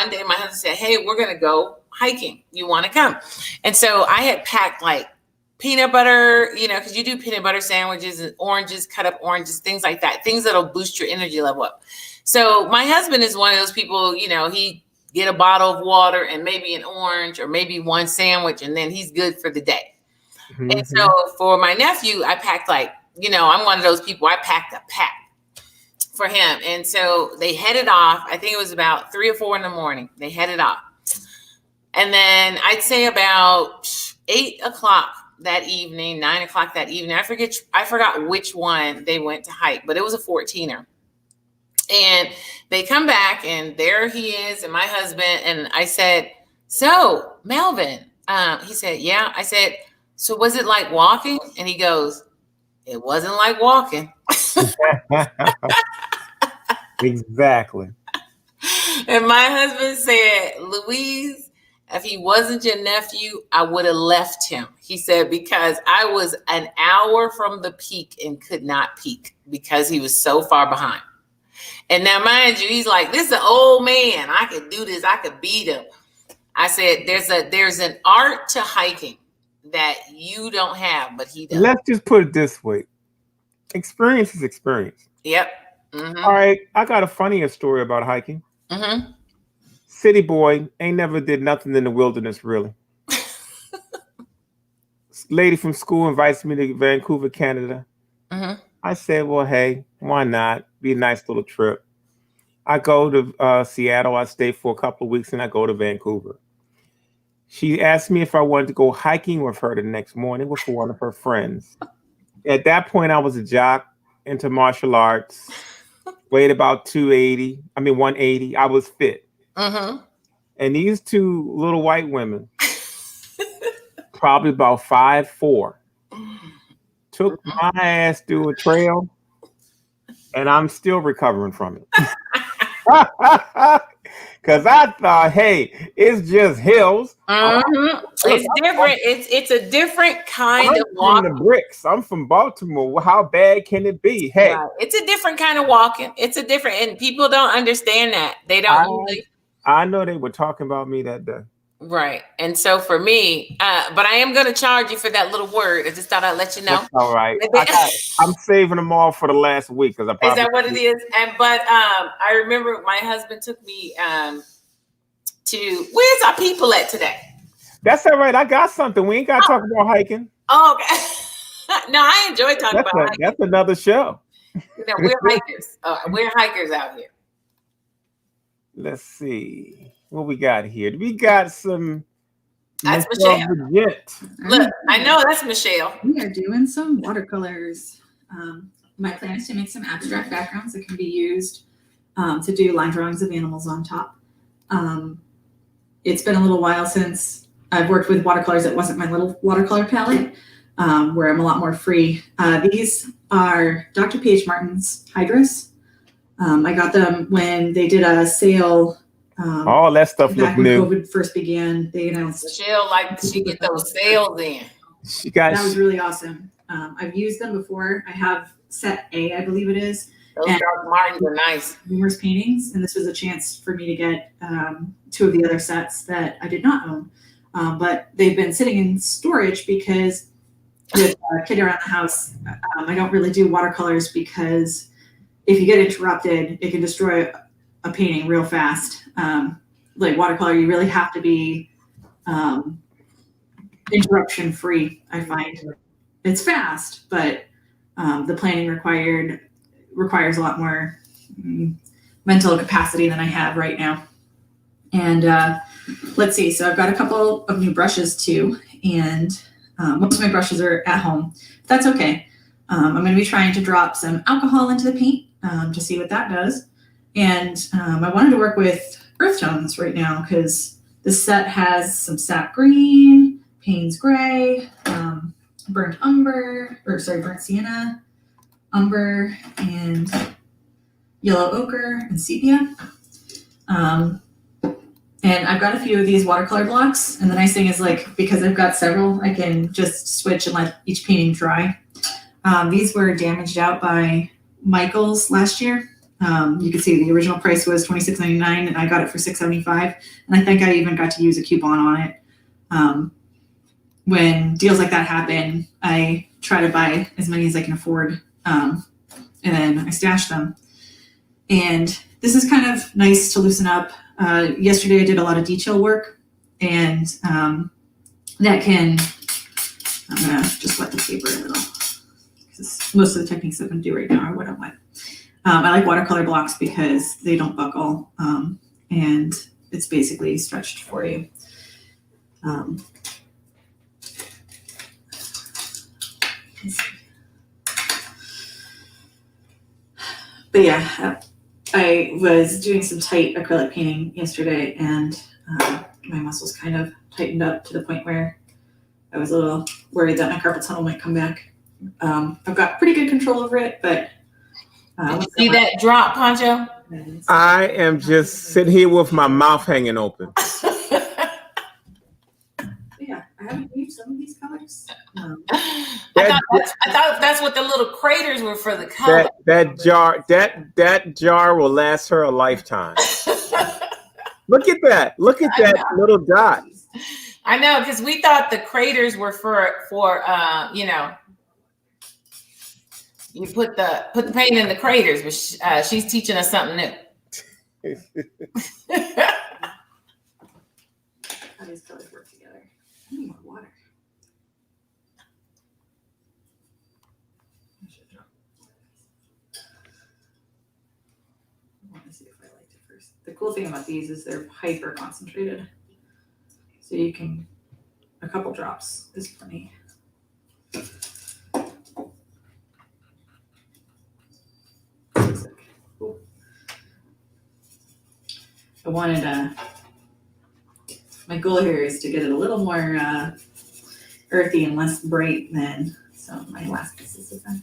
Speaker 2: day my husband said, hey, we're going to go hiking. You want to come? And so I had packed like peanut butter, because you do peanut butter sandwiches and oranges, cut up oranges, things like that, things that'll boost your energy level up. So my husband is one of those people, he get a bottle of water and maybe an orange or maybe one sandwich, and then he's good for the day. And so for my nephew, I packed I'm one of those people, I packed a pack for him. And so they headed off. I think it was about 3 or 4 in the morning. They headed off. And then I'd say about 8 o'clock that evening, 9 o'clock that evening, I forgot which one they went to hike, but it was a 14er. And they come back and there he is and my husband. And I said, so Melvin, he said, yeah. I said, so was it like walking? And he goes, it wasn't like walking.
Speaker 3: Exactly.
Speaker 2: And my husband said, Louise, if he wasn't your nephew, I would have left him. He said, because I was an hour from the peak and could not peak because he was so far behind. And now, mind you, he's like, this is an old man. I could do this. I could beat him. I said, there's an art to hiking that you don't have, but he does.
Speaker 3: Let's just put it this way. Experience is experience.
Speaker 2: Yep.
Speaker 3: All right. I got a funnier story about hiking. City boy ain't never did nothing in the wilderness, really. lady from school invites me to Vancouver, Canada.
Speaker 2: Mm-hmm.
Speaker 3: I said, well, hey, why not? Be a nice little trip. I go to Seattle. I stay for a couple of weeks and I go to Vancouver. She asked me if I wanted to go hiking with her the next morning with one of her friends. At that point, I was a jock into martial arts, weighed about 180. I was fit.
Speaker 2: Mm-hmm.
Speaker 3: And these two little white women, probably about 5'4", took my ass through a trail, and I'm still recovering from it. Because I thought, hey, it's just hills.
Speaker 2: Mm-hmm. It's different. It's a different kind of walk.
Speaker 3: I'm from the bricks. I'm from Baltimore. How bad can it be? Hey,
Speaker 2: right. It's a different kind of walking. It's a different, and people don't understand that. They don't usually.
Speaker 3: I know they were talking about me that day.
Speaker 2: Right. And so for me, but I am going to charge you for that little word. I just thought I'd let you know.
Speaker 3: That's all right. I'm saving them all for the last week because
Speaker 2: Is that what it is? But I remember my husband took me to, where's our people at today?
Speaker 3: That's all right. I got something. We ain't got to talk about hiking.
Speaker 2: Oh, okay. No, I enjoy talking about hiking.
Speaker 3: That's another show.
Speaker 2: We're hikers. We're hikers out here.
Speaker 3: Let's see what we got here. We got some.
Speaker 2: That's Michelle. Look, I know that's Michelle.
Speaker 9: We are doing some watercolors. My plan is to make some abstract backgrounds that can be used to do line drawings of animals on top. It's been a little while since I've worked with watercolors. It wasn't my little watercolor palette, where I'm a lot more free. These are Dr. P.H. Martin's Hydras. I got them when they did a sale.
Speaker 3: All that stuff looked new.
Speaker 9: When COVID first began, they announced.
Speaker 2: Michelle, she get those sales in.
Speaker 9: That was really awesome. I've used them before. I have set A, I believe it is.
Speaker 2: Those Dr. Martins are nice.
Speaker 9: Numerous paintings, and this was a chance for me to get 2 of the other sets that I did not own. But they've been sitting in storage because with a kid around the house, I don't really do watercolors because if you get interrupted, it can destroy a painting real fast. Like watercolor, you really have to be interruption free. I find it's fast, but the planning requires a lot more mental capacity than I have right now. And let's see. So I've got a couple of new brushes too, and most of my brushes are at home. But that's okay. I'm going to be trying to drop some alcohol into the paint to see what that does. And I wanted to work with earth tones right now because this set has some sap green, Payne's gray, burnt sienna, umber, and yellow ochre and sepia. And I've got a few of these watercolor blocks. And the nice thing is, like, because I've got several, I can just switch and let each painting dry. These were damaged out by Michael's last year. You can see the original price was $26.99 and I got it for $6.75. And I think I even got to use a coupon on it. When deals like that happen, I try to buy as many as I can afford. And then I stash them. And this is kind of nice to loosen up. Yesterday I did a lot of detail work, and that can, I'm gonna just wet the paper a little, because most of the techniques I'm gonna do right now are what I'm wet. I like watercolor blocks because they don't buckle, and it's basically stretched for you. But yeah, I was doing some tight acrylic painting yesterday, and my muscles kind of tightened up to the point where I was a little worried that my carpal tunnel might come back. I've got pretty good control over it, but
Speaker 2: see that drop, Poncho?
Speaker 3: I am just sitting here with my mouth hanging open.
Speaker 9: Yeah, I haven't used some of these colors.
Speaker 2: I thought that's what the little craters were for, the color.
Speaker 3: That jar will last her a lifetime. Look at that! Look at that little dot.
Speaker 2: I know, because we thought the craters were for you put the paint in the craters, but she's teaching us something new.
Speaker 9: How these colors work together. I need more water. colors. The cool thing about these is they're hyper concentrated. So you can, a couple drops is plenty. I wanted my goal here is to get it a little more earthy and less bright than some of my last pieces of that.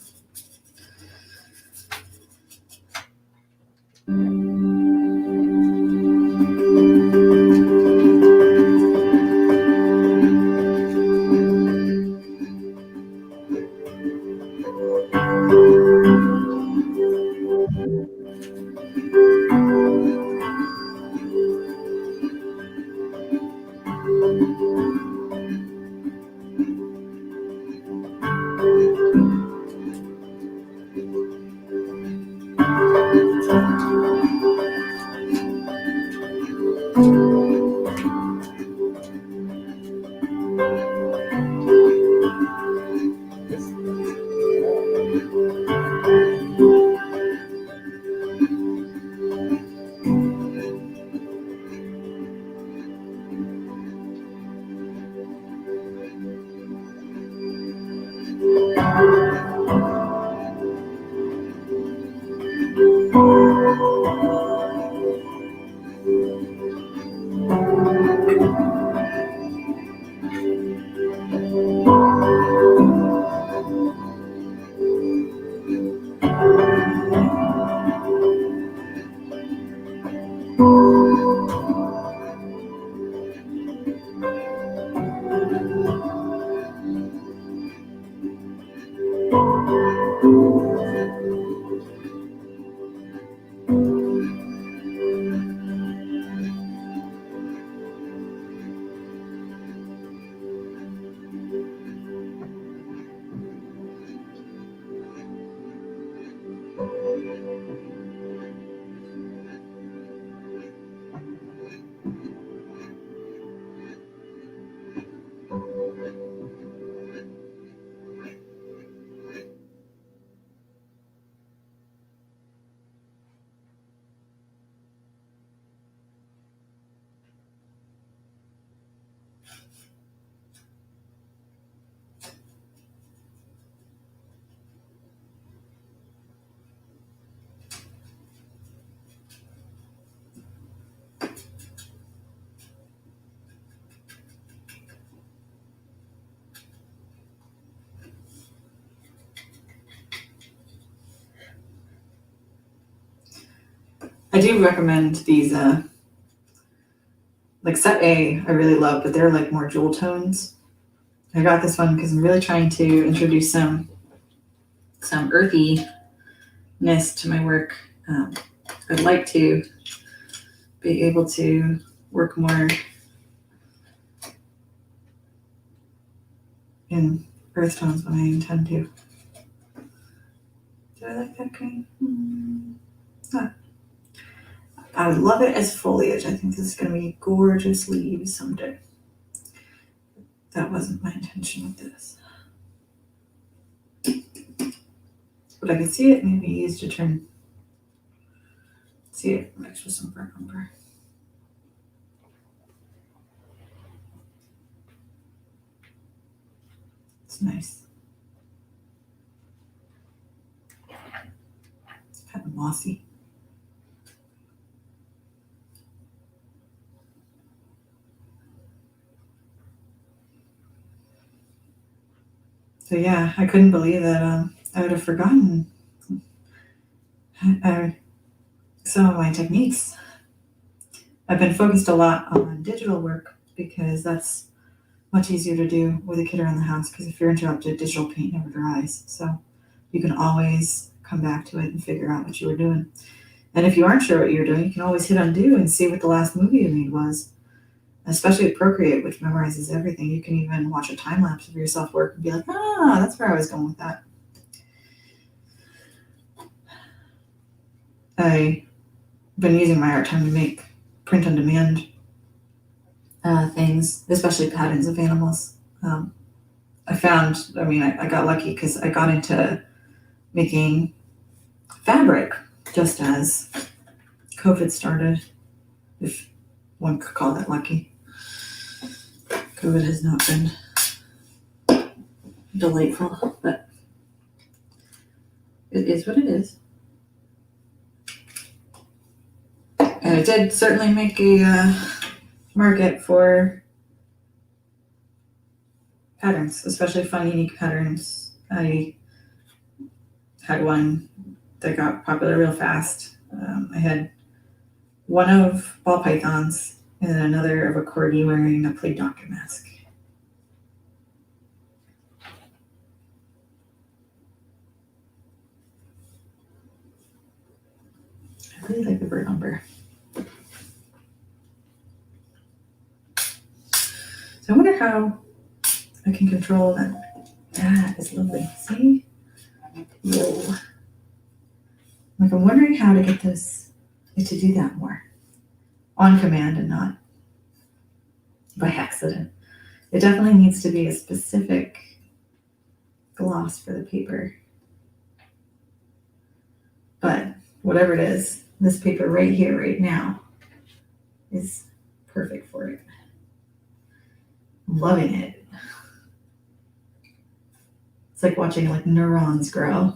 Speaker 9: I do recommend these, like set A, I really love, but they're like more jewel tones. I got this one because I'm really trying to introduce some earthiness to my work. I'd like to be able to work more in earth tones when I intend to. Do I like that green? Huh. I would love it as foliage. I think this is going to be gorgeous leaves someday. That wasn't my intention with this. But I can see it maybe used to turn. See it mixed with some burnt umber. It's nice. It's kind of mossy. So yeah, I couldn't believe that I would have forgotten some of my techniques. I've been focused a lot on digital work because that's much easier to do with a kid around the house, because if you're interrupted, digital paint never dries. So you can always come back to it and figure out what you were doing. And if you aren't sure what you're doing, you can always hit undo and see what the last movie you made was. Especially with Procreate, which memorizes everything. You can even watch a time lapse of yourself work and be like, that's where I was going with that. I've been using my art time to make print on demand things, especially patterns of animals. I got lucky because I got into making fabric just as COVID started, if one could call that lucky. COVID has not been delightful, but it is what it is. And it did certainly make a market for patterns, especially fun, unique patterns. I had one that got popular real fast. I had one of ball pythons and then another of a corgi wearing a plague doctor mask. I really like the bird number. So I wonder how I can control that. That is lovely. See? Whoa. Like, I'm wondering how to get this to do that more on command and not by accident. It definitely needs to be a specific gloss for the paper. But whatever it is, this paper right here, right now, is perfect for it. I'm loving it. It's like watching like neurons grow.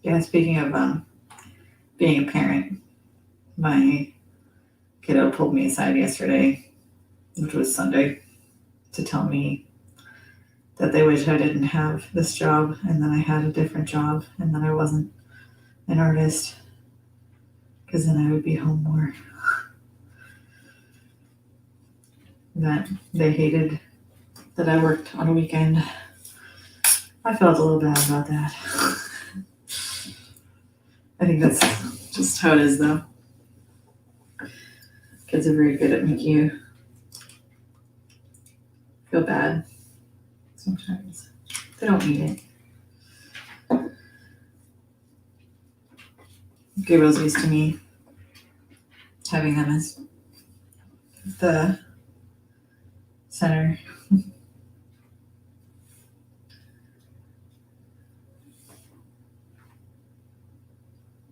Speaker 9: Yeah, speaking of being a parent, my kiddo pulled me aside yesterday, which was Sunday, to tell me that they wish I didn't have this job and that I had a different job and that I wasn't an artist, because then I would be home more. That they hated that I worked on a weekend. I felt a little bad about that. I think that's just how it is, though. Kids are very good at making you feel bad sometimes. They don't need it. Gabriel's used to me having them as the center.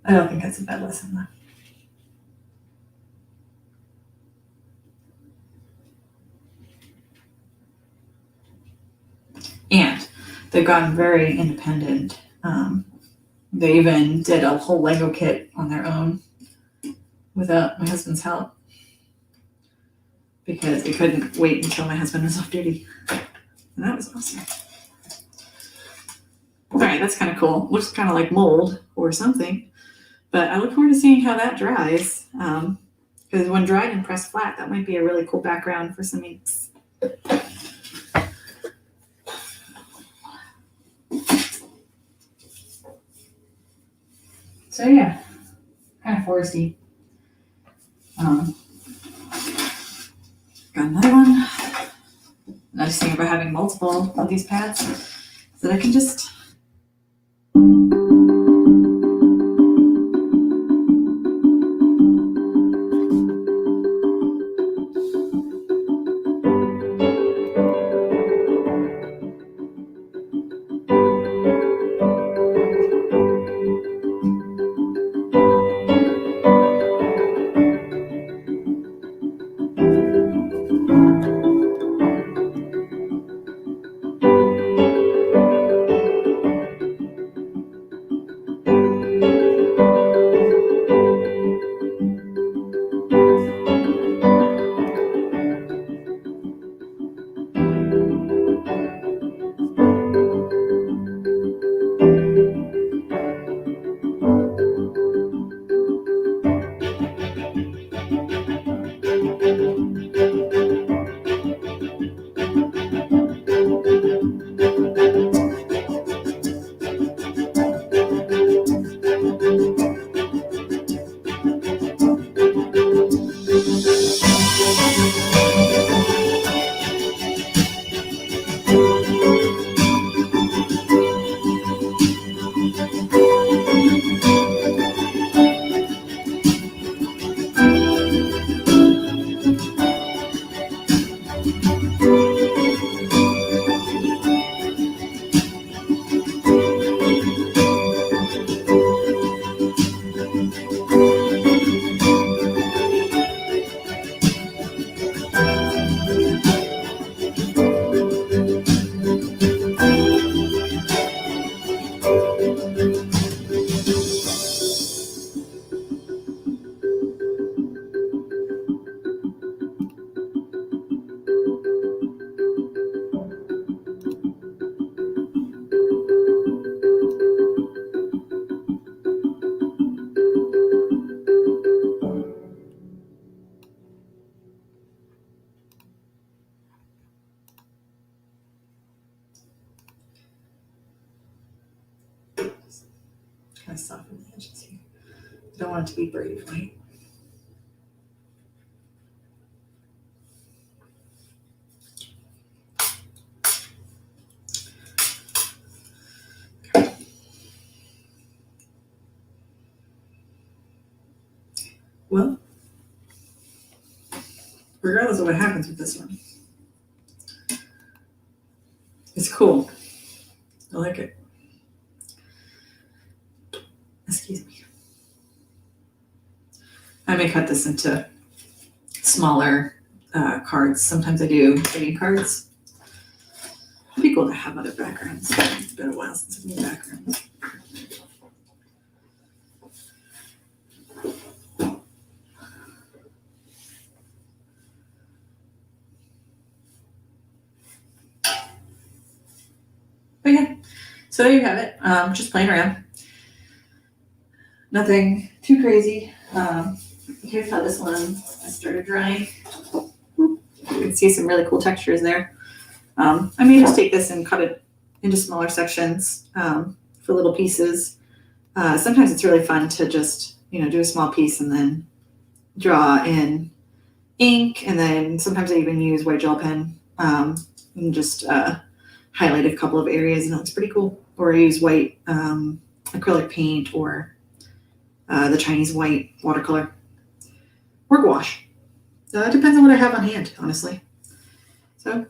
Speaker 9: I don't think that's a bad lesson, though. And they've gotten very independent. They even did a whole Lego kit on their own without my husband's help, because they couldn't wait until my husband was off duty. And that was awesome. All right, that's kind of cool. Looks kind of like mold or something. But I look forward to seeing how that dries. Because when dried and pressed flat, that might be a really cool background for some inks. So yeah, kind of foresty. Got another one. Nice thing about having multiple of these pads is that I can just kind of soften the edges here. I don't want it to be brave white. Well, regardless of what happens with this one, it's cool. I like it. Excuse me. I may cut this into smaller cards. Sometimes I do greeting cards. It'd be cool to have other backgrounds. It's been a while since I've made backgrounds. But yeah, so there you have it. Just playing around. Nothing too crazy. Here's how this one I started drying. You can see some really cool textures there. I may just take this and cut it into smaller sections for little pieces. Sometimes it's really fun to just, do a small piece and then draw in ink, and then sometimes I even use white gel pen and just highlight a couple of areas, and it looks pretty cool. Or I use white acrylic paint or the Chinese white watercolor or gouache. It depends on what I have on hand, honestly. So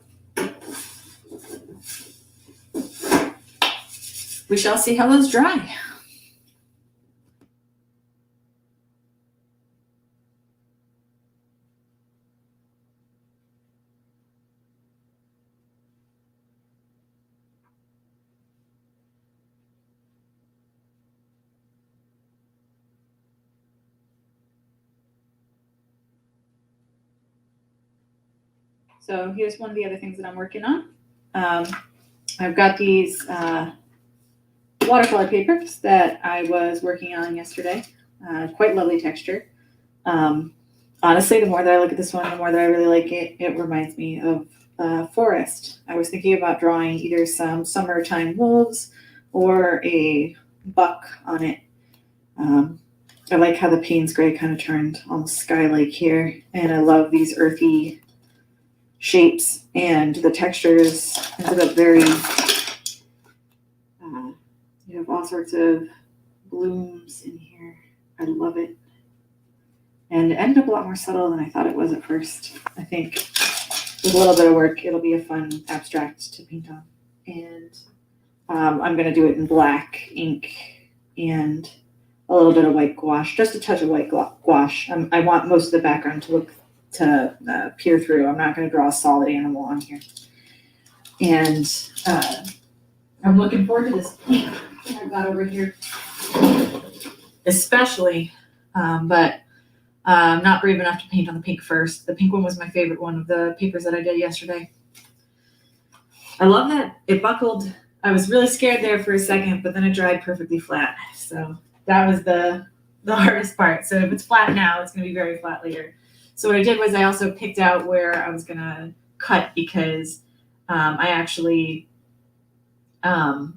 Speaker 9: we shall see how those dry. So here's one of the other things that I'm working on. I've got these watercolor papers that I was working on yesterday. Quite lovely texture. Honestly, the more that I look at this one, the more that I really like it. It reminds me of forest. I was thinking about drawing either some summertime wolves or a buck on it. I like how the Payne's gray kind of turned almost sky-like here, and I love these earthy shapes, and the textures ended up very, you have all sorts of blooms in here. I love it. And it ended up a lot more subtle than I thought it was at first. I think with a little bit of work, it'll be a fun abstract to paint on. And I'm going to do it in black ink and a little bit of white gouache, just a touch of white gouache. I want most of the background to peer through. I'm not going to draw a solid animal on here. And I'm looking forward to this pink I've got over here, especially, but I'm not brave enough to paint on the pink first. The pink one was my favorite one of the papers that I did yesterday. I love that it buckled. I was really scared there for a second, but then it dried perfectly flat. So that was the hardest part. So if it's flat now, it's going to be very flat later. So what I did was I also picked out where I was going to cut, because I actually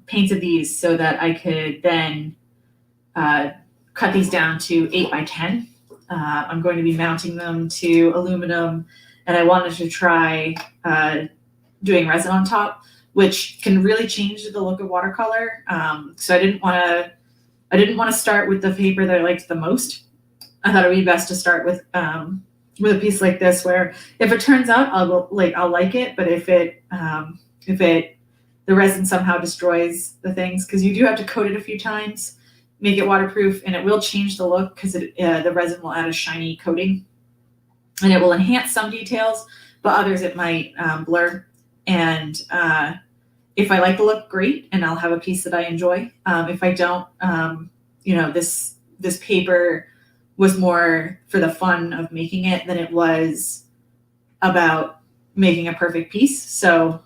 Speaker 9: painted these so that I could then cut these down to 8 by 10. I'm going to be mounting them to aluminum, and I wanted to try doing resin on top, which can really change the look of watercolor. So I didn't want to start with the paper that I liked the most. I thought it would be best to start with a piece like this, where if it turns out, I'll like it, but if the resin somehow destroys the things, because you do have to coat it a few times, make it waterproof, and it will change the look because the resin will add a shiny coating, and it will enhance some details, but others it might blur. And if I like the look, great, and I'll have a piece that I enjoy. If I don't, this paper was more for the fun of making it than it was about making a perfect piece. So,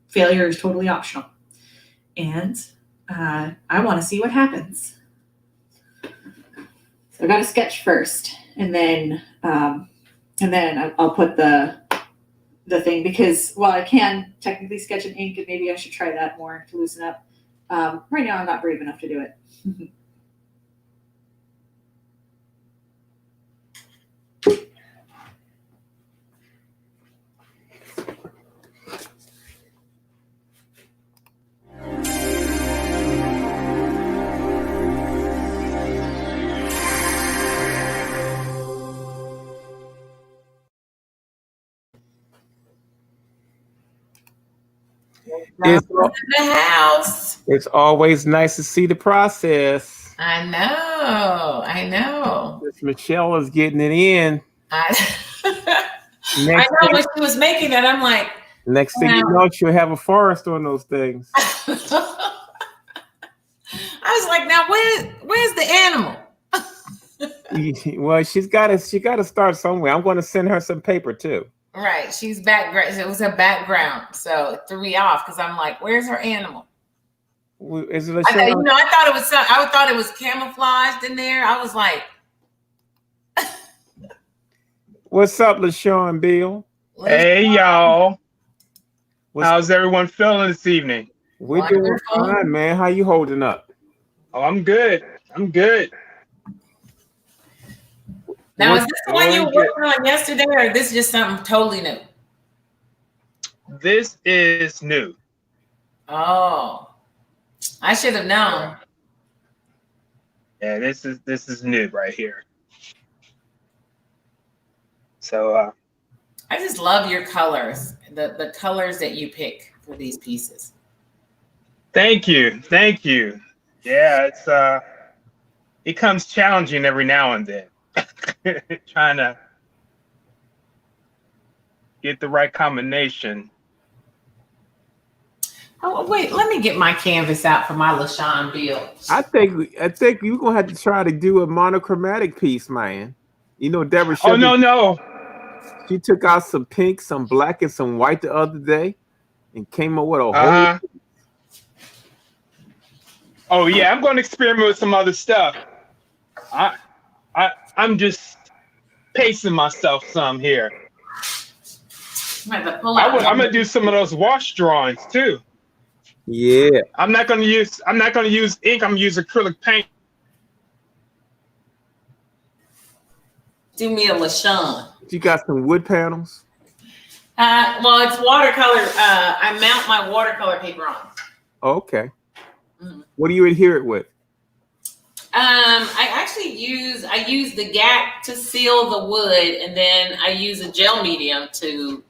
Speaker 9: failure is totally optional. And I want to see what happens. So I got to sketch first, and then I'll put the thing, because while I can technically sketch in ink, and maybe I should try that more to loosen up, Right now, I'm not brave enough to do it.
Speaker 3: It's,
Speaker 2: In the house.
Speaker 3: it's always nice to see the process.
Speaker 2: I know.
Speaker 3: Miss Michelle is getting it in.
Speaker 2: I
Speaker 3: Next
Speaker 2: know when she was making it, I'm like,
Speaker 3: Next thing you know, she'll have a forest on those things.
Speaker 2: I was like, now where's the animal?
Speaker 3: Well, she got to start somewhere. I'm going to send her some paper too.
Speaker 2: Right, she's background. It was a background, so it threw me off because I'm like, where's her animal?
Speaker 3: Is it a
Speaker 2: I thought it was camouflaged in there. I was like,
Speaker 3: what's up, LaShawn Bill?
Speaker 10: Hey, y'all. How's everyone feeling this evening?
Speaker 3: We're doing fine, man. How you holding up?
Speaker 10: Oh, I'm good.
Speaker 2: Now, is this the one you were working on yesterday, or is this just something totally new?
Speaker 10: This is new.
Speaker 2: Oh, I should have known.
Speaker 10: Yeah, this is new right here. So
Speaker 2: I just love your colors, the colors that you pick for these pieces.
Speaker 10: Thank you. Yeah, it's it comes challenging every now and then. Trying to get the right combination.
Speaker 2: Oh wait, let me get my canvas out for my LaShawn Bill.
Speaker 3: I think you're gonna have to try to do a monochromatic piece, man. You know, Deborah.
Speaker 10: Oh no.
Speaker 3: She took out some pink, some black, and some white the other day, and came up with a whole.
Speaker 10: Oh yeah, I'm going to experiment with some other stuff. I'm just pacing myself some here. I'm gonna do some of those wash drawings too.
Speaker 3: Yeah.
Speaker 10: I'm not gonna use ink. I'm gonna use acrylic paint.
Speaker 2: Do me a LaShawn.
Speaker 3: You got some wood panels?
Speaker 2: Well, it's watercolor. I mount my watercolor paper on.
Speaker 3: Okay. Mm-hmm. What do you adhere it with?
Speaker 2: I actually use the gap to seal the wood, and then I use a gel medium to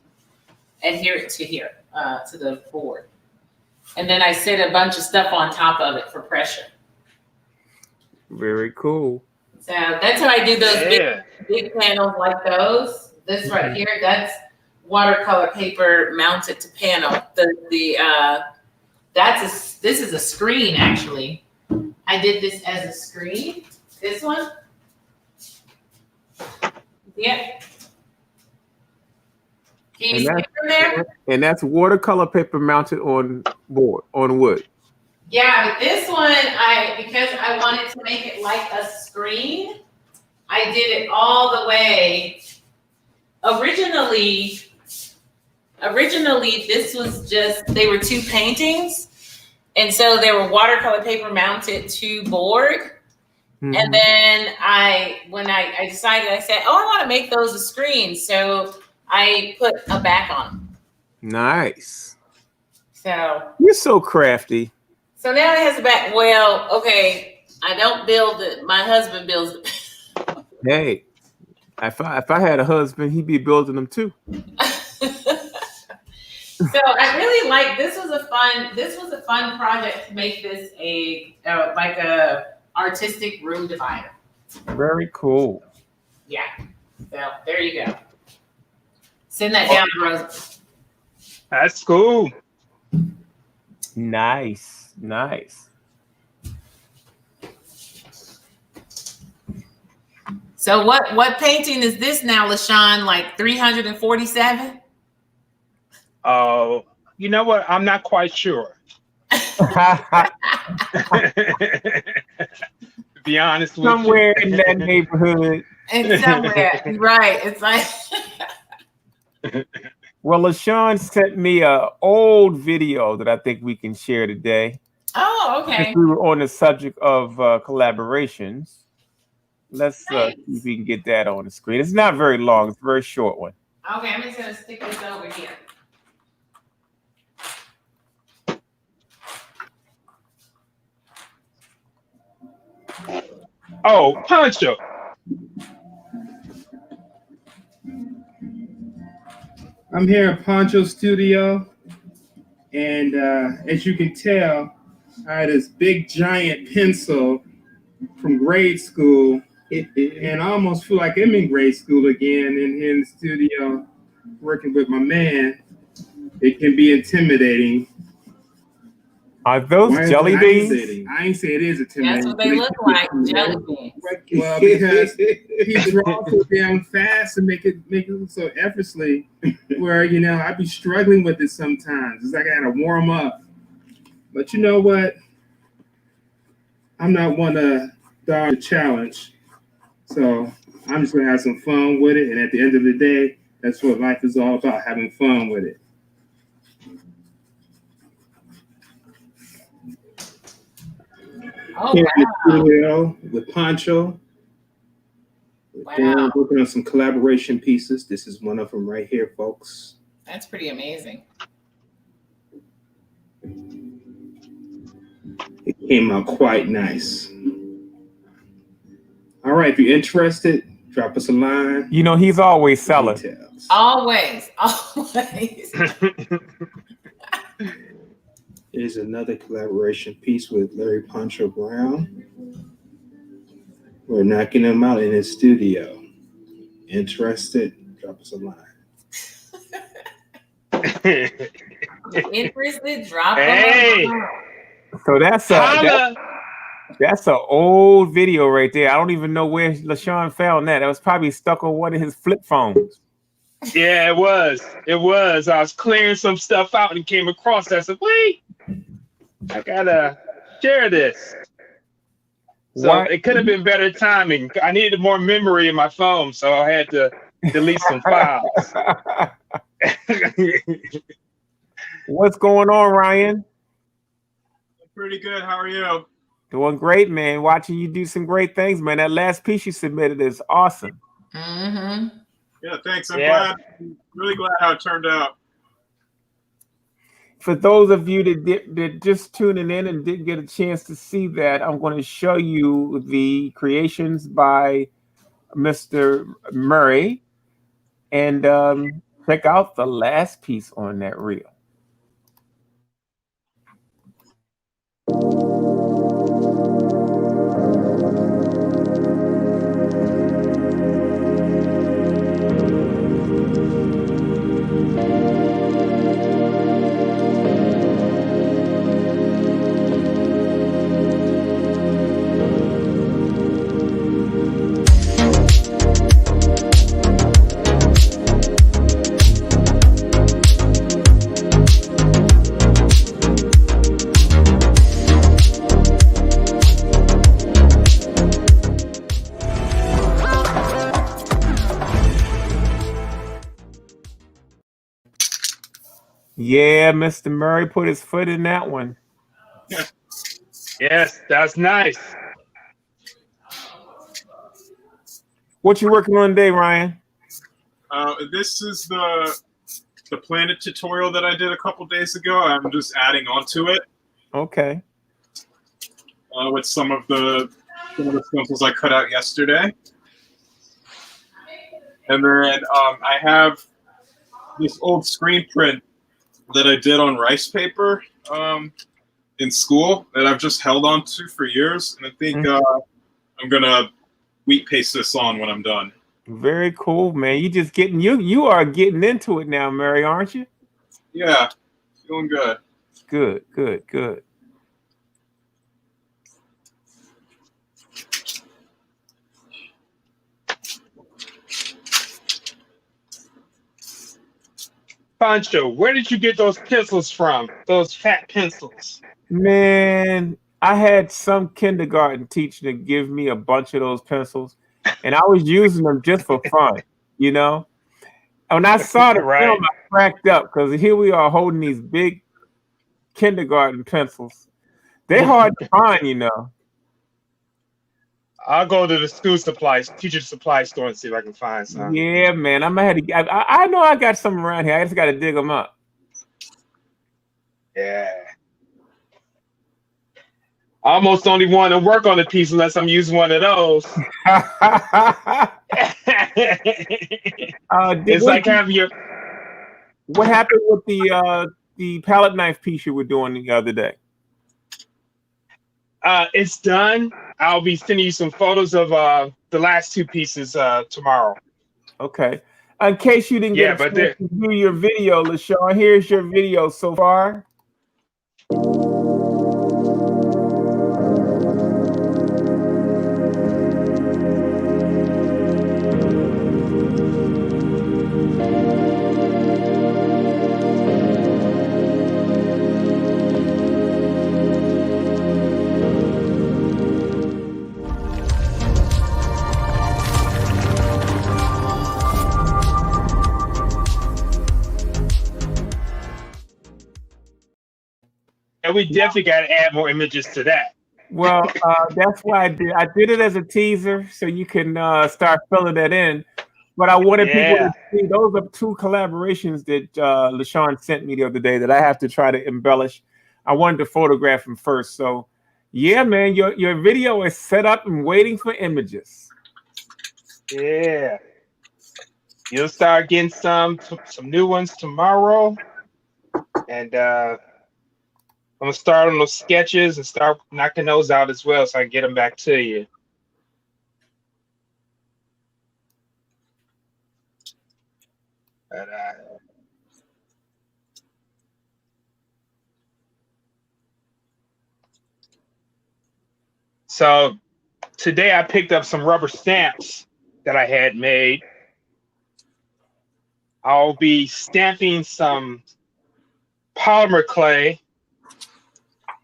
Speaker 2: adhere it to here, to the board. And then I set a bunch of stuff on top of it for pressure.
Speaker 3: Very cool.
Speaker 2: So that's how I do those big panels like those. This right here, that's watercolor paper mounted to panel. This is a screen actually. I did this as a screen. This one. Yep. Can you see from there?
Speaker 3: And that's watercolor paper mounted on wood.
Speaker 2: Yeah, but this one, because I wanted to make it like a screen, I did it all the way. Originally, this was they were two paintings. And so they were watercolor paper mounted to board. Mm-hmm. And then when I decided, I said, I want to make those a screen. So I put a back on them.
Speaker 3: Nice.
Speaker 2: So
Speaker 3: you're so crafty.
Speaker 2: So now it has a back. Well, okay, I don't build it. My husband builds it.
Speaker 3: Hey, if I had a husband, he'd be building them too.
Speaker 2: So I really like this was a fun project to make this like a artistic room divider.
Speaker 3: Very cool.
Speaker 2: Yeah. So there you go. Send that down to Rose.
Speaker 10: That's cool.
Speaker 3: Nice.
Speaker 2: So what painting is this now, LaShawn? Like 347?
Speaker 10: Oh, you know what? I'm not quite sure. To be honest with you.
Speaker 3: Somewhere in that neighborhood.
Speaker 2: It's somewhere. Right. It's like
Speaker 3: Well, LaShawn sent me an old video that I think we can share today.
Speaker 2: Oh, okay.
Speaker 3: Since we were on the subject of collaborations, let's see if we can get that on the screen. It's not very long. It's a very short one.
Speaker 2: Okay, I'm just gonna stick this over here.
Speaker 10: Oh, Pancho.
Speaker 7: I'm here at Poncho's studio, and as you can tell, I had this big giant pencil from grade school, and I almost feel like I'm in grade school again in here in the studio working with my man. It can be intimidating.
Speaker 3: Are those jelly beans?
Speaker 7: I ain't say it is intimidating.
Speaker 2: That's what they look like, jelly beans.
Speaker 7: Well, because he draws so damn fast and make it look so effortlessly, where I be struggling with it sometimes. It's like I gotta warm up. But you know what? I'm not one to dodge a challenge, so I'm just gonna have some fun with it. And at the end of the day, that's what life is all about: having fun with it.
Speaker 2: Oh,
Speaker 7: Here in the
Speaker 2: wow.
Speaker 7: studio with Pancho.
Speaker 2: Wow.
Speaker 7: Working on some collaboration pieces. This is one of them right here, folks.
Speaker 2: That's pretty amazing.
Speaker 7: It came out quite nice. All right, if you're interested, drop us a line.
Speaker 3: He's always selling.
Speaker 7: Details.
Speaker 2: Always.
Speaker 7: Here's another collaboration piece with Larry Pancho Brown. We're knocking him out in his studio. Interested? Drop us a line.
Speaker 2: Interested? Drop
Speaker 10: Hey.
Speaker 3: So that's an old video right there. I don't even know where LaShawn found that. That was probably stuck on one of his flip phones.
Speaker 10: Yeah, it was. It was. I was clearing some stuff out and came across that. I said, wait, I gotta share this. So it could have been better timing. I needed more memory in my phone, so I had to delete some files.
Speaker 3: What's going on, Ryan?
Speaker 11: Pretty good. How are you?
Speaker 3: Doing great, man. Watching you do some great things, man. That last piece you submitted is awesome.
Speaker 2: Mm-hmm.
Speaker 11: Yeah, thanks. I'm glad. Really glad how it turned out.
Speaker 3: For those of you that just tuning in and didn't get a chance to see that, I'm going to show you the creations by Mr. Murray, and check out the last piece on that reel. Yeah, Mr. Murray put his foot in that one.
Speaker 10: Yes, that's nice.
Speaker 3: What you working on today, Ryan?
Speaker 11: This is the planet tutorial that I did a couple days ago. I'm just adding on to it.
Speaker 3: Okay.
Speaker 11: With some of the stencils I cut out yesterday. And then I have this old screen print that I did on rice paper in school that I've just held on to for years. And I think I'm going to wheat paste this on when I'm done.
Speaker 3: Very cool, man. You are getting into it now, Mary, aren't you?
Speaker 11: Yeah, feeling good.
Speaker 3: Good.
Speaker 10: Pancho, where did you get those pencils from? Those fat pencils?
Speaker 3: Man, I had some kindergarten teacher to give me a bunch of those pencils, and I was using them just for fun, When I saw the film, I cracked up because here we are holding these big kindergarten pencils. They're hard to find, you know.
Speaker 10: I'll go to the teacher supply store and see if I can find some.
Speaker 3: Yeah, man. I know I got some around here. I just got to dig them up.
Speaker 10: Yeah. I almost don't even want to work on the piece unless I'm using one of those. It's like having your.
Speaker 3: What happened with the palette knife piece you were doing the other day?
Speaker 10: It's done. I'll be sending you some photos of the last two pieces tomorrow.
Speaker 3: Okay. In case you didn't get to view your video, LaShawn, here's your video so far.
Speaker 10: And we definitely got to add more images to that.
Speaker 3: Well, that's why I did it as a teaser, so you can start filling that in. But I wanted people to see those are two collaborations that LaShawn sent me the other day that I have to try to embellish. I wanted to photograph them first. So, yeah, man, your video is set up and waiting for images.
Speaker 10: Yeah. You'll start getting some new ones tomorrow. And I'm going to start on those sketches and start knocking those out as well so I can get them back to you. But, so today I picked up some rubber stamps that I had made. I'll be stamping some polymer clay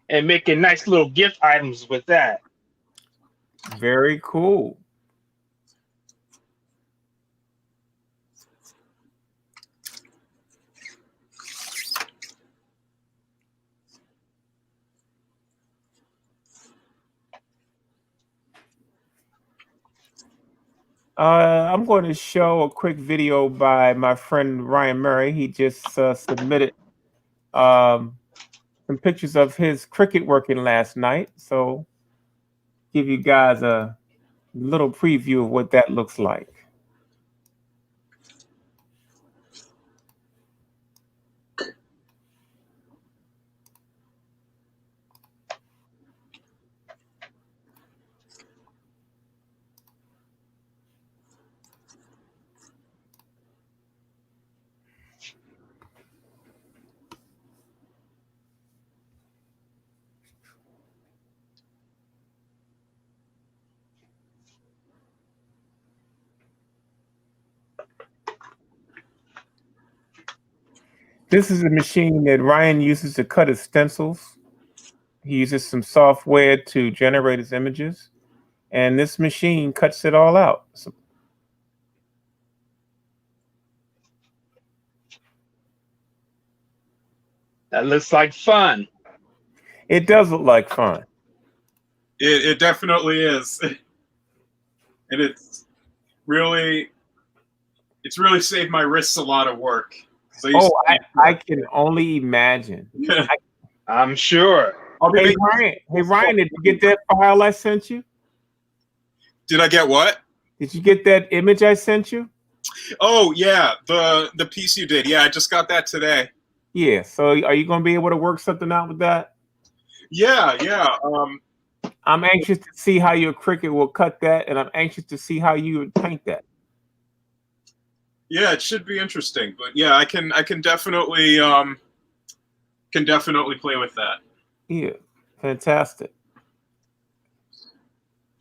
Speaker 10: and making nice little gift items with that.
Speaker 3: Very cool. I'm going to show a quick video by my friend Ryan Murray. He just submitted some pictures of his cricket working last night. So give you guys a little preview of what that looks like. This is a machine that Ryan uses to cut his stencils. He uses some software to generate his images, and this machine cuts it all out. So
Speaker 10: that looks like fun.
Speaker 3: It does look like fun.
Speaker 11: It definitely is. And it's really saved my wrists a lot of work.
Speaker 3: I can only imagine.
Speaker 10: I'm sure.
Speaker 3: Hey Ryan, did you get that file I sent you?
Speaker 11: Did I get what?
Speaker 3: Did you get that image I sent you?
Speaker 11: Oh yeah, the piece you did. Yeah, I just got that today.
Speaker 3: Yeah. So are you going to be able to work something out with that?
Speaker 11: Yeah.
Speaker 3: I'm anxious to see how your Cricut will cut that, and I'm anxious to see how you would paint that.
Speaker 11: Yeah, it should be interesting. But yeah, I can definitely play with that.
Speaker 3: Yeah, fantastic.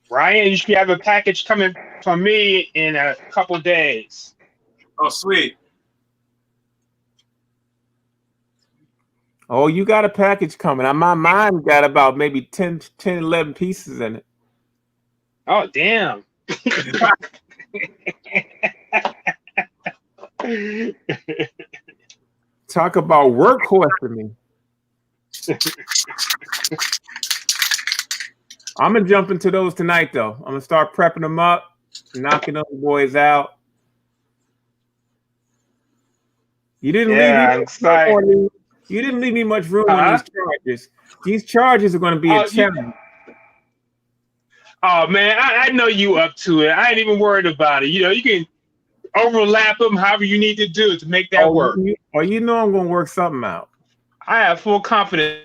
Speaker 10: Ryan, you should have a package coming from me in a couple of days.
Speaker 11: Oh, sweet.
Speaker 3: Oh, you got a package coming. My mind got about maybe 10, 11 pieces in it.
Speaker 10: Oh, damn.
Speaker 3: Talk about workhorse to me. I'm gonna jump into those tonight, though. I'm gonna start prepping them up, knocking those boys out. You didn't you didn't leave me much room on these charges. These charges are going to be a challenge.
Speaker 10: Oh man, I know you up to it. I ain't even worried about it. You know, you can overlap them however you need to do to make that work.
Speaker 3: You know I'm going to work something out.
Speaker 10: I have full confidence.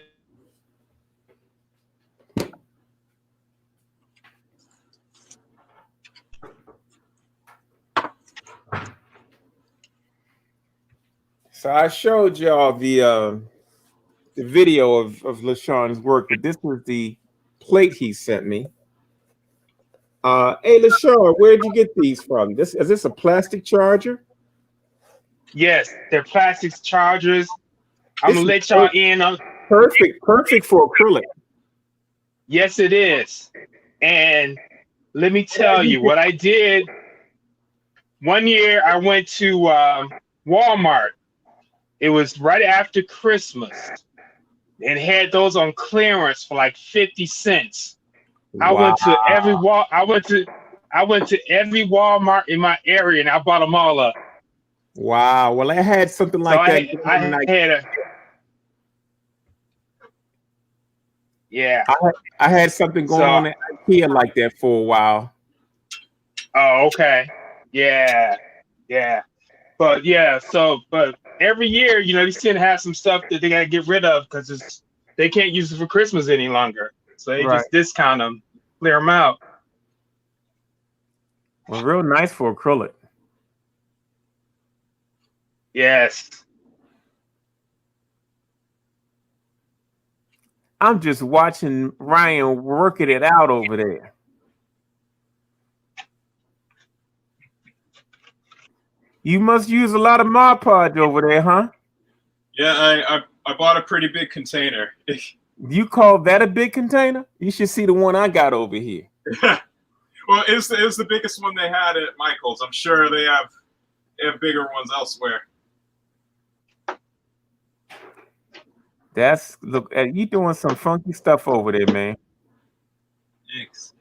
Speaker 3: So I showed y'all the video of LaShawn's work, but this was the plate he sent me. Hey LaShawn, where'd you get these from? Is this a plastic charger?
Speaker 10: Yes, they're plastic chargers. I'm gonna let y'all in on
Speaker 3: perfect for acrylic.
Speaker 10: Yes, it is. And let me tell you what I did. One year I went to Walmart. It was right after Christmas and had those on clearance for like 50 cents. Wow. I went to every Walmart in my area and I bought them all up.
Speaker 3: Wow. Well, I had something like that. I had something going on at IKEA like that for a while.
Speaker 10: Oh, okay. Yeah. But every year, you know, they still have some stuff that they gotta get rid of because they can't use it for Christmas any longer. So they just discount them, clear them out.
Speaker 3: Well, real nice for acrylic.
Speaker 10: Yes.
Speaker 3: I'm just watching Ryan working it out over there. You must use a lot of Mod Podge over there, huh?
Speaker 11: Yeah, I bought a pretty big container.
Speaker 3: You call that a big container? You should see the one I got over here.
Speaker 11: Well, it was the biggest one they had at Michael's. I'm sure they have bigger ones elsewhere.
Speaker 3: Look, you doing some funky stuff over there, man.
Speaker 11: Thanks.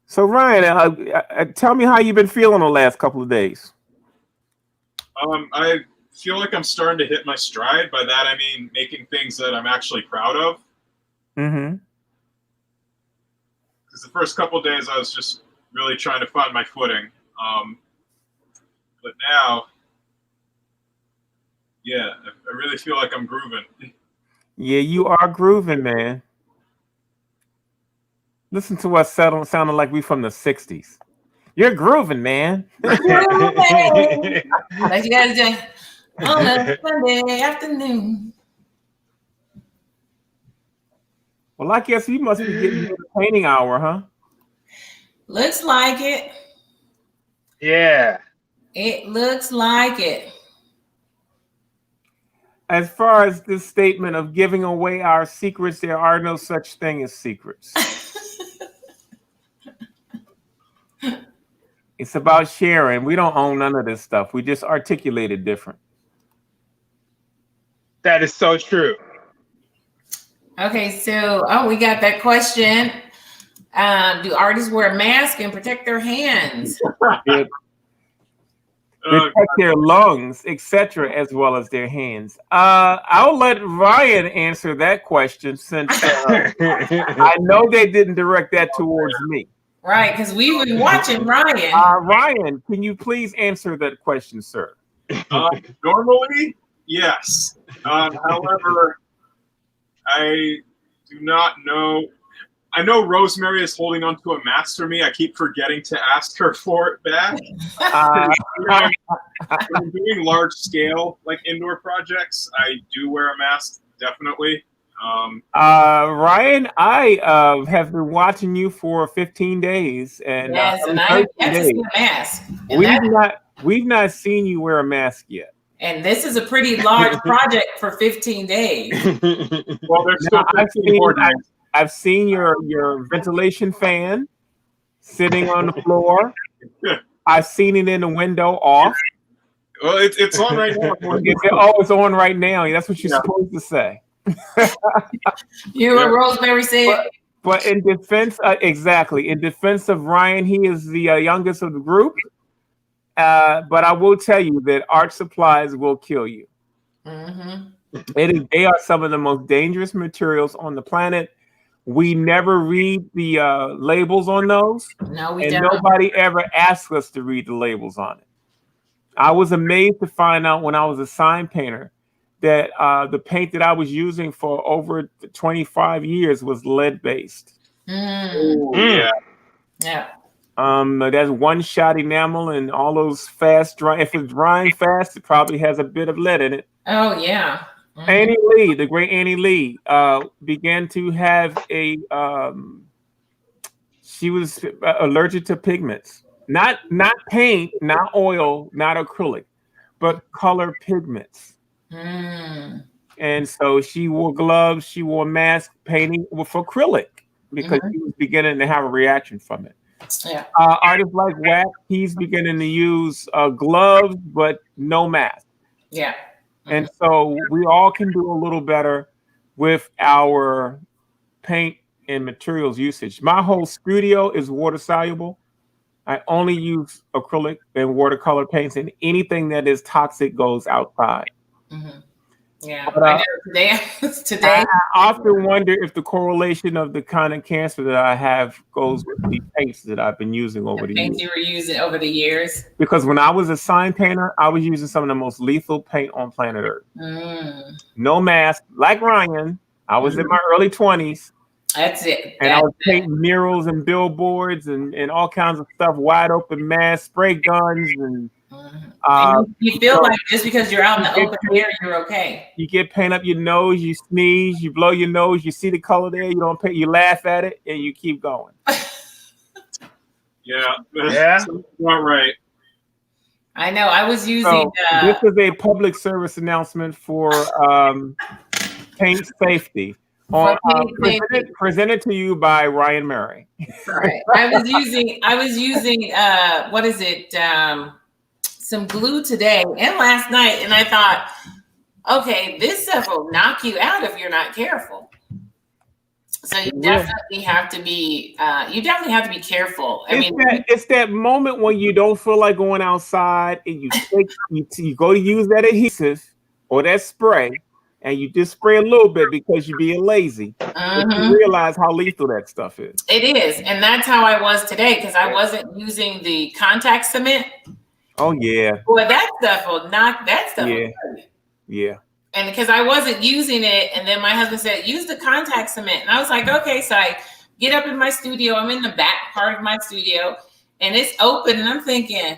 Speaker 3: So Ryan, tell me how you've been feeling the last couple of days.
Speaker 11: I feel like I'm starting to hit my stride. By that I mean making things that I'm actually proud of.
Speaker 3: Mm-hmm.
Speaker 11: Because the first couple of days I was just really trying to find my footing. But now, yeah, I really feel like I'm grooving.
Speaker 3: Yeah, you are grooving, man. Listen to us sounding like we from the 60s. You're grooving, man.
Speaker 2: Like you guys do on a Sunday afternoon.
Speaker 3: Well, I guess you must be getting the painting hour, huh?
Speaker 2: Looks like it.
Speaker 10: Yeah.
Speaker 2: It looks like it.
Speaker 3: As far as this statement of giving away our secrets, there are no such thing as secrets. It's about sharing. We don't own none of this stuff. We just articulate it different.
Speaker 10: That is so true.
Speaker 2: Okay, so we got that question. Do artists wear masks and protect their hands?
Speaker 3: Protect their lungs, etc., as well as their hands. I'll let Ryan answer that question since I know they didn't direct that towards me.
Speaker 2: Right, because we've been watching Ryan.
Speaker 3: Ryan, can you please answer that question, sir?
Speaker 11: Normally, yes. However, I do not know. I know Rosemary is holding onto a mask for me. I keep forgetting to ask her for it back. When I'm doing large scale, like indoor projects, I do wear a mask, definitely.
Speaker 3: Ryan, I have been watching you for 15 days, and
Speaker 2: yes, and I have to see a mask.
Speaker 3: We've not seen you wear a mask yet.
Speaker 2: And this is a pretty large project for 15 days.
Speaker 11: Well, there's still 15 more days.
Speaker 3: I've seen your ventilation fan sitting on the floor. I've seen it in the window off.
Speaker 11: Well, it's on right now.
Speaker 3: It's on right now. That's what you're supposed to say.
Speaker 2: You and Rosemary said.
Speaker 3: But in defense, exactly. In defense of Ryan, he is the youngest of the group. But I will tell you that art supplies will kill you. They are some of the most dangerous materials on the planet. We never read the labels on those.
Speaker 2: No, we
Speaker 3: and
Speaker 2: don't.
Speaker 3: Nobody ever asks us to read the labels on it. I was amazed to find out when I was a sign painter that the paint that I was using for over 25 years was lead-based.
Speaker 2: Yeah.
Speaker 3: That's one-shot enamel and all those fast dry. If it's drying fast, it probably has a bit of lead in it.
Speaker 2: Oh yeah.
Speaker 3: Annie Lee, the great Annie Lee, began to have a. She was allergic to pigments, not paint, not oil, not acrylic, but color pigments. And so she wore gloves, she wore mask painting with acrylic because she was beginning to have a reaction from it. Artists like Wack, he's beginning to use gloves, but no mask. And so we all can do a little better with our paint and materials usage. My whole studio is water soluble. I only use acrylic and watercolor paints, and anything that is toxic goes outside. But,
Speaker 2: I know today.
Speaker 3: I often wonder if the correlation of the kind of cancer that I have goes with the paints that I've been using over the years.
Speaker 2: Paints you were using over the years.
Speaker 3: Because when I was a sign painter, I was using some of the most lethal paint on planet Earth. No mask, like Ryan. I was in my early 20s.
Speaker 2: That's it.
Speaker 3: And I was painting murals and billboards and all kinds of stuff, wide open masks, spray guns, and
Speaker 2: you feel like just because you're out in the open air, you're okay.
Speaker 3: You get paint up your nose, you sneeze, you blow your nose, you see the color there, you don't paint, you laugh at it, and you keep going.
Speaker 11: That's not right.
Speaker 2: I know. I was using.
Speaker 3: This is a public service announcement for paint safety. Presented to you by Ryan Murray.
Speaker 2: Right. I was using what is it? Some glue today and last night, and I thought, okay, this stuff will knock you out if you're not careful. So you definitely have to be. You definitely have to be careful.
Speaker 3: It's that moment when you don't feel like going outside, and you go to use that adhesive or that spray. And you just spray a little bit because you're being lazy. You realize how lethal that stuff is.
Speaker 2: It is. And that's how I was today because I wasn't using the contact cement.
Speaker 3: Oh, yeah.
Speaker 2: Boy, that stuff will knock that stuff.
Speaker 3: Yeah.
Speaker 2: And because I wasn't using it. And then my husband said, use the contact cement. And I was like, okay. So I get up in my studio. I'm in the back part of my studio. And it's open. And I'm thinking,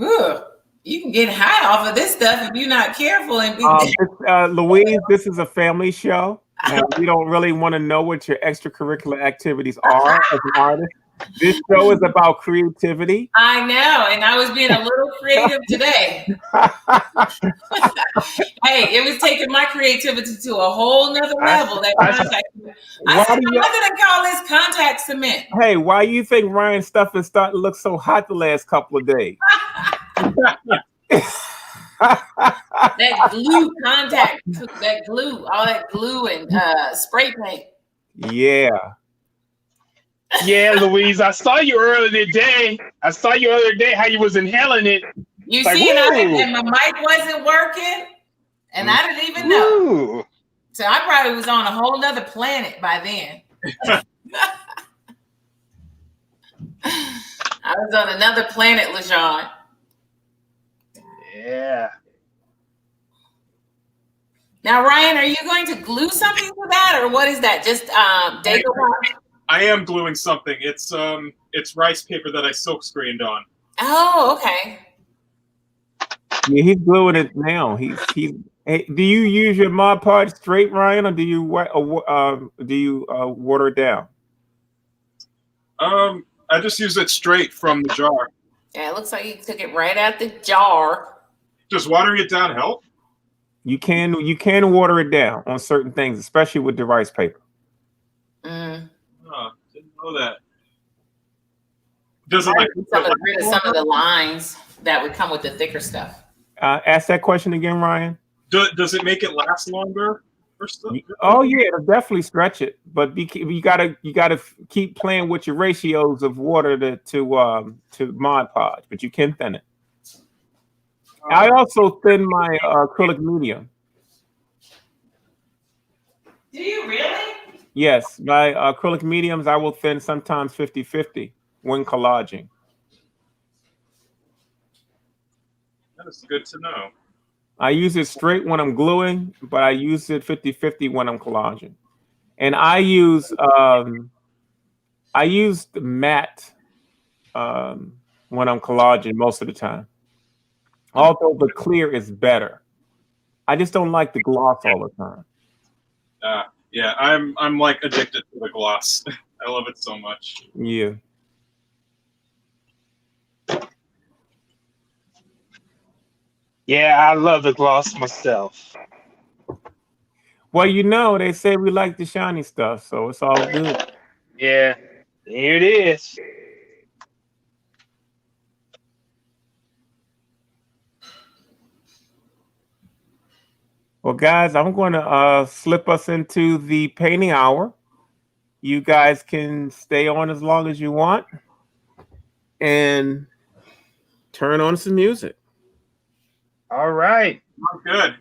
Speaker 2: ooh. You can get high off of this stuff if you're not careful. And
Speaker 3: Louise, this is a family show, and we don't really want to know what your extracurricular activities are as an artist. This show is about creativity.
Speaker 2: I know, and I was being a little creative today. Hey, it was taking my creativity to a whole nother level. I said, I'm going to call this contact cement.
Speaker 3: Hey, why you think Ryan's stuff is starting to look so hot the last couple of days?
Speaker 2: That glue contact, that glue, all that glue and spray paint.
Speaker 3: Yeah,
Speaker 10: Louise, I saw you earlier today. How you was inhaling it.
Speaker 2: You see, and my mic wasn't working, and I didn't even know. So I probably was on a whole nother planet by then. I was on another planet, LaJean.
Speaker 10: Yeah.
Speaker 2: Now, Ryan, are you going to glue something to that, or what is that? Just Dago?
Speaker 11: I am gluing something. It's rice paper that I silk screened on.
Speaker 2: Oh, okay.
Speaker 3: Yeah, he's gluing it now. Hey, do you use your Mod Podge straight, Ryan, or do you water it down?
Speaker 11: I just use it straight from the jar.
Speaker 2: Yeah, it looks like you took it right out the jar.
Speaker 11: Does watering it down help?
Speaker 3: You can water it down on certain things, especially with the rice paper.
Speaker 11: Oh, didn't know that. Does it
Speaker 2: rid of some of the lines? that would come with the thicker stuff.
Speaker 3: Ask that question again, Ryan.
Speaker 11: Does it make it last longer?
Speaker 3: Oh yeah, it'll definitely stretch it, but you gotta keep playing with your ratios of water to Mod Podge, but you can thin it. I also thin my acrylic medium.
Speaker 2: Do you really?
Speaker 3: Yes, my acrylic mediums I will thin sometimes 50-50 when collaging.
Speaker 11: That is good to know.
Speaker 3: I use it straight when I'm gluing, but I use it 50-50 when I'm collaging. And I use the matte when I'm collaging most of the time. Although the clear is better. I just don't like the gloss all the time.
Speaker 11: Yeah, I'm like addicted to the gloss. I love it so much.
Speaker 3: Yeah.
Speaker 10: Yeah, I love the gloss myself.
Speaker 3: Well, they say we like the shiny stuff, so it's all good.
Speaker 10: Yeah, here it is.
Speaker 3: Well, guys, I'm going to slip us into the painting hour. You guys can stay on as long as you want and turn on some music.
Speaker 10: All right.
Speaker 11: Good.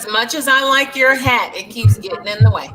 Speaker 2: as much as I like your hat, it keeps getting in the way.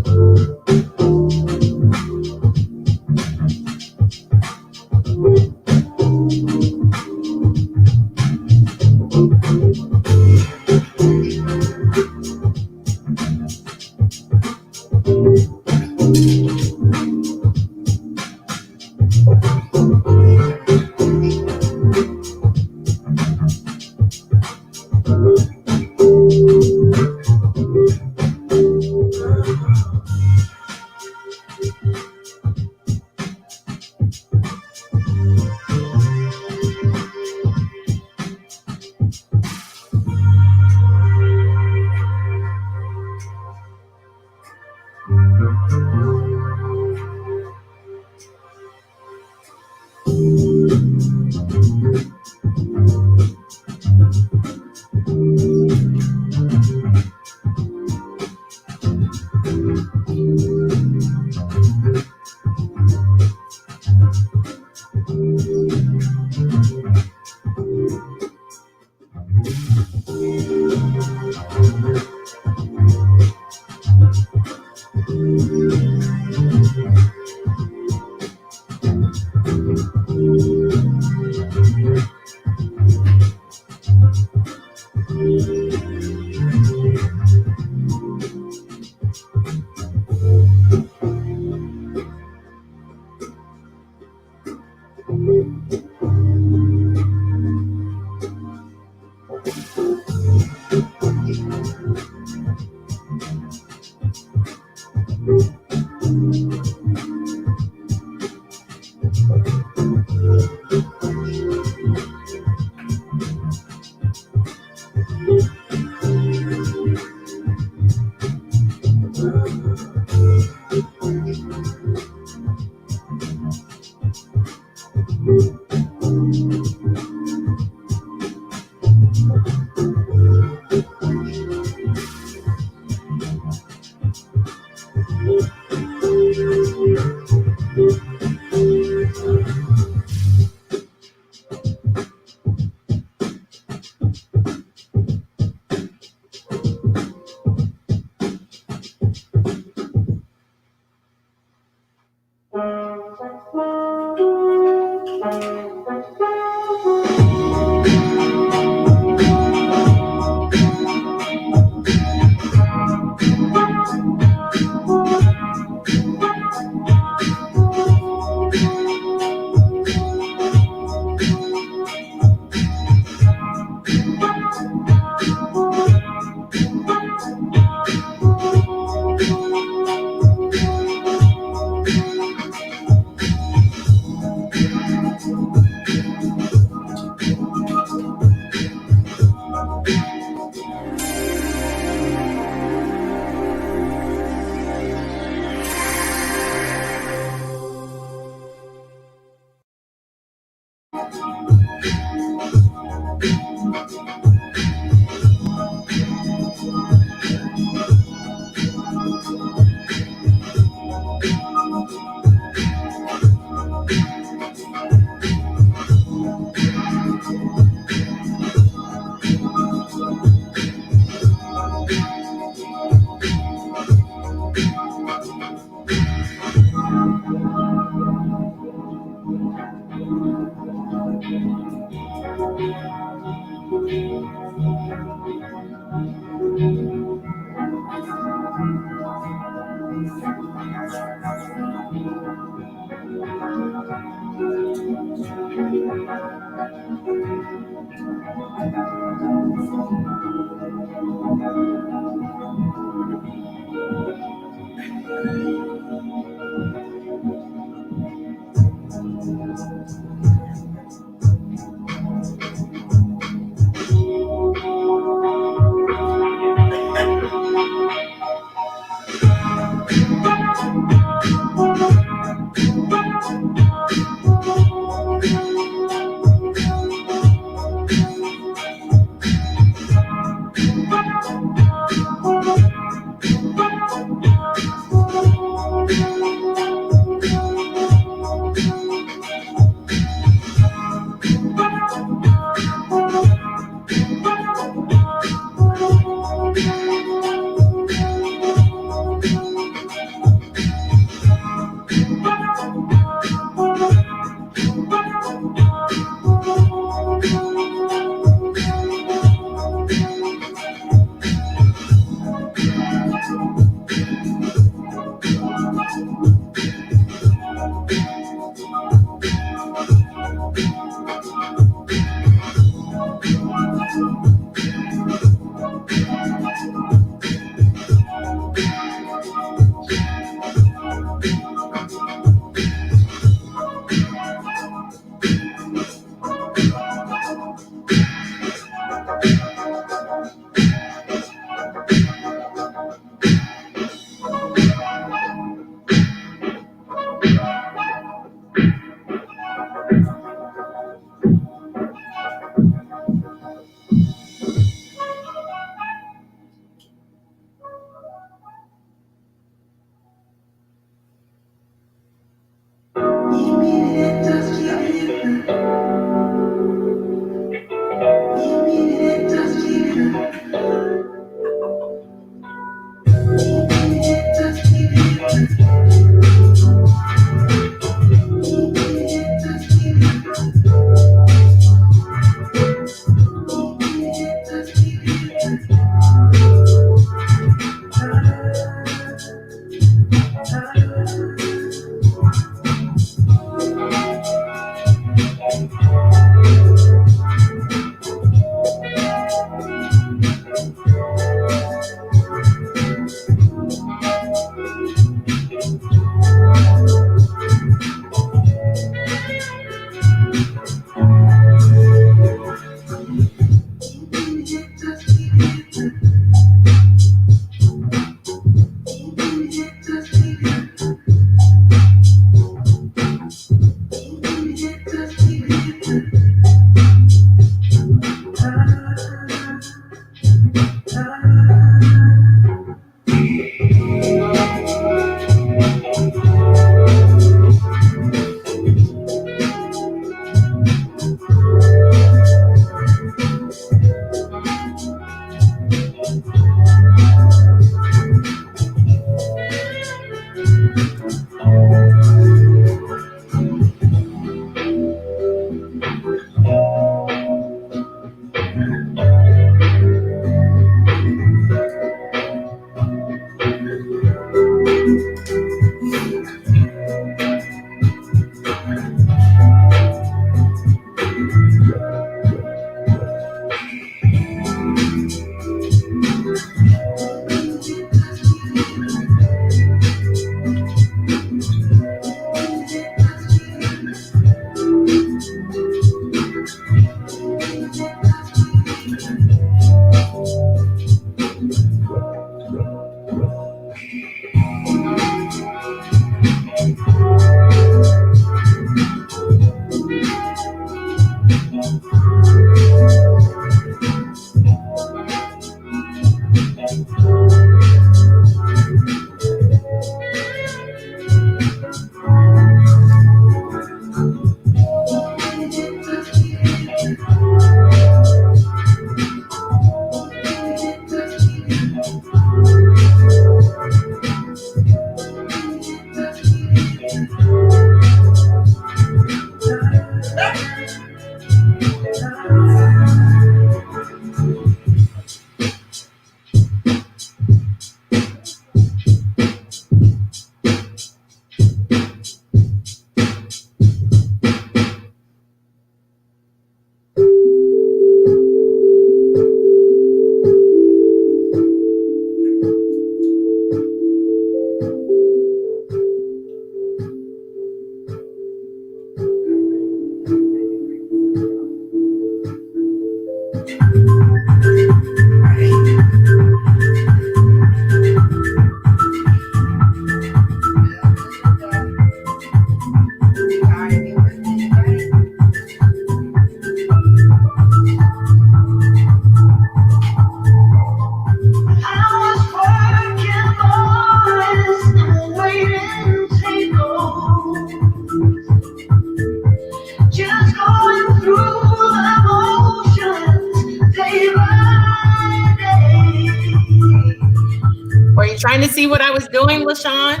Speaker 2: trying to see what I was doing, LaShawn?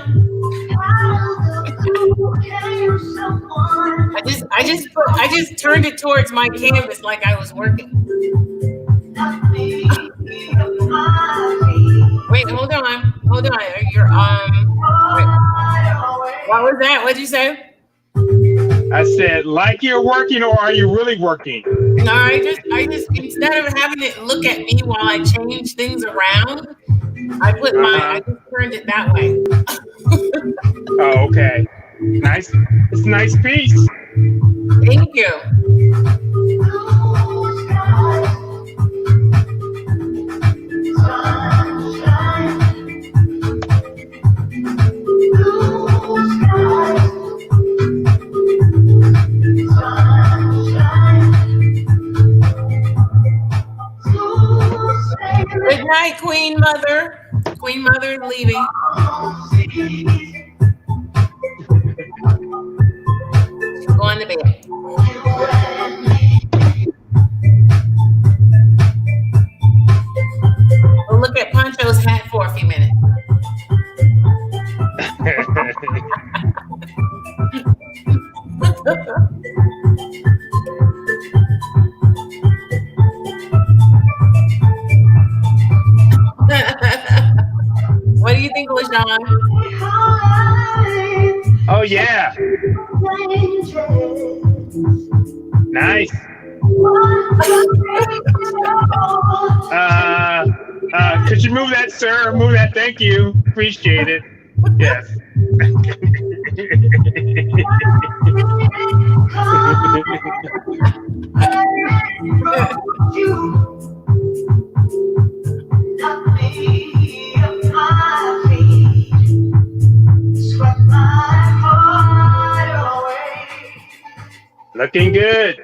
Speaker 2: I just turned it towards my canvas like I was working. Wait, hold on. You're what was that? What'd you say?
Speaker 10: I said, like you're working, or are you really working?
Speaker 2: No, I just instead of having it look at me while I change things around, I just turned it that way.
Speaker 10: Oh, okay. Nice. It's a nice piece.
Speaker 2: Thank you. Good night, Queen Mother. Queen Mother is leaving. Going to bed. We'll look at Pancho's hat for a few minutes. What do you think, LaShawn?
Speaker 10: Oh yeah. Nice. Could you move that, sir? Move that. Thank you. Appreciate it. Yes. Looking good.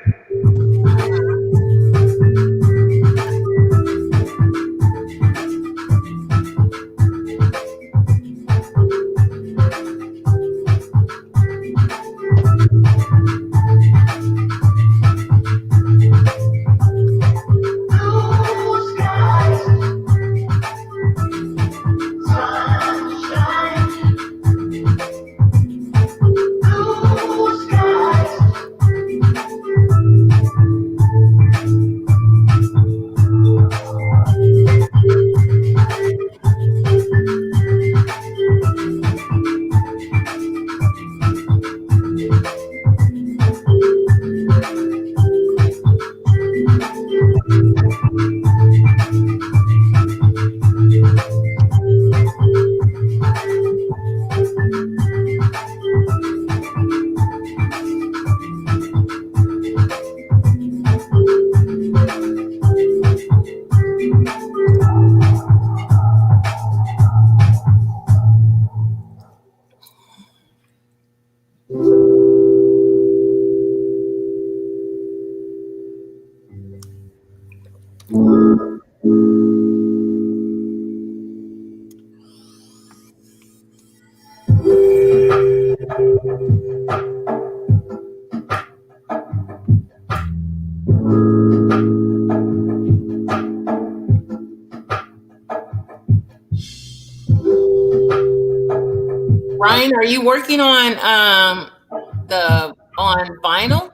Speaker 2: Ryan, are you working on vinyl?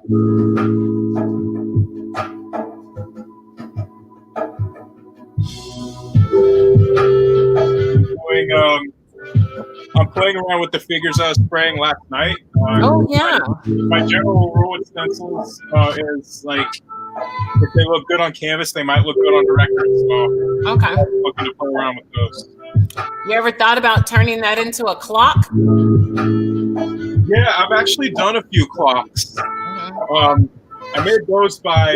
Speaker 11: I'm playing around with the figures I was spraying last night.
Speaker 2: Oh yeah.
Speaker 11: My general rule with stencils is like if they look good on canvas, they might look good on the record. So
Speaker 2: okay,
Speaker 11: I'm looking to play around with those.
Speaker 2: You ever thought about turning that into a clock?
Speaker 11: Yeah, I've actually done a few clocks. I made those by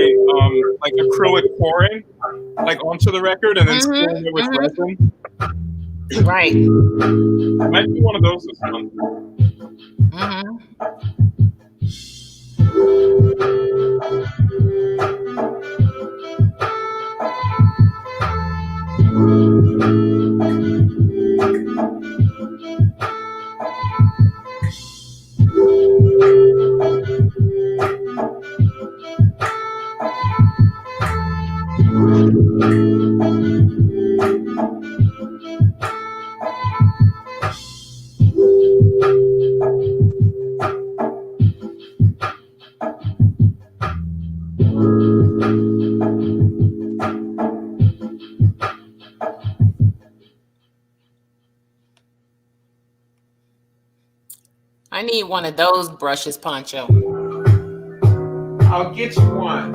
Speaker 11: like acrylic pouring, like onto the record and then spraying it with resin.
Speaker 2: Right.
Speaker 11: I might do one of those this month.
Speaker 2: I need one of those brushes, Poncho.
Speaker 3: I'll get you one.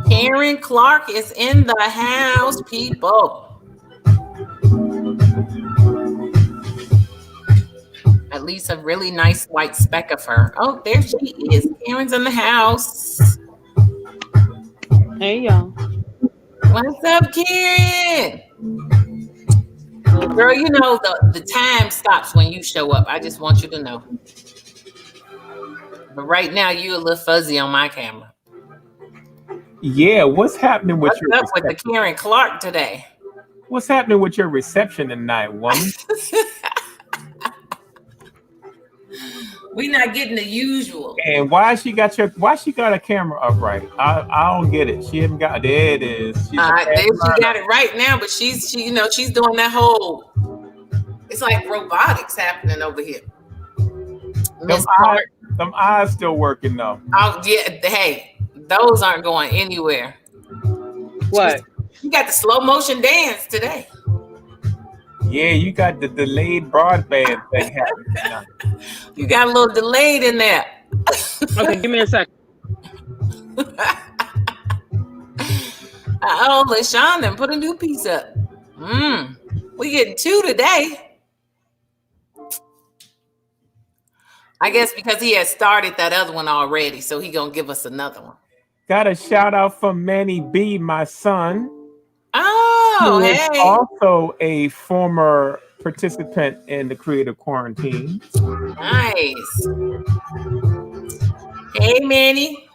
Speaker 2: Karen Clark is in the house, people. At least a really nice white speck of her. Oh, there she is. Karen's in the house.
Speaker 12: Hey, y'all.
Speaker 2: What's up, Karen? Girl, you know the time stops when you show up. I just want you to know. But right now, you a little fuzzy on my camera.
Speaker 3: Yeah, what's happening with
Speaker 2: What's up with the Karen Clark today?
Speaker 3: What's happening with your reception tonight, woman?
Speaker 2: We not getting the usual.
Speaker 3: And why she got a camera upright? I don't get it. She haven't got there it is.
Speaker 2: She got it right now, but she's doing that whole. It's like robotics happening over here.
Speaker 3: Them eyes still working though.
Speaker 2: Oh yeah, hey, those aren't going anywhere.
Speaker 12: What?
Speaker 2: You got the slow motion dance today.
Speaker 3: Yeah, you got the delayed broadband thing happening tonight.
Speaker 2: You got a little delayed in there.
Speaker 12: Okay, give me a second.
Speaker 2: Oh, LaShawn done put a new piece up. We getting 2 today. I guess because he has started that other one already, so he gonna give us another one.
Speaker 3: Got a shout out from Manny B, my son.
Speaker 2: Oh,
Speaker 3: who
Speaker 2: hey.
Speaker 3: is also a former participant in the Creative Quarantine.
Speaker 2: Nice. Hey, Manny.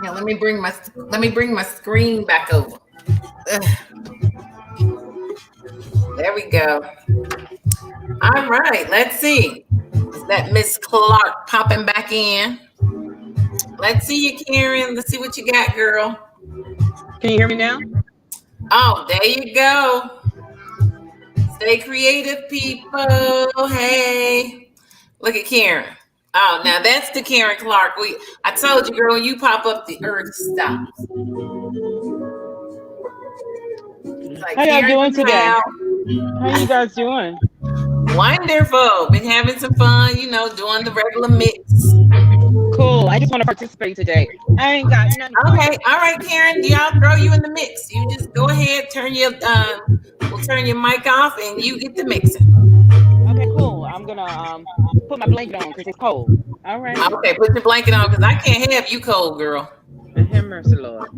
Speaker 2: Now let me bring my screen back over. Ugh. There we go. All right, let's see. Is that Miss Clark popping back in? Let's see you, Karen. Let's see what you got, girl.
Speaker 12: Can you hear me now?
Speaker 2: Oh, there you go. Stay creative, people. Hey. Look at Karen. Oh, now that's the Karen Clark. I told you, girl, when you pop up, the earth stops. Like
Speaker 12: How y'all doing today? How you guys doing?
Speaker 2: Wonderful. Been having some fun, doing the regular mix.
Speaker 12: Cool. I just want to participate today. I ain't got nothing.
Speaker 2: Okay. All right, Karen. I'll throw you in the mix. You just go ahead, we'll turn your mic off and you get the mixing.
Speaker 12: Okay, cool. I'm gonna put my blanket on because it's cold. All right.
Speaker 2: Okay, put your blanket on because I can't have you cold, girl.
Speaker 12: Have mercy, Lord.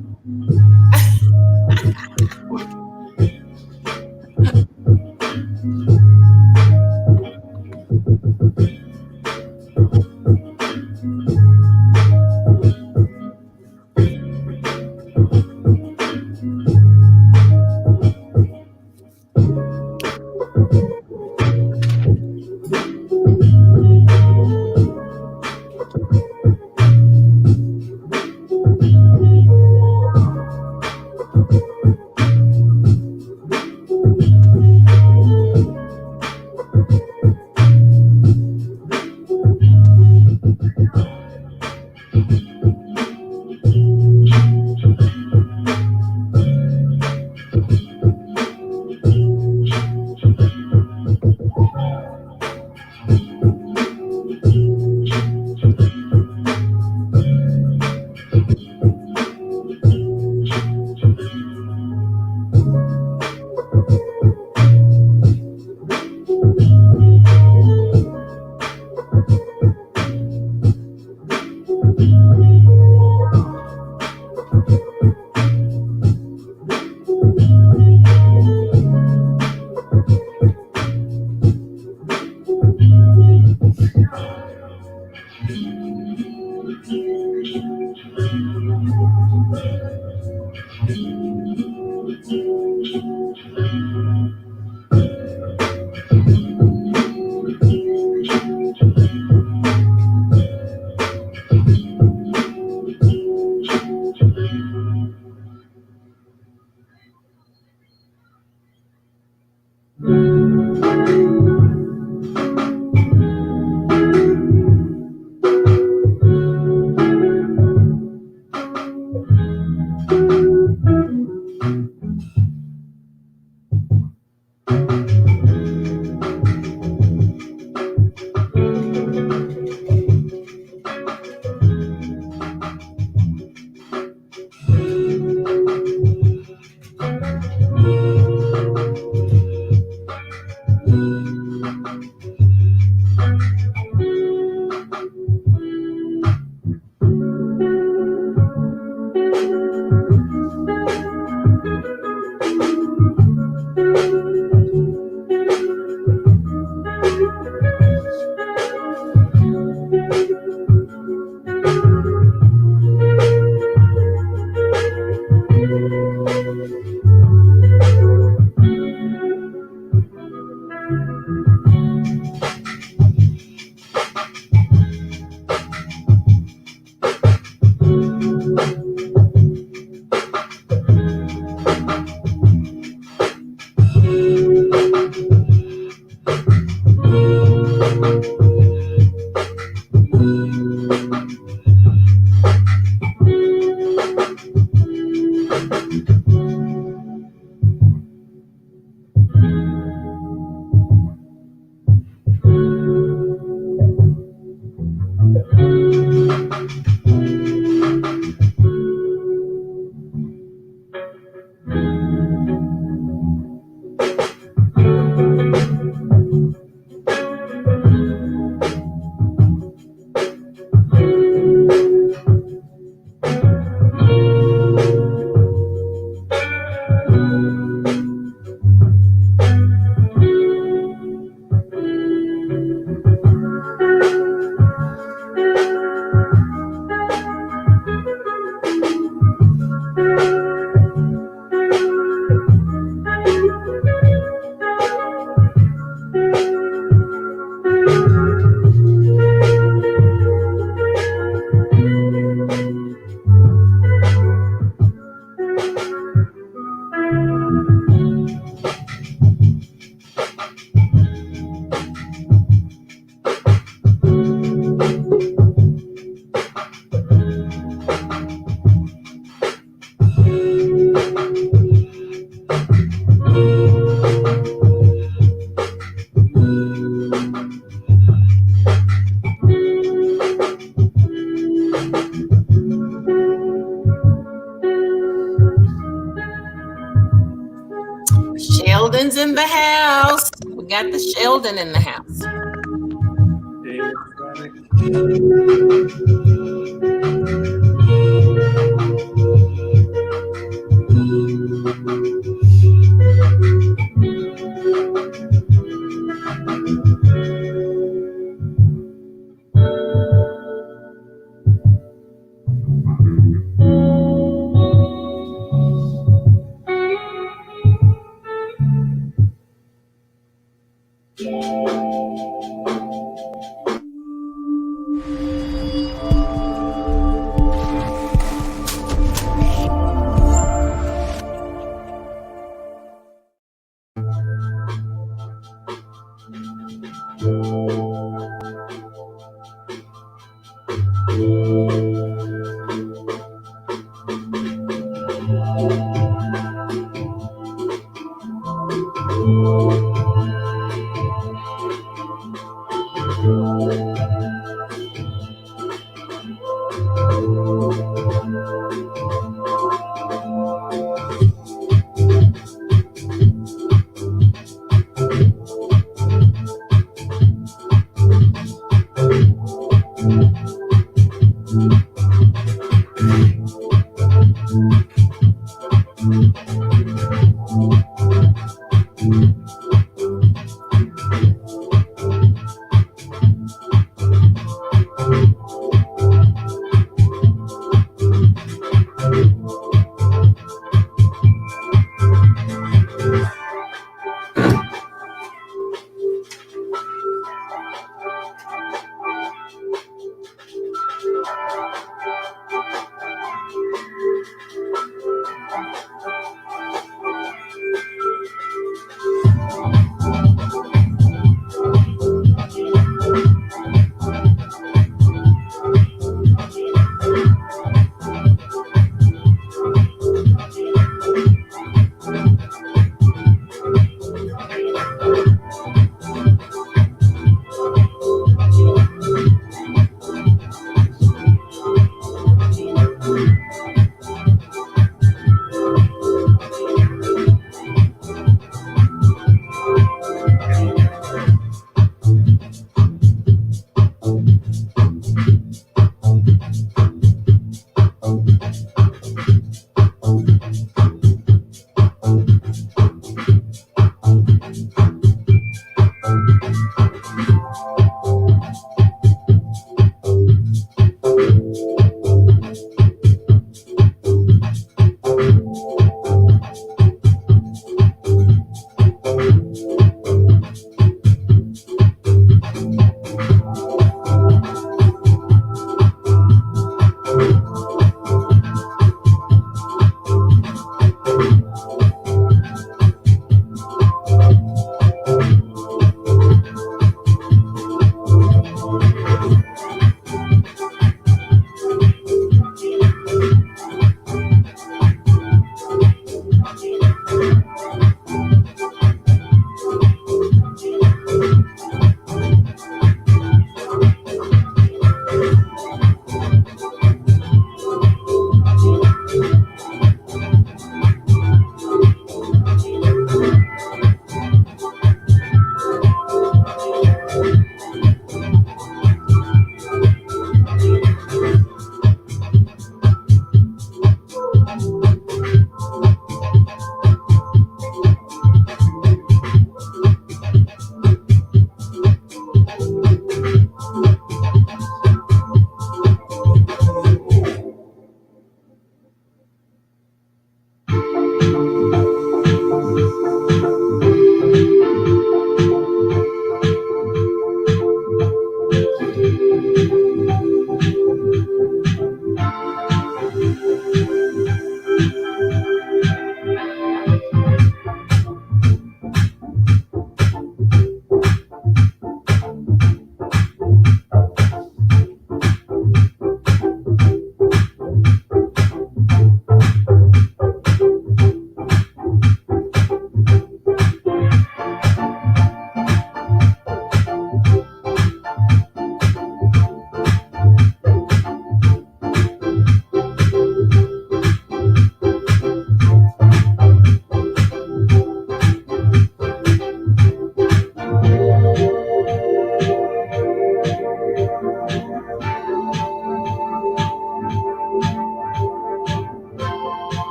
Speaker 2: Sheldon's in the house. We got the Sheldon in the house.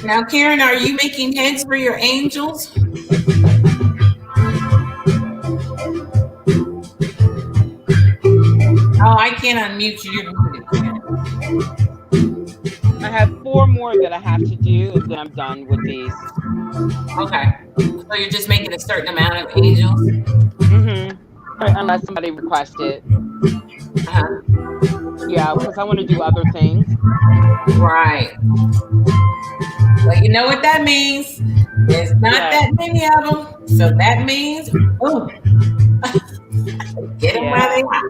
Speaker 2: Now, Karen, are you making heads for your angels? Oh, I can't unmute you. You're muted, Karen.
Speaker 12: I have 4 more that I have to do, and then I'm done with these.
Speaker 2: Okay. So you're just making a certain amount of angels?
Speaker 12: Mm-hmm. Unless somebody requests it.
Speaker 2: Uh-huh.
Speaker 12: Yeah, because I want to do other things.
Speaker 2: Right. Well, you know what that means? There's not that many of them. So that means, boom. Get them where they are.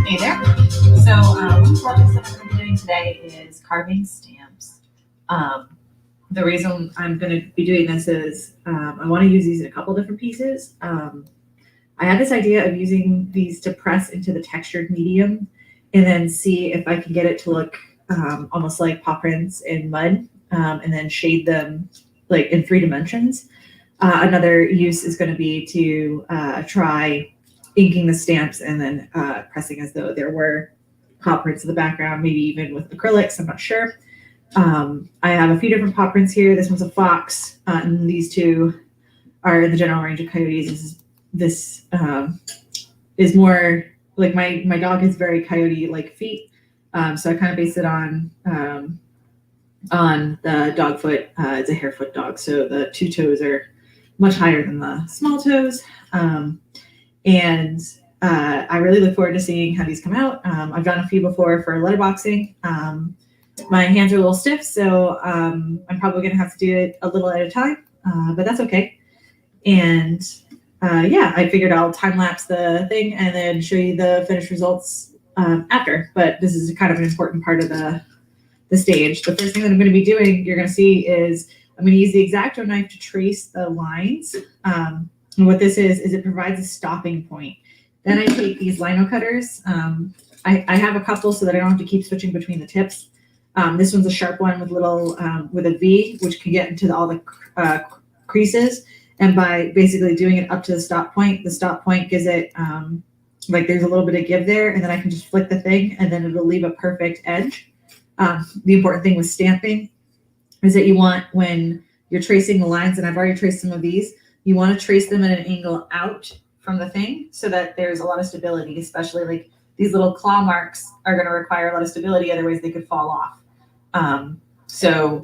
Speaker 9: Hey there. So one of the projects that I'm going to be doing today is carving stamps. The reason I'm going to be doing this is I want to use these in a couple different pieces. I had this idea of using these to press into the textured medium and then see if I can get it to look almost like paw prints in mud, and then shade them like in 3 dimensions. Another use is going to be to try inking the stamps and then pressing as though there were paw prints in the background, maybe even with acrylics, I'm not sure. I have a few different paw prints here. This one's a fox, and these two are the general range of coyotes. This is more like my dog has very coyote-like feet, so I kind of base it on the dog foot. It's a harefoot dog, so the 2 toes are much higher than the small toes. And I really look forward to seeing how these come out. I've done a few before for letterboxing. My hands are a little stiff, so I'm probably going to have to do it a little at a time, but that's okay. And yeah, I figured I'll time lapse the thing and then show you the finished results after. But this is kind of an important part of the stage. The first thing that I'm going to be doing, you're going to see, is I'm going to use the X-Acto knife to trace the lines. And what this is it provides a stopping point. Then I take these lino cutters. I have a couple so that I don't have to keep switching between the tips. This one's a sharp one with with a V, which can get into all the creases. And by basically doing it up to the stop point gives it like there's a little bit of give there, and then I can just flick the thing and then it'll leave a perfect edge. The important thing with stamping is that you want, when you're tracing the lines, and I've already traced some of these, you want to trace them at an angle out from the thing so that there's a lot of stability, especially like these little claw marks are going to require a lot of stability. Otherwise they could fall off. So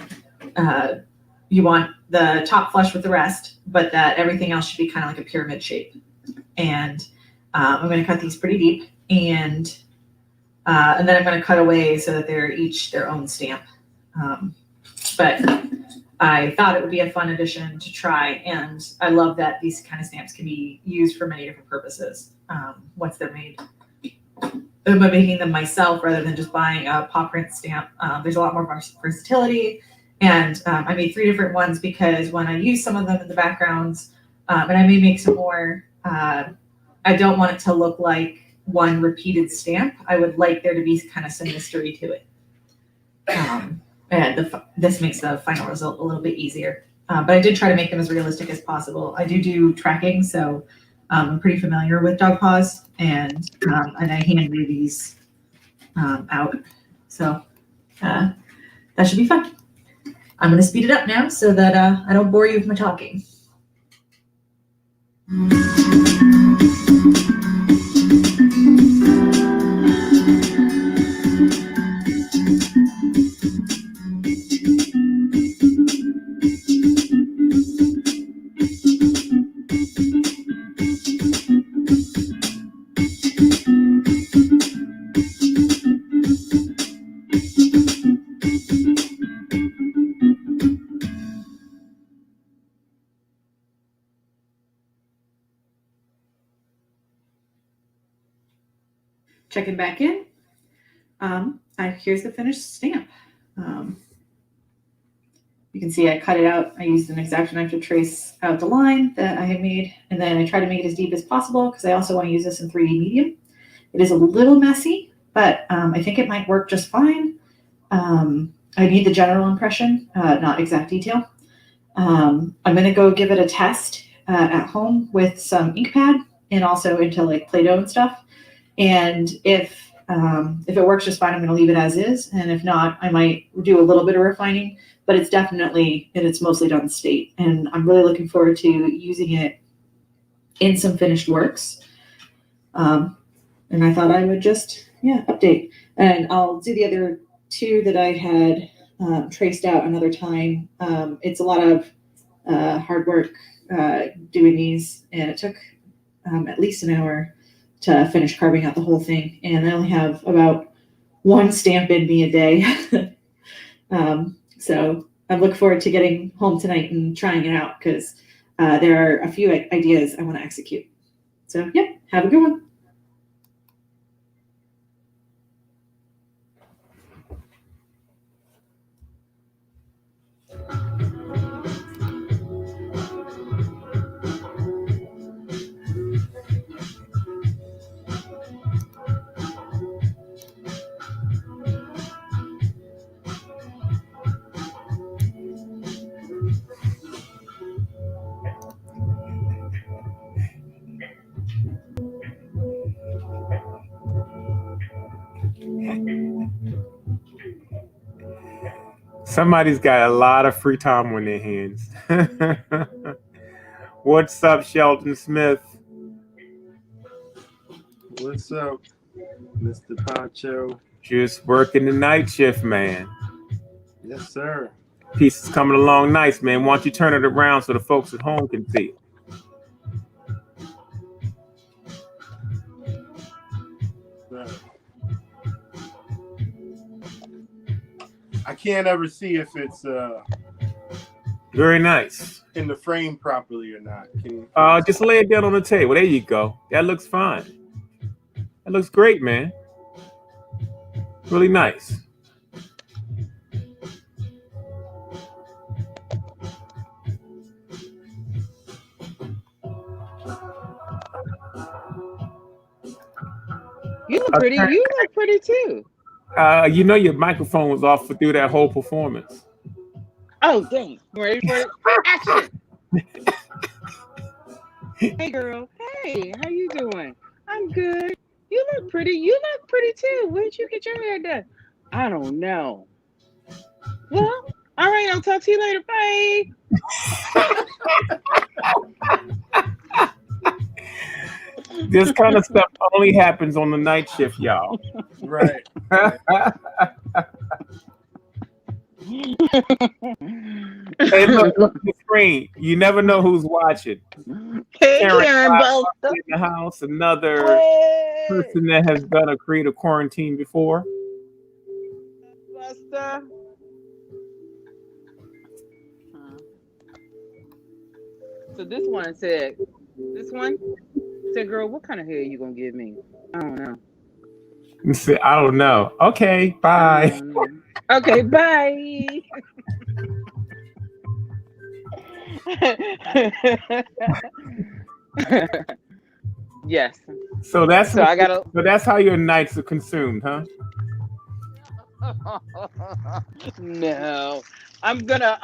Speaker 9: you want the top flush with the rest, but that everything else should be kind of like a pyramid shape. And I'm going to cut these pretty deep, and then I'm going to cut away so that they're each their own stamp. But I thought it would be a fun addition to try, and I love that these kind of stamps can be used for many different purposes once they're made. By making them myself rather than just buying a paw print stamp, there's a lot more versatility. And I made 3 different ones because when I use some of them in the backgrounds, and I may make some more, I don't want it to look like one repeated stamp. I would like there to be kind of some mystery to it. And this makes the final result a little bit easier. But I did try to make them as realistic as possible. I do tracking, so I'm pretty familiar with dog paws, and I hand weave these out. So that should be fun. I'm going to speed it up now so that I don't bore you with my talking. checking back in. Here's the finished stamp. You can see I cut it out. I used an X-Acto knife to trace out the line that I had made, and then I try to make it as deep as possible because I also want to use this in 3D medium. It is a little messy, but I think it might work just fine. I need the general impression, not exact detail. I'm going to go give it a test at home with some ink pad and also into like Play-Doh and stuff. And if it works just fine, I'm going to leave it as is. And if not, I might do a little bit of refining, but it's mostly done state. And I'm really looking forward to using it in some finished works. And I thought I would just, update. And I'll do the other two that I had traced out another time. It's a lot of hard work doing these, and it took at least an hour to finish carving out the whole thing. And I only have about one stamp in me a day. So I look forward to getting home tonight and trying it out because there are a few ideas I want to execute. So, have a good one.
Speaker 3: Somebody's got a lot of free time on their hands. What's up, Sheldon Smith?
Speaker 13: What's up, Mr. Poncho?
Speaker 3: Just working the night shift, man.
Speaker 13: Yes, sir.
Speaker 3: Piece is coming along nice, man. Why don't you turn it around so the folks at home can see it?
Speaker 13: I can't ever see if it's
Speaker 3: very nice
Speaker 13: in the frame properly or not.
Speaker 3: Just lay it down on the table. There you go. That looks fine. That looks great, man. Really nice.
Speaker 12: You look pretty. You look pretty too.
Speaker 3: Your microphone was off through that whole performance.
Speaker 12: Oh, dang. Ready for it? Action. Hey, girl. Hey, how you doing? I'm good. You look pretty. You look pretty too. Where did you get your hair done? I don't know. Well, all right. I'll talk to you later. Bye.
Speaker 3: This kind of stuff only happens on the night shift, y'all.
Speaker 13: Right.
Speaker 3: Hey, look at the screen. You never know who's watching.
Speaker 12: Hey, Karen,
Speaker 3: in the house. Another person that has done a creative quarantine before.
Speaker 12: Buster. So this one said, girl, what kind of hair are you gonna give me? I don't know.
Speaker 3: You say, I don't know. Okay, bye.
Speaker 12: Okay, bye. Yes.
Speaker 3: So that's how your nights are consumed, huh?
Speaker 12: No. I'm gonna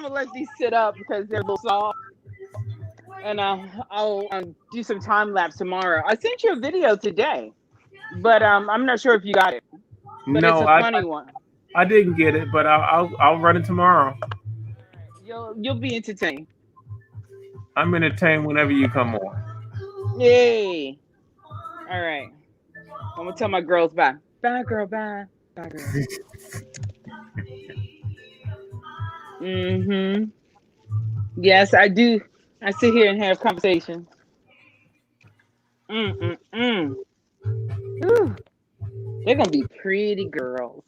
Speaker 12: let these sit up because they're a little soft. And I'll do some time lapse tomorrow. I sent you a video today, but I'm not sure if you got it. But
Speaker 3: no,
Speaker 12: it's a funny one.
Speaker 3: I didn't get it, but I'll run it tomorrow.
Speaker 12: You'll be entertained.
Speaker 3: I'm entertained whenever you come on.
Speaker 12: Yay! All right, I'm gonna tell my girls bye. Bye, girl. Bye. Bye, girl. Yes, I do. I sit here and have conversations. Ooh, they're gonna be pretty girls.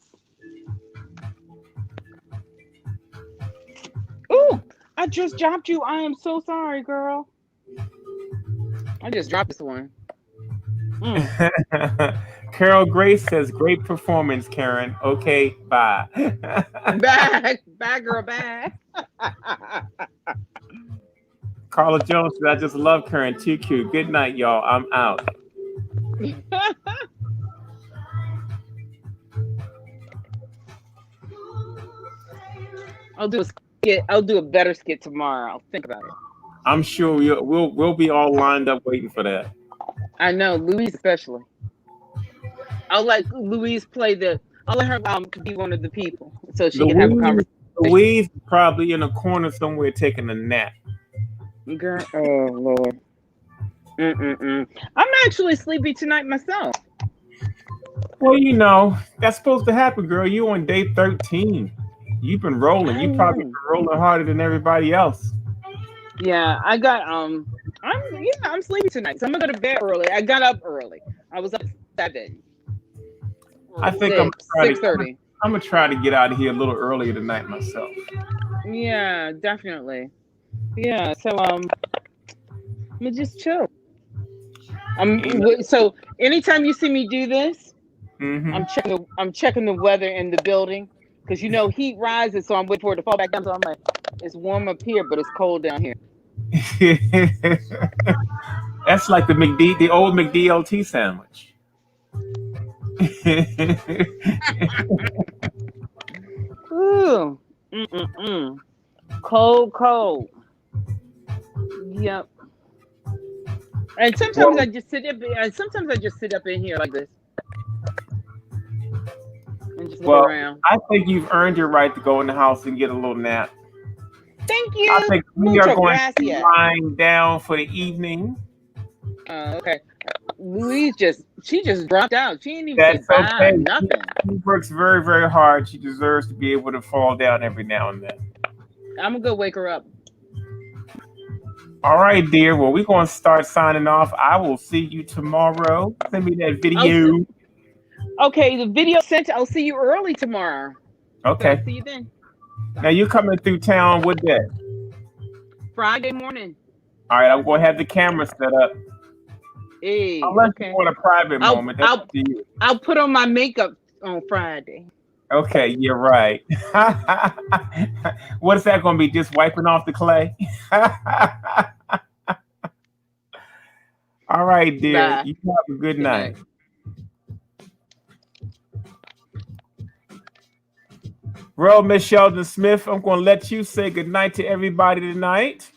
Speaker 12: Ooh, I just dropped you. I am so sorry, girl. I just dropped this one.
Speaker 3: Carol Grace says, great performance, Karen. Okay, bye.
Speaker 12: Bye, girl, bye.
Speaker 3: Carla Jones says, I just love Karen. Too cute. Good night, y'all. I'm out.
Speaker 12: I'll do a skit. I'll do a better skit tomorrow. I'll think about it.
Speaker 3: I'm sure we'll be all lined up waiting for that.
Speaker 12: I know, Louise especially. I'll let Louise play the. I'll let her be one of the people, so she can have a conversation.
Speaker 3: Louise is probably in a corner somewhere taking a nap.
Speaker 12: Girl, oh Lord. I'm actually sleepy tonight myself.
Speaker 3: Well, you know that's supposed to happen, girl. You on day 13. You've been rolling. You probably been rolling harder than everybody else.
Speaker 12: Yeah, I got I'm sleepy tonight, so I'm gonna go to bed early. I got up early. I was up at 7.
Speaker 3: I think
Speaker 12: 6:30.
Speaker 3: I'm gonna try to get out of here a little earlier tonight myself.
Speaker 12: Yeah, definitely. Yeah, so I'm gonna just chill. So anytime you see me do this, I'm checking the weather in the building because heat rises, so I'm waiting for it to fall back down. So I'm like, it's warm up here, but it's cold down here.
Speaker 3: That's like the old McDLT sandwich.
Speaker 12: Ooh, cold. Yep. And sometimes I just sit up. Sometimes I just sit up in here like this and just look around.
Speaker 3: I think you've earned your right to go in the house and get a little nap.
Speaker 12: Thank you.
Speaker 3: I think we are going to wind down for the evening.
Speaker 12: Okay. Louise just dropped out. She didn't even say bye, nothing.
Speaker 3: She works very, very hard. She deserves to be able to fall down every now and then.
Speaker 12: I'm gonna go wake her up.
Speaker 3: All right, dear. Well, we're going to start signing off. I will see you tomorrow. Send me that video.
Speaker 12: Okay, the video sent. I'll see you early tomorrow.
Speaker 3: Okay.
Speaker 12: So I'll see you then.
Speaker 3: Now, you coming through town what day?
Speaker 12: Friday morning.
Speaker 3: All right, I'm going to have the camera set up.
Speaker 12: Hey,
Speaker 3: Unless you want a private moment.
Speaker 12: I'll put on my makeup on Friday.
Speaker 3: Okay, you're right. What is that going to be? Just wiping off the clay? All right, dear. Bye. You have a good night. Well, Miss Sheldon Smith, I'm going to let you say good night to everybody tonight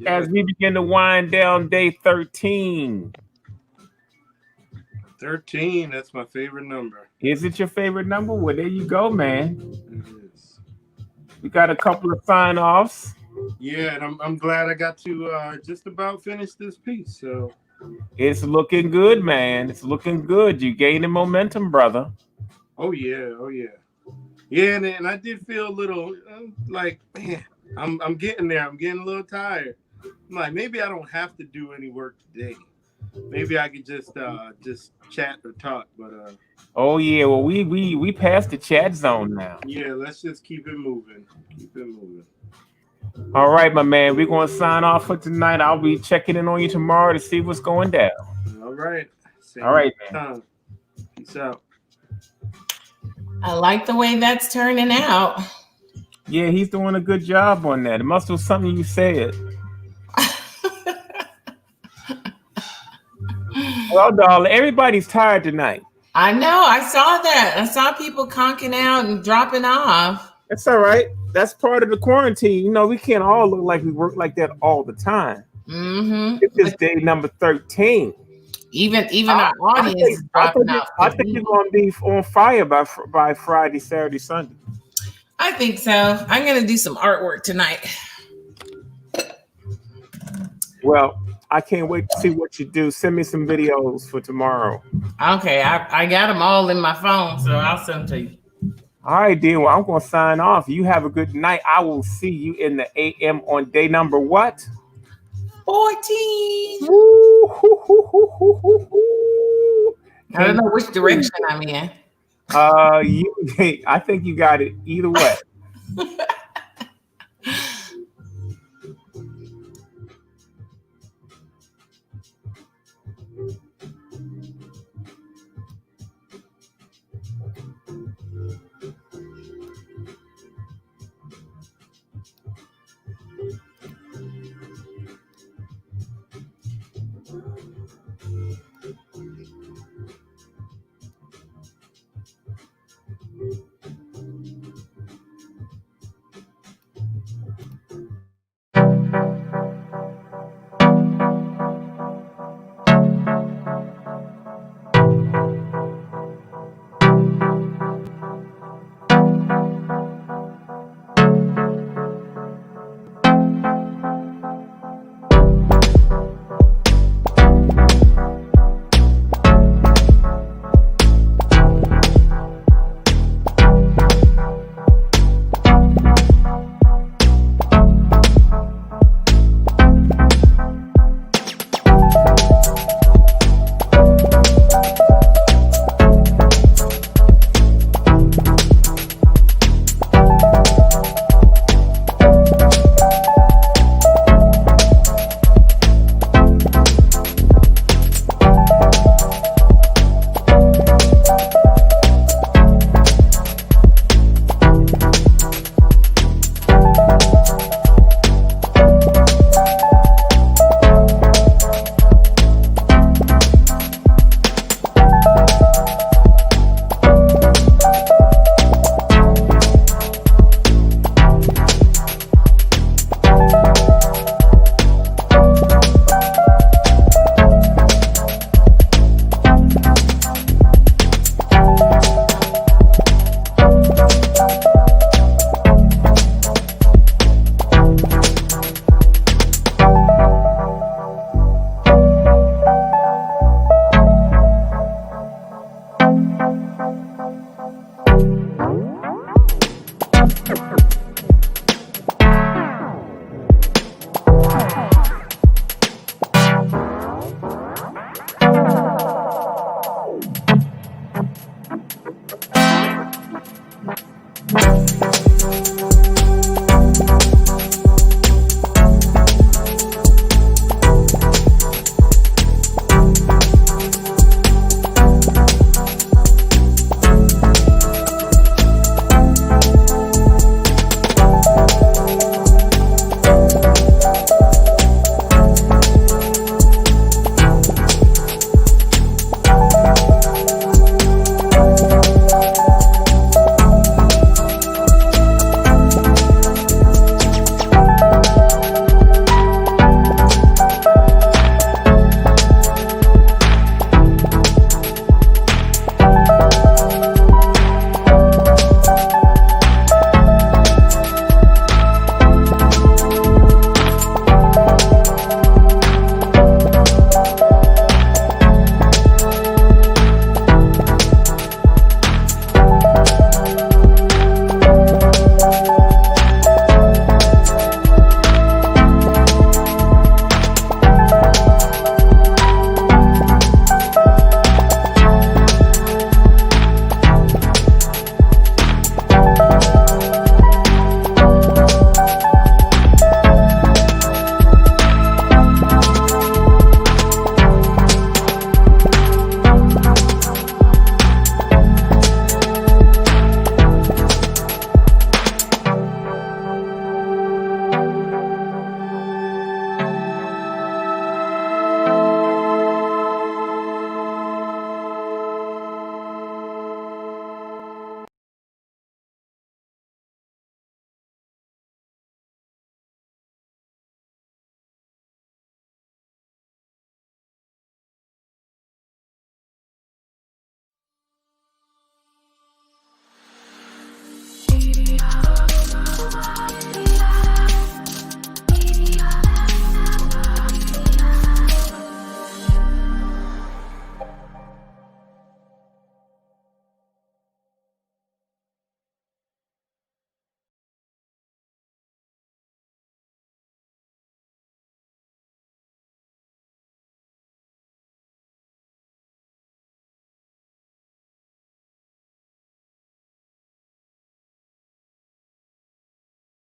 Speaker 3: as we begin to wind down day 13.
Speaker 13: 13, that's my favorite number.
Speaker 3: Is it your favorite number? Well, there you go, man.
Speaker 13: It is.
Speaker 3: We got a couple of sign-offs.
Speaker 13: Yeah, and I'm glad I got to just about finish this piece. So
Speaker 3: it's looking good, man. It's looking good. You gaining momentum, brother.
Speaker 13: Oh yeah. Yeah, and I did feel a little like, man, I'm getting there. I'm getting a little tired. I'm like, maybe I don't have to do any work today. Maybe I could just chat or talk, but
Speaker 3: oh yeah, well we passed the chat zone now.
Speaker 13: Yeah, let's just keep it moving.
Speaker 3: All right, my man, we're gonna sign off for tonight. I'll be checking in on you tomorrow to see what's going down.
Speaker 13: All right.
Speaker 3: All right, man.
Speaker 13: Peace out.
Speaker 2: I like the way that's turning out.
Speaker 3: Yeah, he's doing a good job on that. It must have something you said. Well, darling, everybody's tired tonight.
Speaker 2: I know. I saw that. I saw people conking out and dropping off.
Speaker 3: That's all right. That's part of the quarantine. We can't all look like we work like that all the time.
Speaker 2: Mm-hmm.
Speaker 3: This is day number 13.
Speaker 2: Even our audience is dropping off.
Speaker 3: I think you're going to be on fire by Friday, Saturday, Sunday.
Speaker 2: I think so. I'm going to do some artwork tonight.
Speaker 3: Well, I can't wait to see what you do. Send me some videos for tomorrow.
Speaker 2: Okay, I got them all in my phone, so I'll send them to you.
Speaker 3: All right, dear. Well, I'm going to sign off. You have a good night. I will see you in the AM on day number what?
Speaker 2: 14.
Speaker 3: Woo, hoo, hoo, hoo, hoo, hoo, hoo.
Speaker 2: I don't know which direction I'm in.
Speaker 3: I think you got it either way.